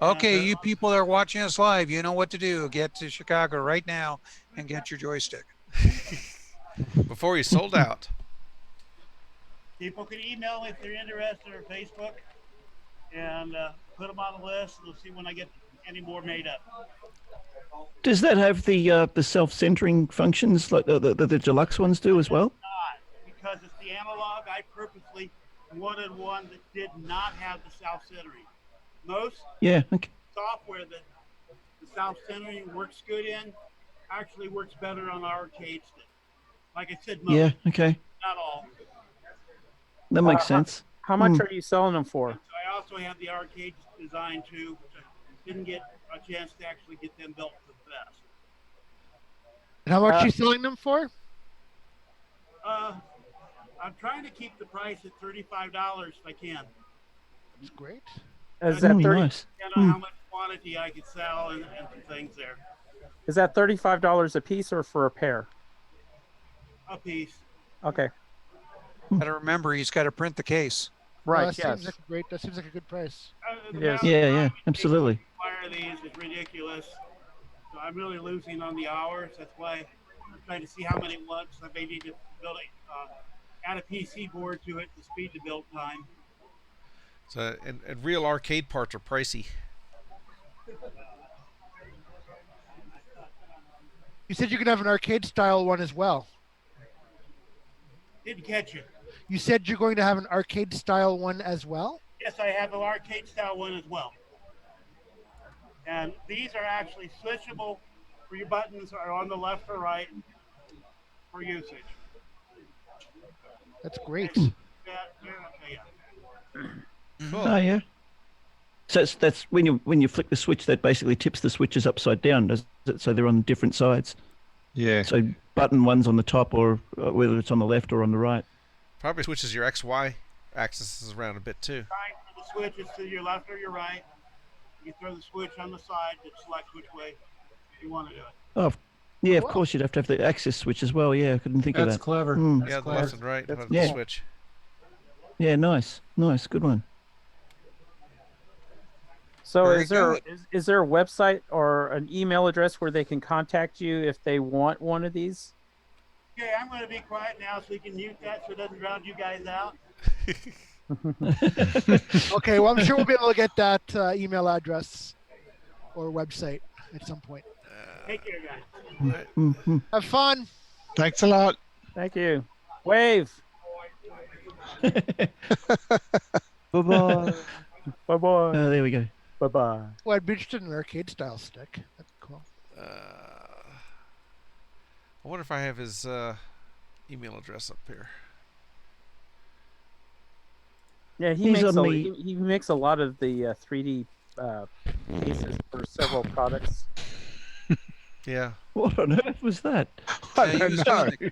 Okay, you people that are watching us live, you know what to do. Get to Chicago right now and get your joystick. Before he's sold out. People can email me if they're interested, or Facebook, and put them on the list. We'll see when I get any more made up. Does that have the self-centering functions like the deluxe ones do as well? Because it's the analog, I purposely wanted one that did not have the self-centering. Most Yeah. Okay. software that the self-centering works good in actually works better on the arcade stick. Like I said, most, Yeah. Okay. not all. That makes sense. How much are you selling them for? So I also have the arcade design too, which I didn't get a chance to actually get them built for the best. And how much are you selling them for? I'm trying to keep the price at $35 if I can. That's great. Is that 30? Nice. Depend on how much quantity I could sell and some things there. Is that $35 a piece or for a pair? A piece. Okay. Got to remember, he's got to print the case. Right. That yes. seems like a great. That seems like a good price. Yes. Yeah, absolutely. Fire these is ridiculous. So I'm really losing on the hours. That's why I'm trying to see how many watts I may need to build add a PC board to it to speed the build time. So, and real arcade parts are pricey. You said you could have an arcade style one as well. Didn't catch it. You said you're going to have an arcade style one as well? Yes, I have an arcade style one as well. And these are actually switchable, where your buttons are on the left or right for usage. That's great. Oh yeah. So that's when you flick the switch, that basically tips the switches upside down, does it? So they're on different sides. Yeah. So button one's on the top, or whether it's on the left or on the right. Probably switches your XY axis around a bit too. For the switch, it's to your left or your right. You throw the switch on the side that selects which way you want to do it. Oh, yeah, of course you'd have to have the access switch as well. Yeah, I couldn't think of that. That's clever. Mm. Yeah, the left and right have yeah. the switch. Yeah, nice, good one. So Very is there a website or an email address where they can contact you if they want one of these? Okay, I'm going to be quiet now so we can mute that so it doesn't drown you guys out. Okay, well, I'm sure we'll be able to get that email address or website at some point. Take care, guys. Have fun. Thanks a lot. Thank you. Wave. Bye-bye. Bye-bye. There we go. Bye-bye. Well, I'd be interested in an arcade style stick. That's cool. I wonder if I have his email address up here. Yeah, he makes a lot of the 3D cases for several products. Yeah. What on earth was that? He was doing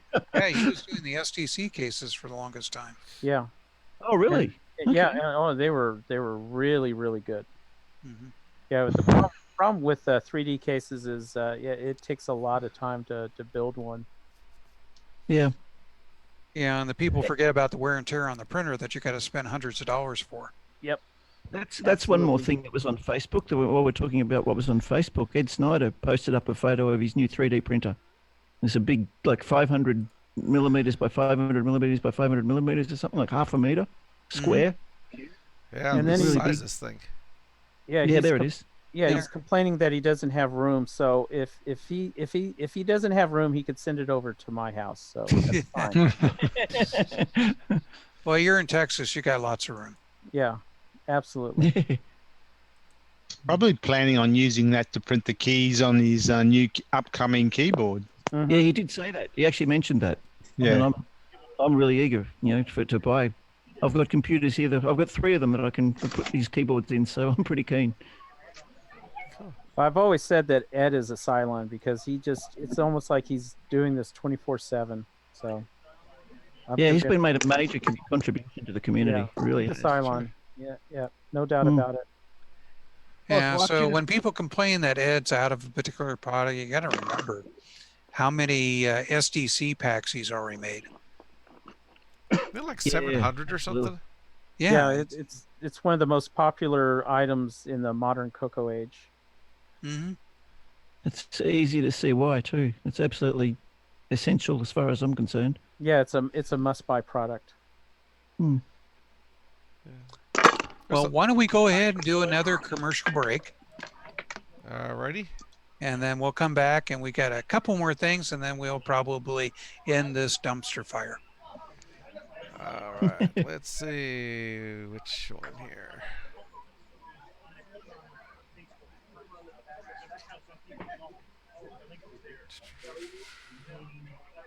the STC cases for the longest time. Yeah. Oh, really? And, yeah. And, they were really, really good. Mm-hmm. Yeah. But the problem with 3D cases is it takes a lot of time to build one. Yeah. Yeah, and the people forget about the wear and tear on the printer that you got to spend hundreds of dollars for. Yep. That's one more thing that was on Facebook. While we're talking about what was on Facebook, Ed Snyder posted up a photo of his new 3D printer. It's a big, like 500 millimeters by 500 millimeters by 500 millimeters or something, like half a meter square. Yeah, and then the he size of this thing. Yeah, there it is. Yeah, he's complaining that he doesn't have room. So if he doesn't have room, he could send it over to my house. So that's fine. Well, you're in Texas. You got lots of room. Yeah, absolutely. Probably planning on using that to print the keys on his new upcoming keyboard. Yeah, he did say that. He actually mentioned that. Yeah. And I'm really eager, to buy. I've got computers here. I've got 3 of them that I can put these keyboards in, so I'm pretty keen. I've always said that Ed is a Cylon because it's almost like he's doing this 24/7. So he's been made a major contribution to the community. Yeah, Really. he's a Cylon. Yeah, no doubt about it. Yeah, so when people complain that Ed's out of a particular product, you got to remember how many SDC packs he's already made. They're like 700 or something. Yeah, it's one of the most popular items in the modern CoCo age. Mm-hmm. It's easy to see why too. It's absolutely essential as far as I'm concerned. Yeah, it's a must-buy product. Hmm. Well, why don't we go ahead and do another commercial break? Alrighty. And then we'll come back and we got a couple more things, and then we'll probably end this dumpster fire. All right. Let's see which one here.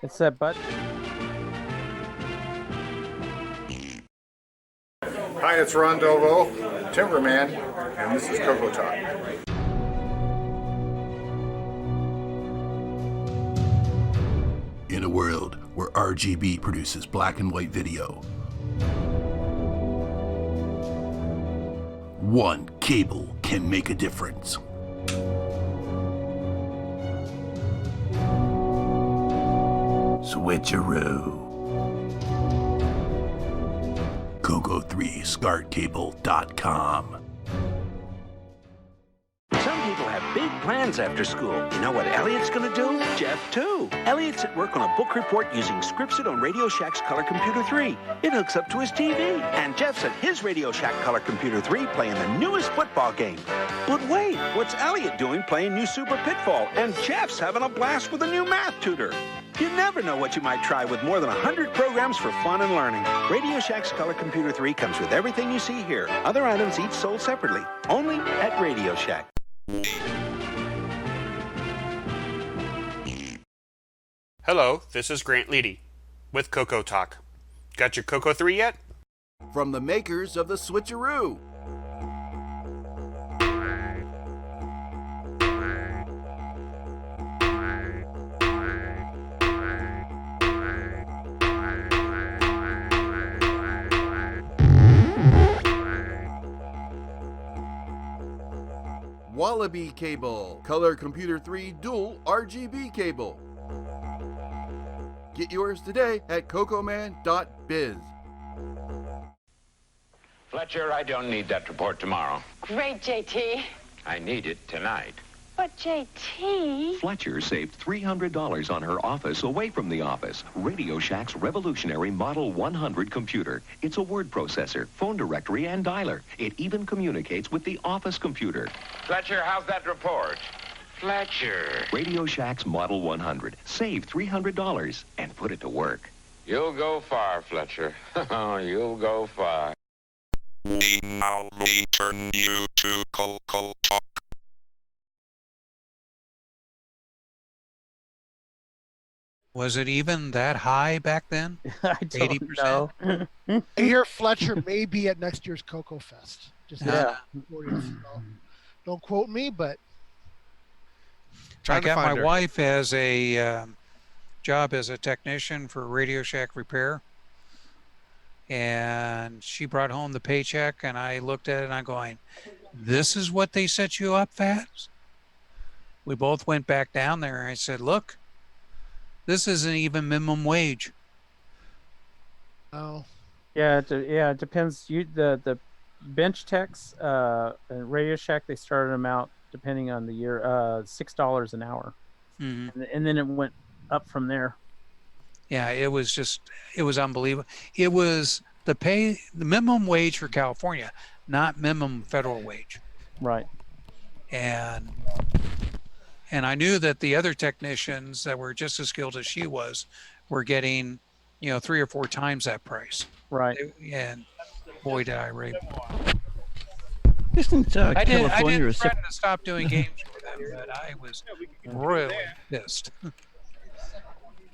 It's that button. Hi, it's Ron Delvaux, Timberman, and this is CoCoTALK. In a world where RGB produces black and white video, one cable can make a difference. Switcheroo. CoCo3ScartCable.com. Some people have big plans after school. You know what Elliot's going to do? Jeff, too. Elliot's at work on a book report using Scripted on Radio Shack's Color Computer 3. It hooks up to his TV. And Jeff's at his Radio Shack Color Computer 3 playing the newest football game. But wait, what's Elliot doing playing New Super Pitfall? And Jeff's having a blast with a new math tutor. You never know what you might try with more than 100 programs for fun and learning. Radio Shack's Color Computer 3 comes with everything you see here. Other items each sold separately. Only at Radio Shack. Hello, this is Grant Leighty with CoCoTALK. Got your CoCo 3 yet? From the makers of the Switcheroo. Wallaby Cable, Color Computer 3 Dual RGB Cable. Get yours today at cocoman.biz. Fletcher, I don't need that report tomorrow. Great, JT. I need it tonight. But JT... Fletcher saved $300 on her office away from the office. Radio Shack's revolutionary Model 100 computer. It's a word processor, phone directory, and dialer. It even communicates with the office computer. Fletcher, how's that report? Fletcher. Radio Shack's Model 100. Save $300 and put it to work. You'll go far, Fletcher. You'll go far. We now return you to CoCoTALK. Was it even that high back then? I don't know. I hear Fletcher may be at next year's CoCoFEST. Just Yeah. Don't quote me, but I got my wife as a job as a technician for Radio Shack repair, and she brought home the paycheck, and I looked at it and I'm going, "This is what they set you up as?" We both went back down there and I said, "Look, this isn't even minimum wage." Oh. Yeah, it depends. The bench techs and Radio Shack, they started them out depending on the year, $6 an hour, and then it went up from there. Yeah, it was unbelievable. It was the minimum wage for California, not minimum federal wage. Right. And I knew that the other technicians that were just as skilled as she was were getting, 3 or 4 times that price. Right. And boy, did I rave. Isn't I California didn't a threaten to stop doing games for them, but I was royally pissed.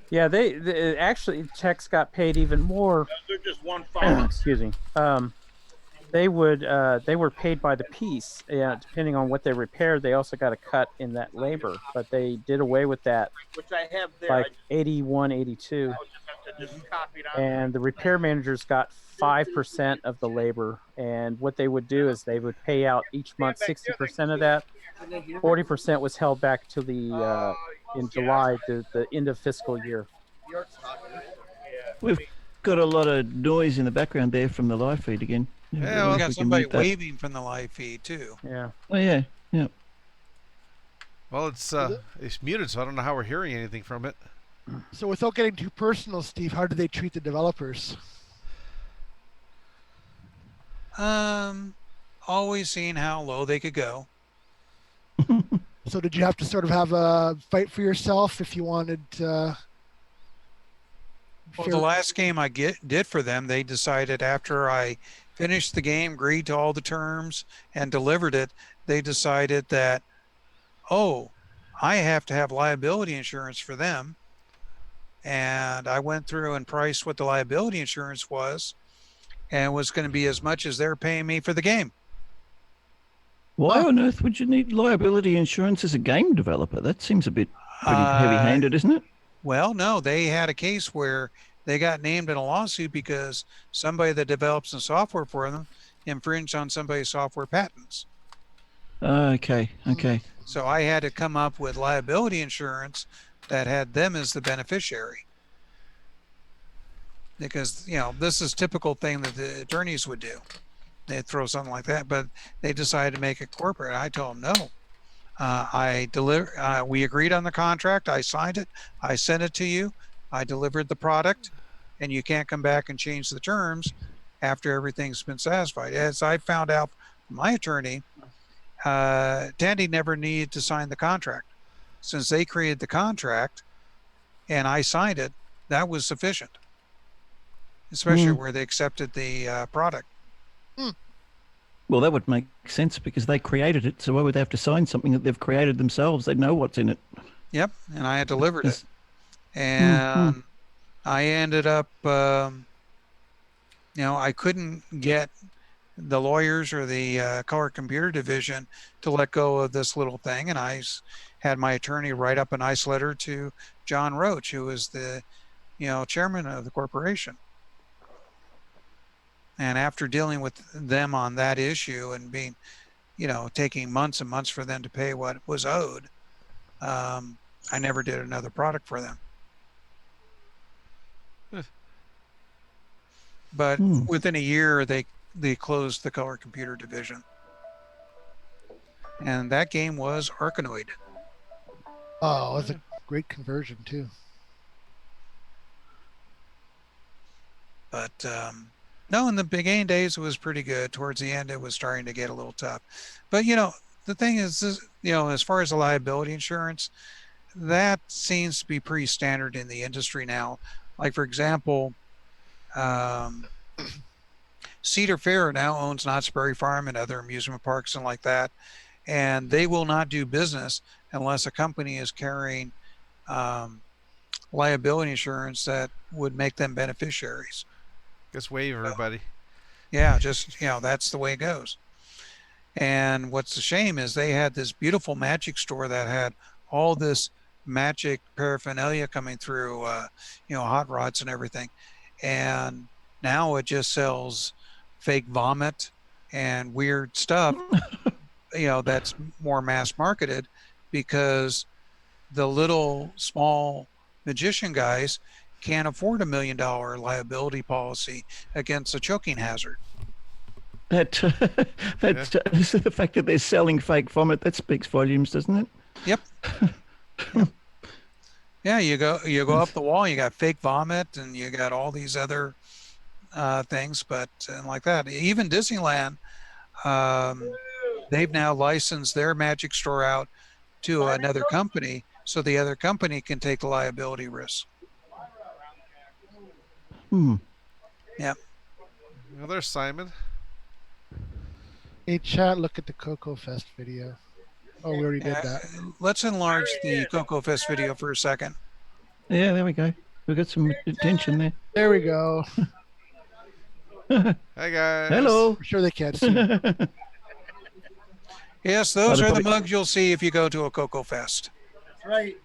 Yeah, they actually techs got paid even more. They're just one phone. Excuse me. They were paid by the piece. Yeah, depending on what they repaired, they also got a cut in that labor. But they did away with that, Which I have there. like 81, 82. And the repair managers got 5% of the labor. And what they would do is they would pay out each month 60% of that. 40% was held back to the in July, the end of fiscal year. We've got a lot of noise in the background there from the live feed again. Yeah, well, we got somebody waving from the live feed too. Yeah. Oh yeah, yeah. Well, it's muted, so I don't know how we're hearing anything from it. So without getting too personal, Steve, how did they treat the developers? Always seeing how low they could go. So did you have to sort of have a fight for yourself if you wanted to? Well, the last game I did for them, they decided after I finished the game, agreed to all the terms, and delivered it, they decided that, oh, I have to have liability insurance for them. And I went through and priced what the liability insurance was, and it was going to be as much as they're paying me for the game. Why on earth would you need liability insurance as a game developer? That seems a bit pretty heavy-handed, isn't it? Well, no, they had a case where they got named in a lawsuit because somebody that develops the software for them infringed on somebody's software patents. Okay. So I had to come up with liability insurance that had them as the beneficiary. because this is typical thing that the attorneys would do. They'd throw something like that, but they decided to make it corporate. I told them no. We agreed on the contract. I signed it. I sent it to you. I delivered the product, and you can't come back and change the terms after everything's been satisfied. As I found out from my attorney, Tandy never needed to sign the contract. Since they created the contract and I signed it, that was sufficient, especially where they accepted the product. Well, that would make sense because they created it. So why would they have to sign something that they've created themselves? They know what's in it. Yep, and I had delivered it. And I ended up, I couldn't get the lawyers or the color computer division to let go of this little thing. And I had my attorney write up a nice letter to John Roach, who was the, chairman of the corporation. And after dealing with them on that issue and being, taking months and months for them to pay what was owed, I never did another product for them. But within a year, they closed the color computer division. And that game was Arkanoid. Oh, that's a great conversion too. But no, in the beginning days, it was pretty good. Towards the end, it was starting to get a little tough. But, the thing is, as far as the liability insurance, that seems to be pretty standard in the industry now. Like, for example, Cedar Fair now owns Knott's Berry Farm and other amusement parks and like that. And they will not do business unless a company is carrying liability insurance that would make them beneficiaries. Just wave everybody. Yeah, that's the way it goes. And what's a shame is they had this beautiful magic store that had all this magic paraphernalia coming through, hot rods and everything. And now it just sells fake vomit and weird stuff, that's more mass marketed because the little small magician guys can't afford $1 million liability policy against a choking hazard. That's the fact that they're selling fake vomit, that speaks volumes, doesn't it? Yep. Yeah, you go up the wall, you got fake vomit and you got all these other things, but like that. Even Disneyland, they've now licensed their magic store out to another company so the other company can take the liability risk. Yeah. Well, there's Simon. Hey, chat, look at the CoCoFEST video. Oh, we already did that. Let's enlarge the CoCoFEST video for a second. Yeah, there we go. We've got some attention there. There we go. Hi, guys. Hello. I'm sure they can't see. Yes, those are the mugs you'll see if you go to a CoCoFEST. That's right.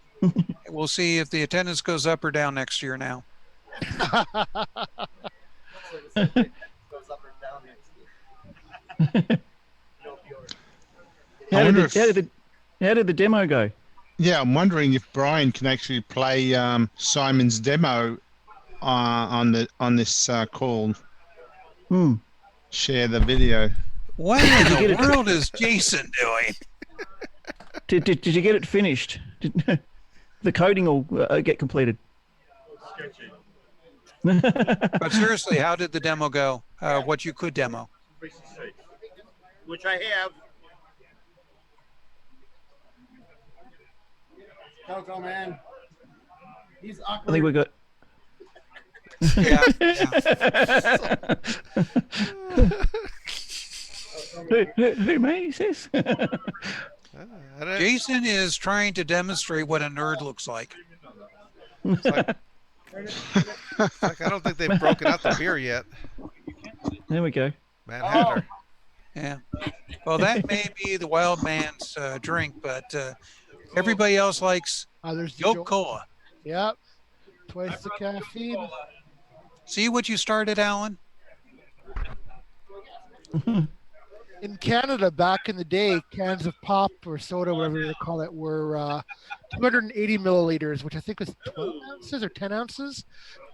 We'll see if the attendance goes up or down next year now. How did the demo go? Yeah, I'm wondering if Brian can actually play Simon's demo on this call. Share the video. What in the world is Jason doing? Did you get it finished? The coding will get completed. But seriously, how did the demo go? What you could demo? Which I have. Coco, man. He's awkward. I think we got. Who me? He says. Jason is trying to demonstrate what a nerd looks like. Like I don't think they've broken out the beer yet. There we go. Manhattan. Yeah. Well, that may be the wild man's drink, but everybody else likes Yoke Cola. Yep. Twice the caffeine. See what you started, Alan? in Canada back in the day, cans of pop or soda, whatever you call it, were 280 milliliters, which I think was 12 ounces or 10 ounces.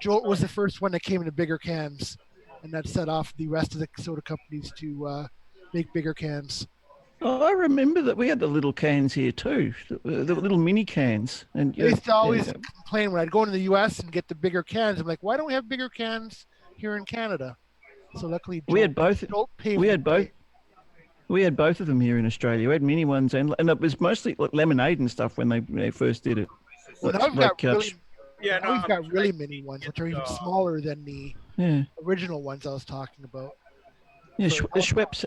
Jolt was the first one that came in the bigger cans, and that set off the rest of the soda companies to make bigger cans. Oh, I remember that we had the little cans here too, the little mini cans. And I used to always complain when I'd go into the U.S. and get the bigger cans. I'm like, why don't we have bigger cans here in Canada? So luckily, Jolt, we had both. We had both. We had both of them here in Australia. We had mini ones, and it was mostly like lemonade and stuff when they first did it. Well, now we've got really mini ones, which are even smaller than the original ones I was talking about. Yeah, Schweppes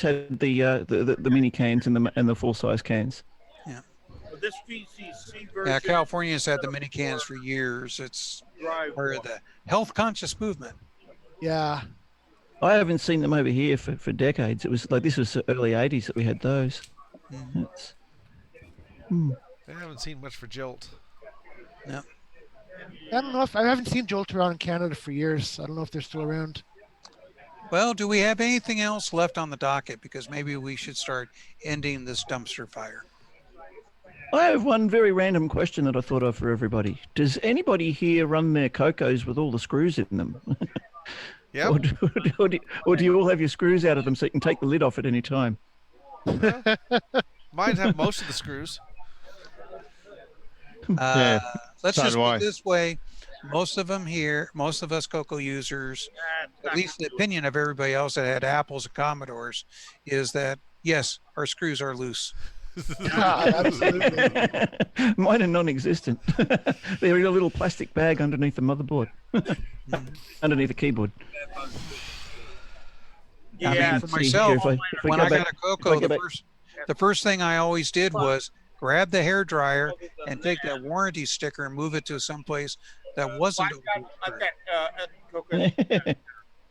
had the mini cans and the full size cans. Yeah. Well, this VCC version. Yeah, California's had the mini cans for years. It's part of the health conscious movement. Yeah. I haven't seen them over here for decades. It was like this was the early '80s that we had those. I haven't seen much for Jolt. No. I don't know if I haven't seen Jolt around in Canada for years. I don't know if they're still around. Well, do we have anything else left on the docket? Because maybe we should start ending this dumpster fire. I have one very random question that I thought of for everybody. Does anybody here run their CoCos with all the screws in them? Yeah. Or do you all have your screws out of them so you can take the lid off at any time? Mine have most of the screws. Let's just put it this way. Most of them here, most of us CoCo users, at least the opinion of everybody else that had Apples and Commodores, is that, yes, our screws are loose. Absolutely. Mine are non-existent. They're in a little plastic bag underneath the motherboard, underneath the keyboard. I mean, for myself, when I got a CoCo, the first thing I always did was grab the hair dryer and take that warranty sticker and move it to someplace that wasn't.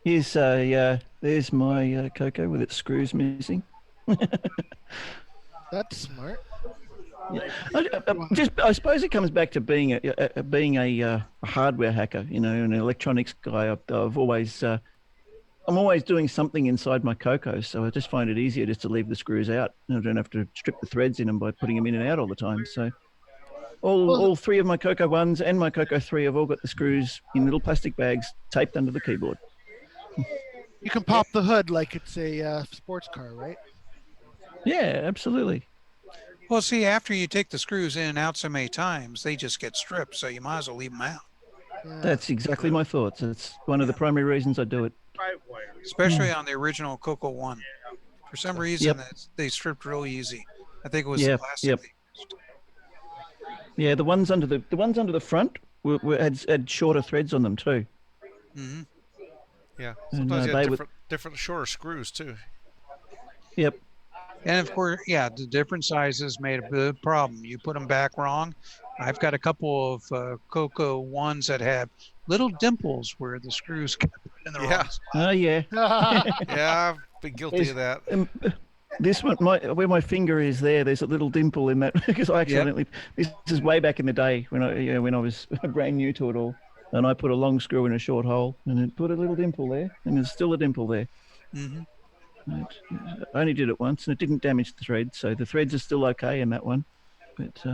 There's my CoCo with its screws missing. That's smart. Yeah. I suppose it comes back to being a hardware hacker, an electronics guy. I'm always doing something inside my CoCo, so I just find it easier just to leave the screws out. I don't have to strip the threads in them by putting them in and out all the time. So all three of my CoCo 1s and my CoCo 3 have all got the screws in little plastic bags taped under the keyboard. You can pop the hood like it's a sports car, right? Yeah, absolutely. Well, see, after you take the screws in and out so many times, they just get stripped, so you might as well leave them out. That's exactly my thoughts. It's one of the primary reasons I do it. Especially on the original CoCo 1. For some reason, they stripped real easy. I think it was the plastic. Yeah, the ones under the front had shorter threads on them too. Mm-hmm. Yeah, sometimes you have different shorter screws too. Yep. And of course, the different sizes made a big problem. You put them back wrong. I've got a couple of CoCo 1s that have little dimples where the screws kept in the wrong spot. Oh yeah. Yeah, I've been guilty of that. This one, where my finger is there's a little dimple in that because I accidentally. This is way back in the day when I was brand new to it all, and I put a long screw in a short hole, and it put a little dimple there, and there's still a dimple there. Mm-hmm. I only did it once, and it didn't damage the thread, so the threads are still okay in that one. But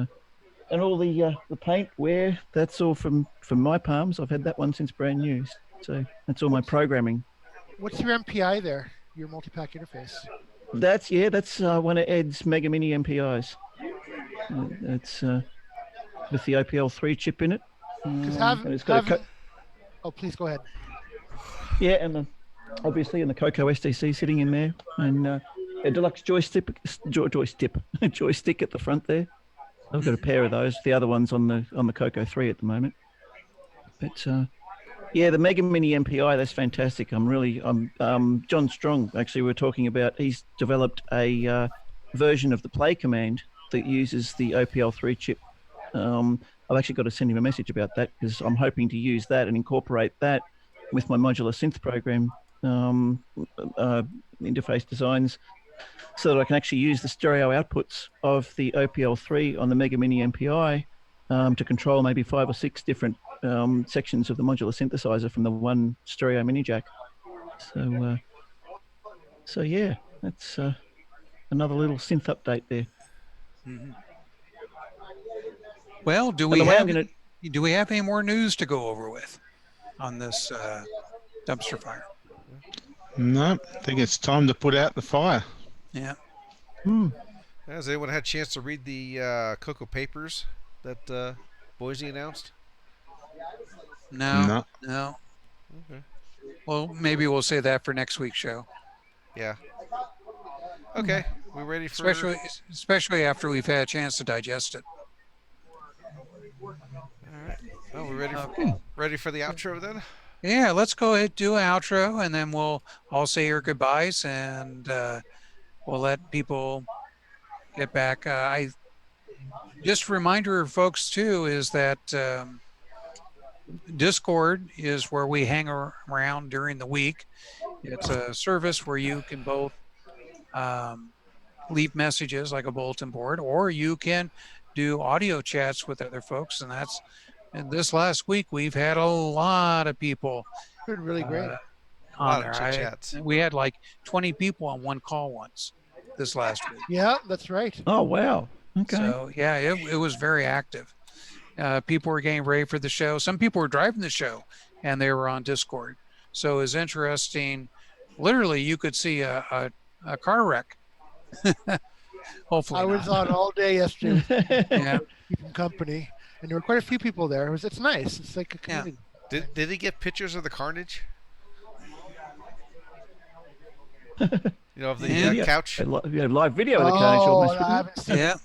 and all the paint wear, that's all from my palms. I've had that one since brand new, so that's all my programming. What's your MPI there? Your multi-pack interface? That's one of Ed's Mega Mini MPIs. It's with the OPL3 chip in it. Oh, please go ahead. Yeah, and obviously, and the CoCo SDC sitting in there, and a deluxe joystick at the front there. I've got a pair of those. The other one's on the CoCo 3 at the moment. But the Mega Mini MPI, that's fantastic. John Strong, actually, we're talking about. He's developed a version of the play command that uses the OPL3 chip. I've actually got to send him a message about that because I'm hoping to use that and incorporate that with my modular synth program interface designs so that I can actually use the stereo outputs of the OPL3 on the Mega Mini MPI to control maybe 5 or 6 different sections of the modular synthesizer from the one stereo mini jack. So yeah, that's another little synth update there. Mm-hmm. Well, do And we the way have I'm gonna- do we have any more news to go over with on this dumpster fire? No, I think it's time to put out the fire. Yeah. Has anyone had a chance to read the CoCo papers that Boise announced? No. Okay. Well, maybe we'll say that for next week's show. Yeah. Okay, we ready for... Especially after we've had a chance to digest it. All right. Well, we ready for the outro then? Yeah, let's go ahead and do an outro, and then we'll all say our goodbyes, and we'll let people get back. Just a reminder, folks, too, is that Discord is where we hang around during the week. It's a service where you can both leave messages like a bulletin board, or you can do audio chats with other folks, and this last week we've had a lot of people. Been really great. On lot of there. chit-chats. We had like 20 people on one call once this last week. Yeah, that's right. Oh wow. Okay. So yeah, it was very active. People were getting ready for the show. Some people were driving the show, and they were on Discord. So it was interesting. Literally, you could see a car wreck. Hopefully, I was not. on all day yesterday. Yeah. Keeping company, and there were quite a few people there. It's nice. It's like a community. Did he get pictures of the carnage? Of the couch? Yeah, live video of the carnage almost. I haven't seen Yeah.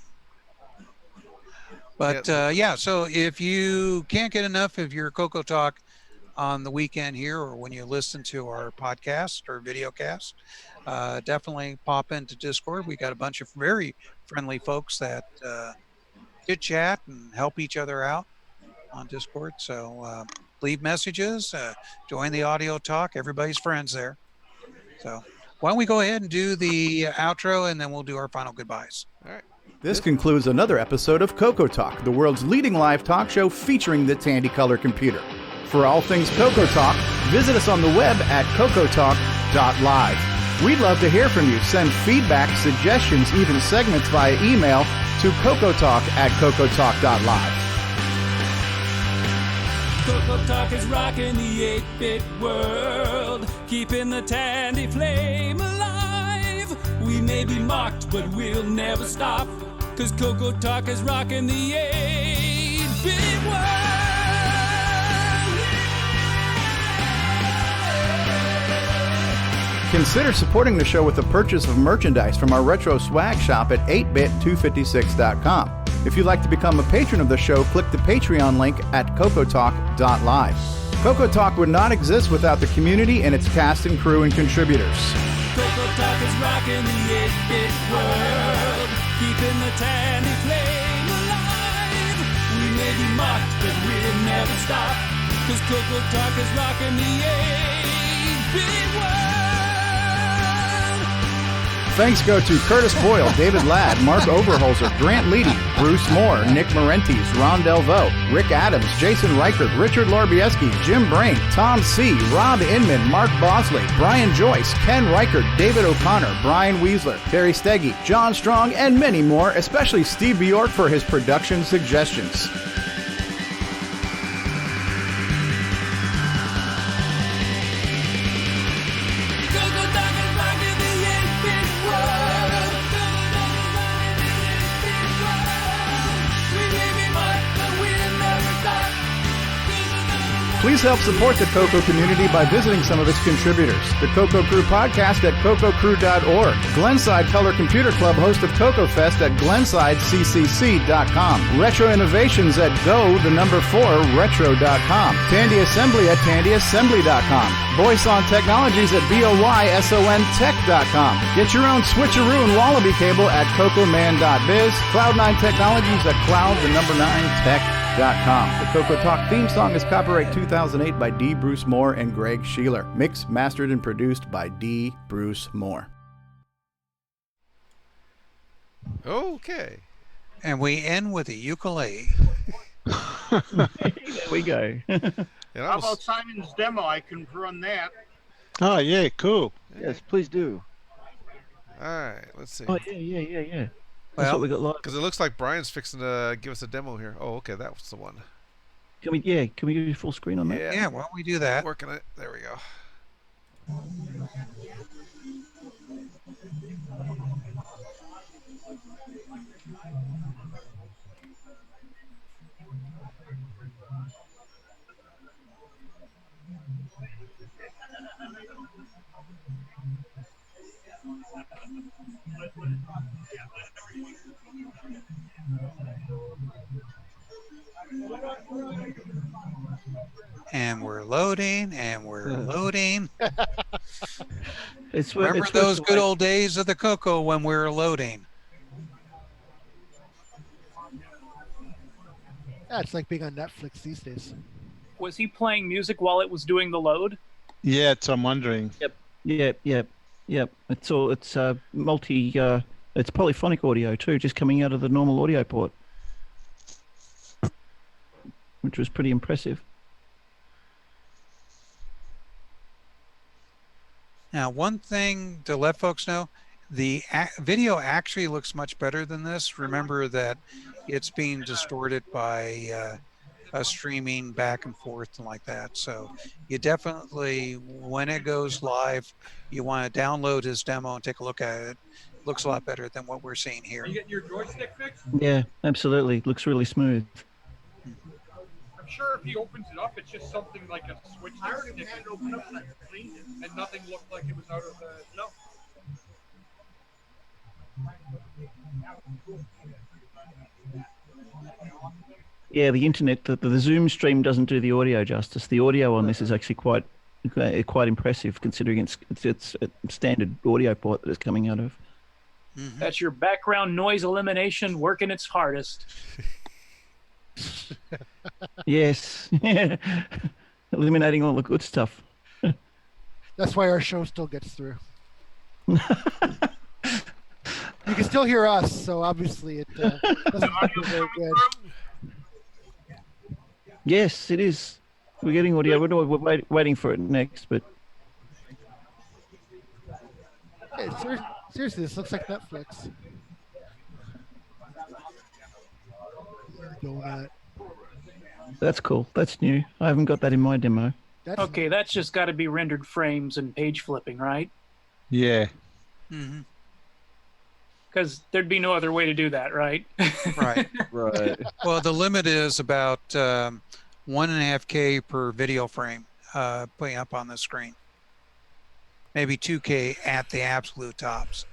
But so if you can't get enough of your CoCo Talk on the weekend here, or when you listen to our podcast or video cast, definitely pop into Discord. We got a bunch of very friendly folks that chit chat and help each other out on Discord. So leave messages, join the audio talk. Everybody's friends there. So why don't we go ahead and do the outro, and then we'll do our final goodbyes. All right. This concludes another episode of CoCoTALK, the world's leading live talk show featuring the Tandy Color Computer. For all things CoCoTALK, visit us on the web at CoCoTalk.live. We'd love to hear from you. Send feedback, suggestions, even segments via email to CoCoTalk@CoCoTalk.live. CoCoTALK is rocking the 8-bit world, keeping the Tandy flame alive. We may be mocked, but we'll never stop, 'cause CoCoTALK is rocking the 8-bit world. Consider supporting the show with the purchase of merchandise from our retro swag shop at 8bit256.com. If you'd like to become a patron of the show, click the Patreon link at CoCoTalk.live. CoCoTALK would not exist without the community and its cast and crew and contributors. CoCoTALK is rocking the 8-bit world, keeping the Tandy flame alive. We may be mocked, but we'll never stop, 'cause CoCoTALK is rocking the 8-bit world. Thanks go to Curtis Boyle, David Ladd, Mark Overholzer, Grant Leighty, Bruce Moore, Nick Marentes, Ron Delvaux, Rick Adams, Jason Reichert, Richard Lorbieski, Jim Brain, Tom C., Rob Inman, Mark Bosley, Brian Joyce, Ken Reichert, David O'Connor, Brian Weasler, Terry Steggy, John Strong, and many more, especially Steve Bjork for his production suggestions. Please help support the CoCo community by visiting some of its contributors. The CoCo Crew podcast at CoCoCrew.org. Glenside Color Computer Club, host of CoCoFEST at GlensideCCC.com. Retro Innovations at Go4Retro.com. Tandy Assembly at TandyAssembly.com. Voice on Technologies at BOYSONTech.com. Get your own switcheroo and wallaby cable at CoCoMan.biz. Cloud9 Technologies at Cloud9Tech.com. The CoCoTALK theme song is copyright 2008 by D. Bruce Moore and Greg Sheeler. Mixed, mastered, and produced by D. Bruce Moore. Okay. And we end with a ukulele. There we go. How about Simon's demo? I can run that. Oh, yeah, cool. Yes, please do. All right, let's see. Oh yeah. That's Well, what we got live. because it looks like Brian's fixing to give us a demo here. Oh, okay, that was the one. Can we do full screen on that? Yeah, why don't we do that? Working it. There we go. And we're loading, and we're loading. It's Remember those good old days of the CoCo when we were loading. Yeah, it's like being on Netflix these days. Was he playing music while it was doing the load? Yeah, it's, I'm wondering. Yep. It's all it's polyphonic audio too, just coming out of the normal audio port, which was pretty impressive. Now, one thing to let folks know, the video actually looks much better than this. Remember that it's being distorted by streaming back and forth and like that. So you definitely, when it goes live, you want to download his demo and take a look at it. It looks a lot better than what we're seeing here. Are you getting your joystick fixed? Yeah, absolutely. Looks really smooth. I'm sure if he opens it up, it's just something like a switch. I already had it open up and I cleaned it, and nothing looked like it was out of the. No. Yeah, the internet, the Zoom stream doesn't do the audio justice. The audio on this is actually quite impressive, considering it's a standard audio port that it's coming out of. Mm-hmm. That's your background noise elimination working its hardest. Yes, eliminating all the good stuff. That's why our show still gets through. You can still hear us, so obviously it doesn't feel very good. Yes, it is. We're getting audio. We're waiting for it next, but Hey, seriously, this looks like Netflix. Donut. That's cool. That's new. I haven't got that in my demo. Okay, that's just got to be rendered frames and page flipping, right? Yeah. Mm-hmm. Because there'd be no other way to do that, right? Right. Right. Well, the limit is about 1.5K per video frame putting up on the screen. Maybe 2K at the absolute tops.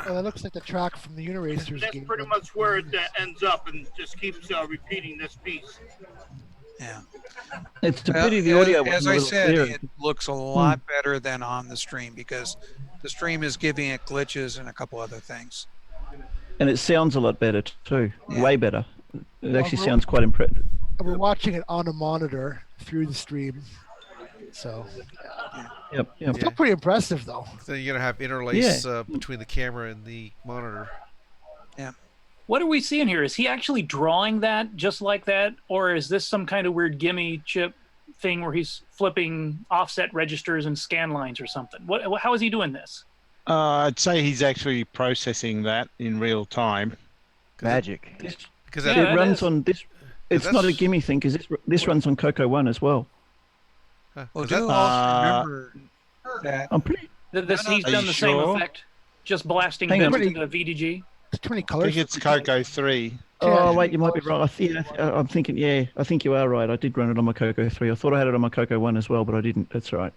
Oh, that looks like the track from the Uniracers That's game. pretty much where it ends up and just keeps repeating this piece. Yeah. It's a pity the audio As wasn't a I little said, clearer. it looks a lot better than on the stream because the stream is giving it glitches and a couple other things. And it sounds a lot better too. Yeah. Way better. It actually sounds quite impressive. We're watching it on a monitor through the stream. So, Yep. still pretty impressive though. So you're gonna have interlace between the camera and the monitor. Yeah. What are we seeing here? Is he actually drawing that just like that? Or is this some kind of weird gimme chip thing where he's flipping offset registers and scan lines or something? How is he doing this? I'd say he's actually processing that in real time. Magic. Because it runs on this. It's not a gimme thing because this runs on CoCo 1 as well. Well, do also remember that I'm pretty. He's done the same effect, just blasting Hang on. bits into the VDG. It's 20 I colors. think it's CoCo 3. Oh wait, you might be right. I'm thinking. Yeah, I think you are right. I did run it on my CoCo 3. I thought I had it on my CoCo 1 as well, but I didn't. That's right.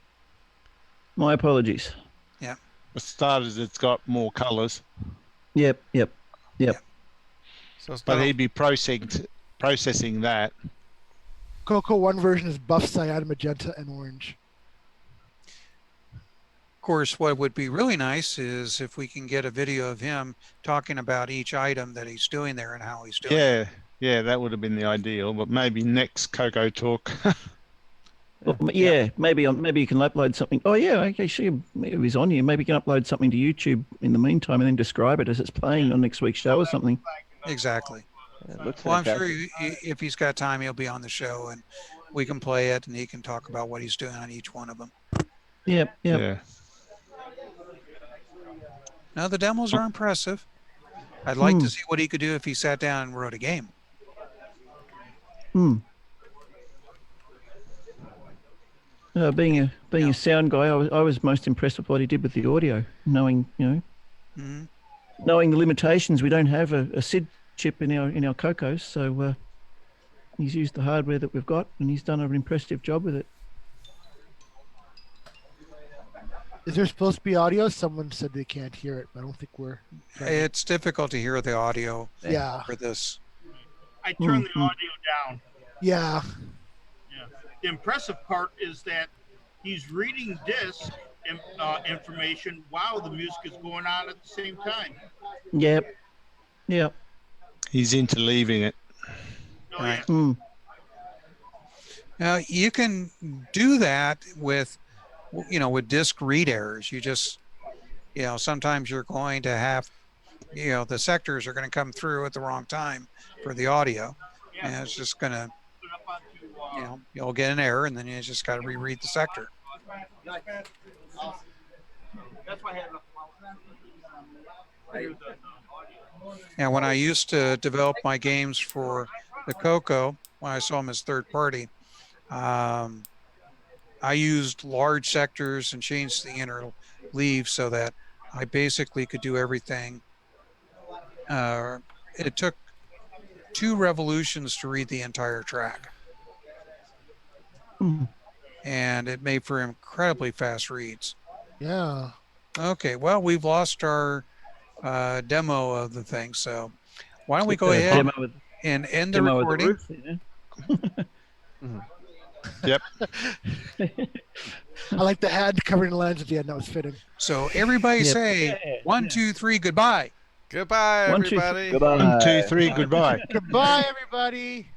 My apologies. Yeah. For starters, it's got more colors. Yep. So But he'd be processing that. CoCo 1 version is buff, cyan, magenta, and orange. Of course, what would be really nice is if we can get a video of him talking about each item that he's doing there and how he's doing it. Yeah, that would have been the ideal. But maybe next CoCoTALK. Well, yeah, maybe you can upload something. Oh yeah, okay, sure. It was on you. Maybe you can upload something to YouTube in the meantime and then describe it as it's playing on next week's show or something. Exactly. Well, I'm sure if he's got time, he'll be on the show, and we can play it, and he can talk about what he's doing on each one of them. Yep. Yeah. Now, the demos are impressive. I'd like to see what he could do if he sat down and wrote a game. Being a sound guy, I was most impressed with what he did with the audio, knowing knowing the limitations. We don't have a SID chip in our CoCos, so he's used the hardware that we've got, and he's done an impressive job with it. Is there supposed to be audio? Someone said they can't hear it, but I don't think we're. It's difficult to hear the audio for this. I turned the audio down. Yeah. The impressive part is that he's reading disc information while the music is going on at the same time. Yep. He's interleaving it. Right. Now you can do that with disc read errors. You just, sometimes you're going to have, the sectors are going to come through at the wrong time for the audio, and it's just going to, you'll get an error, and then you just got to reread the sector. And when I used to develop my games for the CoCo, when I saw them as third party, I used large sectors and changed the inner leave so that I basically could do everything. It took 2 revolutions to read the entire track. And it made for incredibly fast reads. Yeah. Okay, well, we've lost our demo of the thing, so why don't we go ahead and end the recording? Yep. I like the hand covering the lines at the end. That was fitting. So everybody say 1, 2, 3, goodbye. Goodbye, everybody. 1, 2, 3, goodbye. Goodbye, everybody.